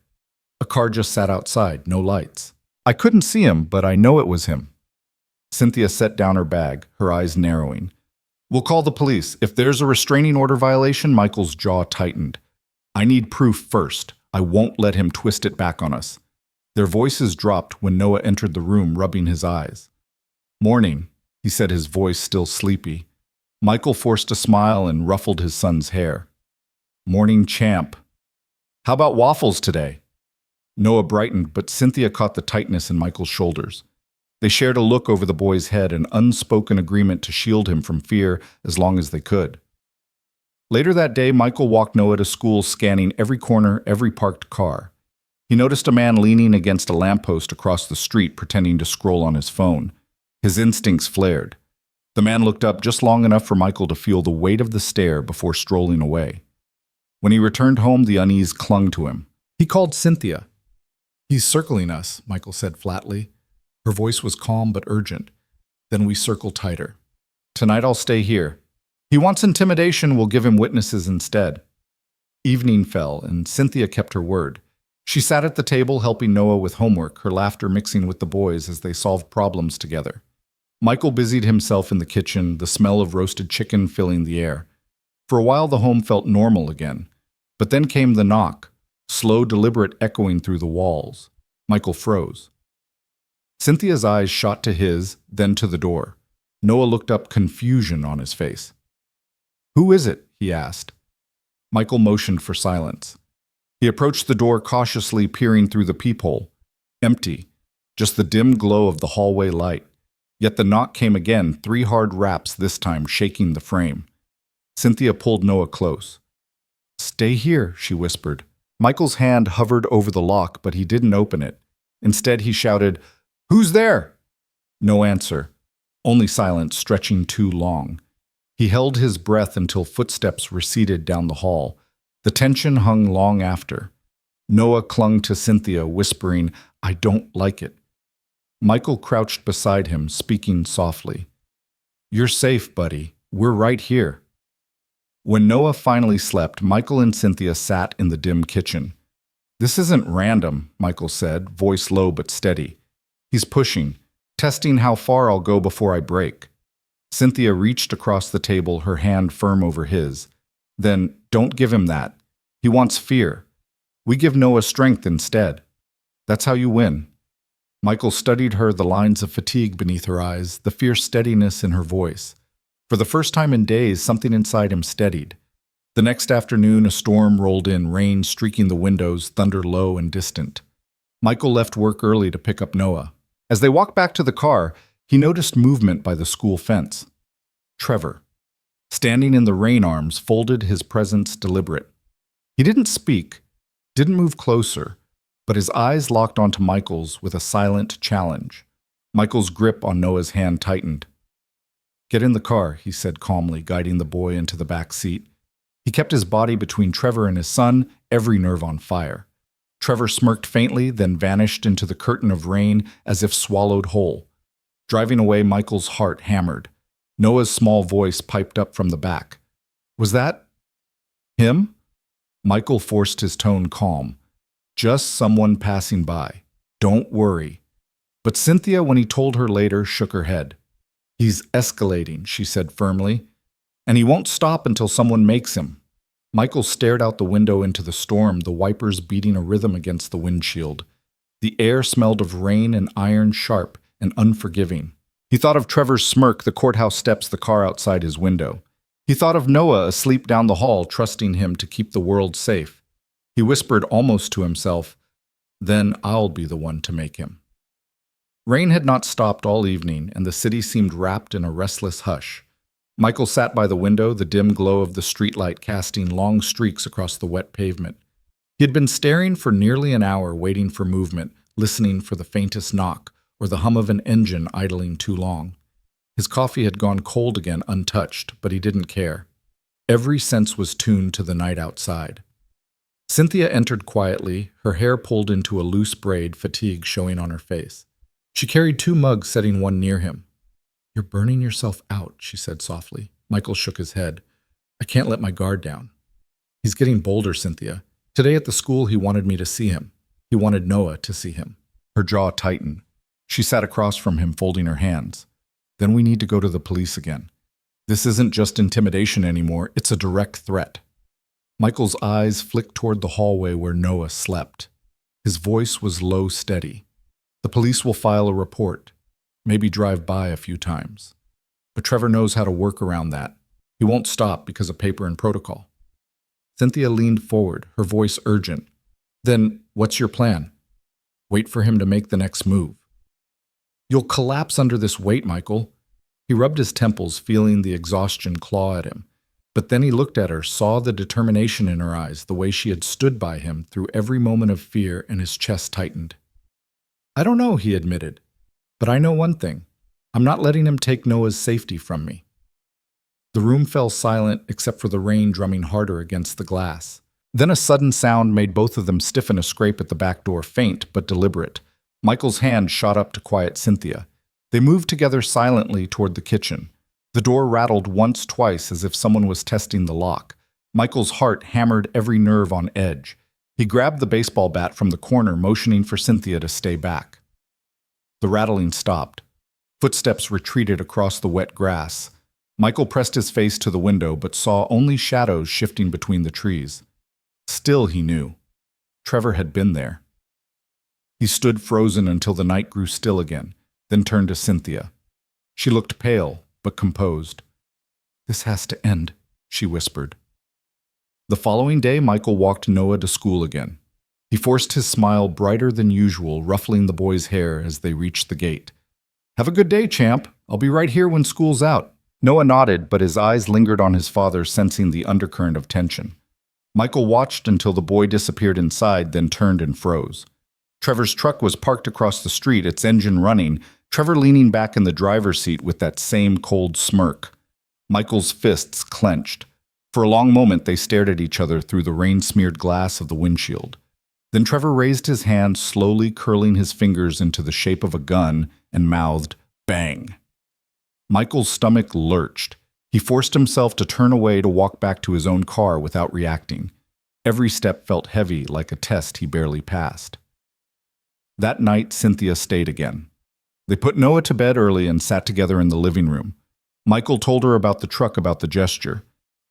"A car just sat outside, no lights. I couldn't see him, but I know it was him." Cynthia set down her bag, her eyes narrowing. "We'll call the police. If there's a restraining order violation," Michael's jaw tightened. "I need proof first. I won't let him twist it back on us." Their voices dropped when Noah entered the room, rubbing his eyes. "Morning," he said, his voice still sleepy. Michael forced a smile and ruffled his son's hair. "Morning, champ. How about waffles today?" Noah brightened, but Cynthia caught the tightness in Michael's shoulders. They shared a look over the boy's head, an unspoken agreement to shield him from fear as long as they could. Later that day, Michael walked Noah to school, scanning every corner, every parked car. He noticed a man leaning against a lamppost across the street, pretending to scroll on his phone. His instincts flared. The man looked up just long enough for Michael to feel the weight of the stare before strolling away. When he returned home, the unease clung to him. He called Cynthia. "He's circling us," Michael said flatly. Her voice was calm but urgent. "Then we circle tighter. Tonight I'll stay here. He wants intimidation, we'll give him witnesses instead." Evening fell, and Cynthia kept her word. She sat at the table helping Noah with homework, her laughter mixing with the boys as they solved problems together. Michael busied himself in the kitchen, the smell of roasted chicken filling the air. For a while the home felt normal again. But then came the knock, slow, deliberate echoing through the walls. Michael froze. Cynthia's eyes shot to his, then to the door. Noah looked up, confusion on his face. "Who is it?" he asked. Michael motioned for silence. He approached the door cautiously, peering through the peephole. Empty, just the dim glow of the hallway light. Yet the knock came again, 3 hard raps this time, shaking the frame. Cynthia pulled Noah close. "Stay here," she whispered. Michael's hand hovered over the lock, but he didn't open it. Instead, he shouted, "Who's there?" No answer, only silence stretching too long. He held his breath until footsteps receded down the hall. The tension hung long after. Noah clung to Cynthia, whispering, "I don't like it." Michael crouched beside him, speaking softly. "You're safe, buddy. We're right here." When Noah finally slept, Michael and Cynthia sat in the dim kitchen. "This isn't random," Michael said, voice low but steady. "He's pushing, testing how far I'll go before I break." Cynthia reached across the table, her hand firm over his. "Then don't give him that. He wants fear. We give Noah strength instead. That's how you win." Michael studied her, the lines of fatigue beneath her eyes, the fierce steadiness in her voice. For the first time in days, something inside him steadied. The next afternoon, a storm rolled in, rain streaking the windows, thunder low and distant. Michael left work early to pick up Noah. As they walked back to the car, he noticed movement by the school fence. Trevor, standing in the rain arms, folded, his presence deliberate. He didn't speak, didn't move closer, but his eyes locked onto Michael's with a silent challenge. Michael's grip on Noah's hand tightened. "Get in the car," he said calmly, guiding the boy into the back seat. He kept his body between Trevor and his son, every nerve on fire. Trevor smirked faintly, then vanished into the curtain of rain as if swallowed whole. Driving away, Michael's heart hammered. Noah's small voice piped up from the back. "Was that him?" Michael forced his tone calm. "Just someone passing by. Don't worry." But Cynthia, when he told her later, shook her head. "He's escalating," she said firmly, "and he won't stop until someone makes him." Michael stared out the window into the storm, the wipers beating a rhythm against the windshield. The air smelled of rain and iron, sharp and unforgiving. He thought of Trevor's smirk, the courthouse steps, the car outside his window. He thought of Noah asleep down the hall, trusting him to keep the world safe. He whispered almost to himself, "Then I'll be the one to make him." Rain had not stopped all evening, and the city seemed wrapped in a restless hush. Michael sat by the window, the dim glow of the streetlight casting long streaks across the wet pavement. He had been staring for nearly an hour, waiting for movement, listening for the faintest knock, or the hum of an engine idling too long. His coffee had gone cold again, untouched, but he didn't care. Every sense was tuned to the night outside. Cynthia entered quietly, her hair pulled into a loose braid, fatigue showing on her face. She carried 2 mugs, setting one near him. "You're burning yourself out," she said softly. Michael shook his head. "I can't let my guard down." "He's getting bolder, Cynthia. Today at the school he wanted me to see him. He wanted Noah to see him." Her jaw tightened. She sat across from him, folding her hands. "Then we need to go to the police again. This isn't just intimidation anymore, it's a direct threat." Michael's eyes flicked toward the hallway where Noah slept. His voice was low, steady. "The police will file a report, maybe drive by a few times. But Trevor knows how to work around that. He won't stop because of paper and protocol." Cynthia leaned forward, her voice urgent. "Then what's your plan?" "Wait for him to make the next move." "You'll collapse under this weight, Michael." He rubbed his temples, feeling the exhaustion claw at him. But then he looked at her, saw the determination in her eyes, the way she had stood by him through every moment of fear, and his chest tightened. "I don't know," he admitted. "But I know one thing. I'm not letting him take Noah's safety from me." The room fell silent except for the rain drumming harder against the glass. Then a sudden sound made both of them stiffen, a scrape at the back door, faint but deliberate. Michael's hand shot up to quiet Cynthia. They moved together silently toward the kitchen. The door rattled once, twice, as if someone was testing the lock. Michael's heart hammered, every nerve on edge. He grabbed the baseball bat from the corner, motioning for Cynthia to stay back. The rattling stopped. Footsteps retreated across the wet grass. Michael pressed his face to the window, but saw only shadows shifting between the trees. Still, he knew. Trevor had been there. He stood frozen until the night grew still again, then turned to Cynthia. She looked pale, but composed. "This has to end," she whispered. The following day, Michael walked Noah to school again. He forced his smile brighter than usual, ruffling the boy's hair as they reached the gate. "Have a good day, champ. I'll be right here when school's out." Noah nodded, but his eyes lingered on his father, sensing the undercurrent of tension. Michael watched until the boy disappeared inside, then turned and froze. Trevor's truck was parked across the street, its engine running, Trevor leaning back in the driver's seat with that same cold smirk. Michael's fists clenched. For a long moment, they stared at each other through the rain-smeared glass of the windshield. Then Trevor raised his hand, slowly curling his fingers into the shape of a gun, and mouthed, "Bang." Michael's stomach lurched. He forced himself to turn away to walk back to his own car without reacting. Every step felt heavy, like a test he barely passed. That night, Cynthia stayed again. They put Noah to bed early and sat together in the living room. Michael told her about the truck, about the gesture.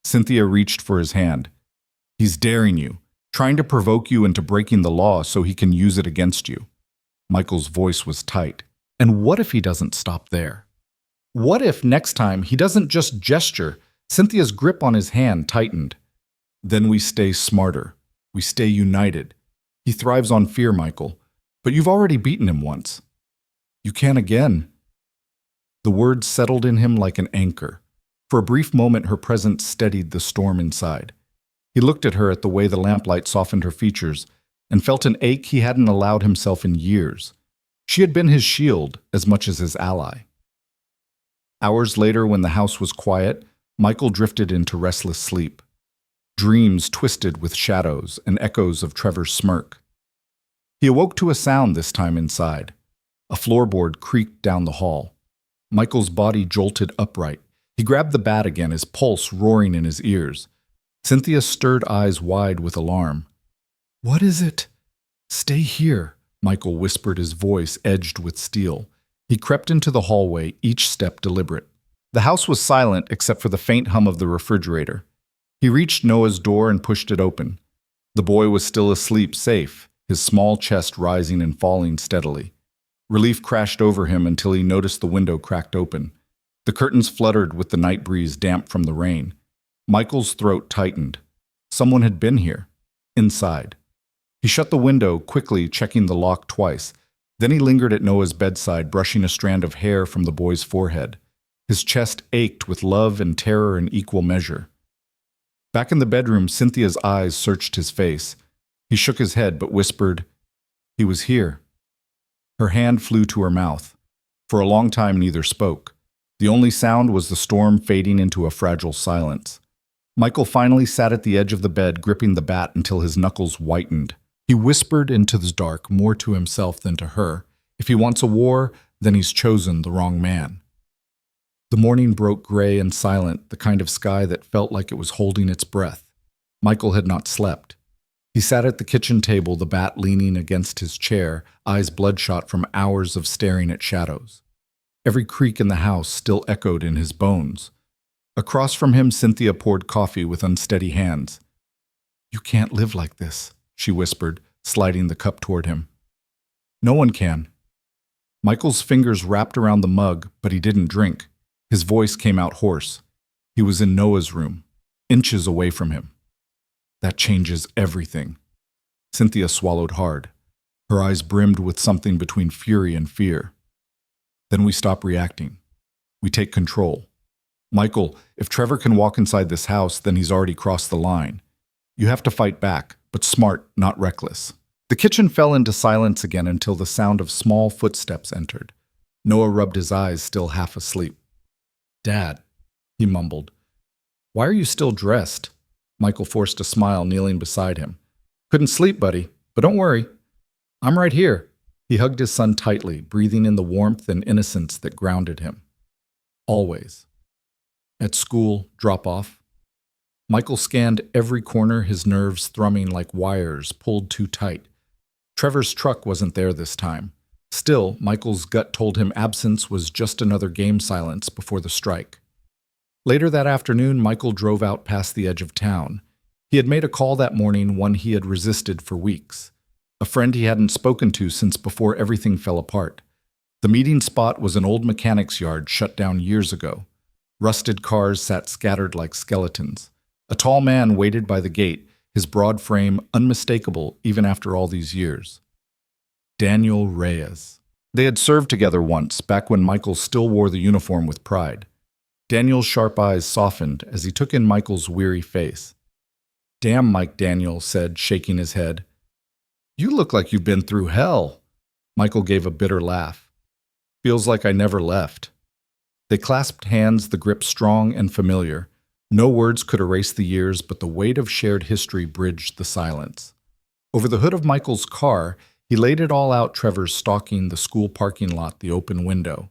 Cynthia reached for his hand. "He's daring you, trying to provoke you into breaking the law so he can use it against you." Michael's voice was tight. "And what if he doesn't stop there? What if next time he doesn't just gesture?" Cynthia's grip on his hand tightened. "Then we stay smarter. We stay united. He thrives on fear, Michael. But you've already beaten him once. You can again." The words settled in him like an anchor. For a brief moment, her presence steadied the storm inside. He looked at her, at the way the lamplight softened her features, and felt an ache he hadn't allowed himself in years. She had been his shield as much as his ally. Hours later, when the house was quiet, Michael drifted into restless sleep. Dreams twisted with shadows and echoes of Trevor's smirk. He awoke to a sound this time inside. A floorboard creaked down the hall. Michael's body jolted upright. He grabbed the bat again, his pulse roaring in his ears. Cynthia stirred eyes wide with alarm. "What is it?" "Stay here," Michael whispered, his voice edged with steel. He crept into the hallway, each step deliberate. The house was silent except for the faint hum of the refrigerator. He reached Noah's door and pushed it open. The boy was still asleep, safe, his small chest rising and falling steadily. Relief crashed over him until he noticed the window cracked open. The curtains fluttered with the night breeze, damp from the rain. Michael's throat tightened. Someone had been here, inside. He shut the window, quickly checking the lock twice. Then he lingered at Noah's bedside, brushing a strand of hair from the boy's forehead. His chest ached with love and terror in equal measure. Back in the bedroom, Cynthia's eyes searched his face. He shook his head but whispered, "He was here." Her hand flew to her mouth. For a long time, neither spoke. The only sound was the storm fading into a fragile silence. Michael finally sat at the edge of the bed, gripping the bat until his knuckles whitened. He whispered into the dark, more to himself than to her, "If he wants a war, then he's chosen the wrong man." The morning broke gray and silent, the kind of sky that felt like it was holding its breath. Michael had not slept. He sat at the kitchen table, the bat leaning against his chair, eyes bloodshot from hours of staring at shadows. Every creak in the house still echoed in his bones. Across from him, Cynthia poured coffee with unsteady hands. "You can't live like this," she whispered, sliding the cup toward him. "No one can." Michael's fingers wrapped around the mug, but he didn't drink. His voice came out hoarse. He was in Noah's room, inches away from him. "That changes everything." Cynthia swallowed hard. Her eyes brimmed with something between fury and fear. "Then we stop reacting. We take control. Michael, if Trevor can walk inside this house, then he's already crossed the line. You have to fight back, but smart, not reckless." The kitchen fell into silence again until the sound of small footsteps entered. Noah rubbed his eyes, still half asleep. "Dad," he mumbled. "Why are you still dressed?" Michael forced a smile, kneeling beside him. "Couldn't sleep, buddy, but don't worry. I'm right here." He hugged his son tightly, breathing in the warmth and innocence that grounded him. "Always." At school, drop-off. Michael scanned every corner, his nerves thrumming like wires pulled too tight. Trevor's truck wasn't there this time. Still, Michael's gut told him absence was just another game silence before the strike. Later that afternoon, Michael drove out past the edge of town. He had made a call that morning, one he had resisted for weeks. A friend he hadn't spoken to since before everything fell apart. The meeting spot was an old mechanic's yard shut down years ago. Rusted cars sat scattered like skeletons. A tall man waited by the gate, his broad frame unmistakable even after all these years. Daniel Reyes. They had served together once, back when Michael still wore the uniform with pride. Daniel's sharp eyes softened as he took in Michael's weary face. "Damn, Mike," Daniel said, shaking his head. "You look like you've been through hell." Michael gave a bitter laugh. "Feels like I never left." They clasped hands, the grip strong and familiar. No words could erase the years, but the weight of shared history bridged the silence. Over the hood of Michael's car, he laid it all out. Trevor's stalking the school parking lot, the open window.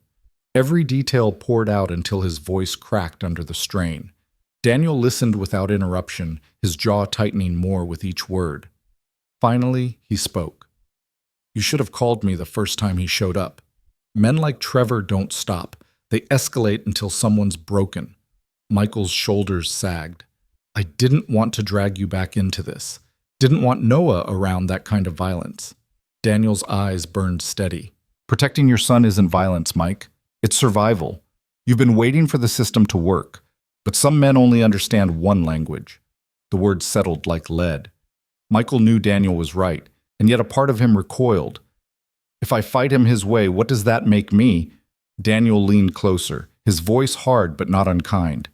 Every detail poured out until his voice cracked under the strain. Daniel listened without interruption, his jaw tightening more with each word. Finally, he spoke. You should have called me the first time he showed up. Men like Trevor don't stop. They escalate until someone's broken. Michael's shoulders sagged. I didn't want to drag you back into this. Didn't want Noah around that kind of violence. Daniel's eyes burned steady. Protecting your son isn't violence, Mike. It's survival. You've been waiting for the system to work. But some men only understand one language. The words settled like lead. Michael knew Daniel was right, and yet a part of him recoiled. If I fight him his way, what does that make me? Daniel leaned closer, his voice hard but not unkind.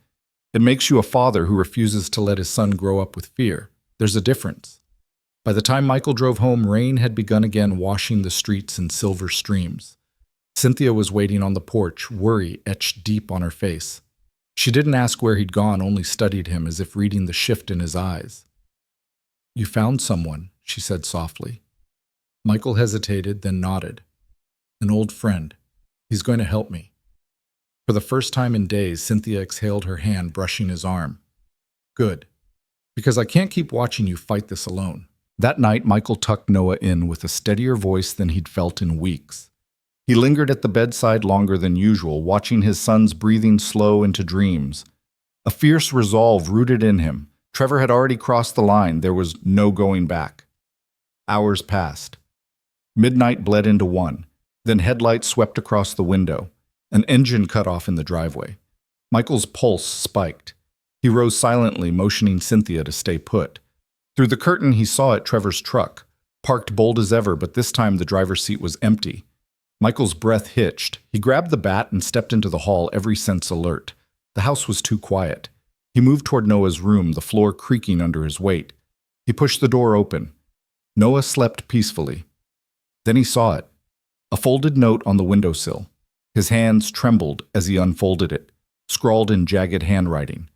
It makes you a father who refuses to let his son grow up with fear. There's a difference. By the time Michael drove home, rain had begun again, washing the streets in silver streams. Cynthia was waiting on the porch, worry etched deep on her face. She didn't ask where he'd gone, only studied him as if reading the shift in his eyes. You found someone, she said softly. Michael hesitated, then nodded. An old friend. He's going to help me. For the first time in days, Cynthia exhaled her hand, brushing his arm. Good. Because I can't keep watching you fight this alone. That night, Michael tucked Noah in with a steadier voice than he'd felt in weeks. He lingered at the bedside longer than usual, watching his son's breathing slow into dreams. A fierce resolve rooted in him. Trevor had already crossed the line. There was no going back. Hours passed. Midnight bled into 1. Then headlights swept across the window. An engine cut off in the driveway. Michael's pulse spiked. He rose silently, motioning Cynthia to stay put. Through the curtain, he saw it Trevor's truck, parked bold as ever, but this time the driver's seat was empty. Michael's breath hitched. He grabbed the bat and stepped into the hall, every sense alert. The house was too quiet. He moved toward Noah's room, the floor creaking under his weight. He pushed the door open. Noah slept peacefully. Then he saw it. A folded note on the windowsill. His hands trembled as he unfolded it, scrawled in jagged handwriting.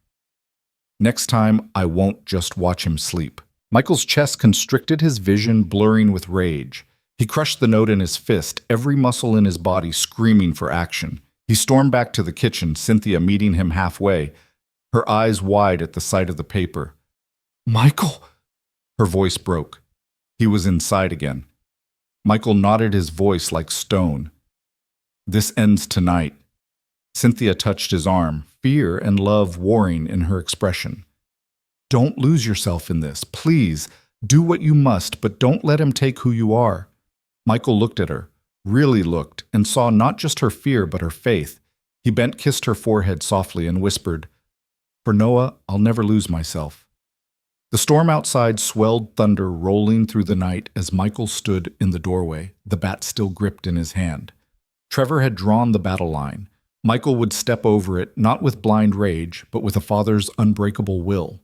Next time, I won't just watch him sleep. Michael's chest constricted, his vision blurring with rage. He crushed the note in his fist, every muscle in his body screaming for action. He stormed back to the kitchen, Cynthia meeting him halfway, her eyes wide at the sight of the paper. Michael! Her voice broke. He was inside again. Michael nodded, his voice like stone. This ends tonight. Cynthia touched his arm, fear and love warring in her expression. Don't lose yourself in this. Please, do what you must, but don't let him take who you are. Michael looked at her, really looked, and saw not just her fear but her faith. He bent, kissed her forehead softly, and whispered, For Noah, I'll never lose myself. The storm outside swelled thunder rolling through the night as Michael stood in the doorway, the bat still gripped in his hand. Trevor had drawn the battle line. Michael would step over it, not with blind rage, but with a father's unbreakable will.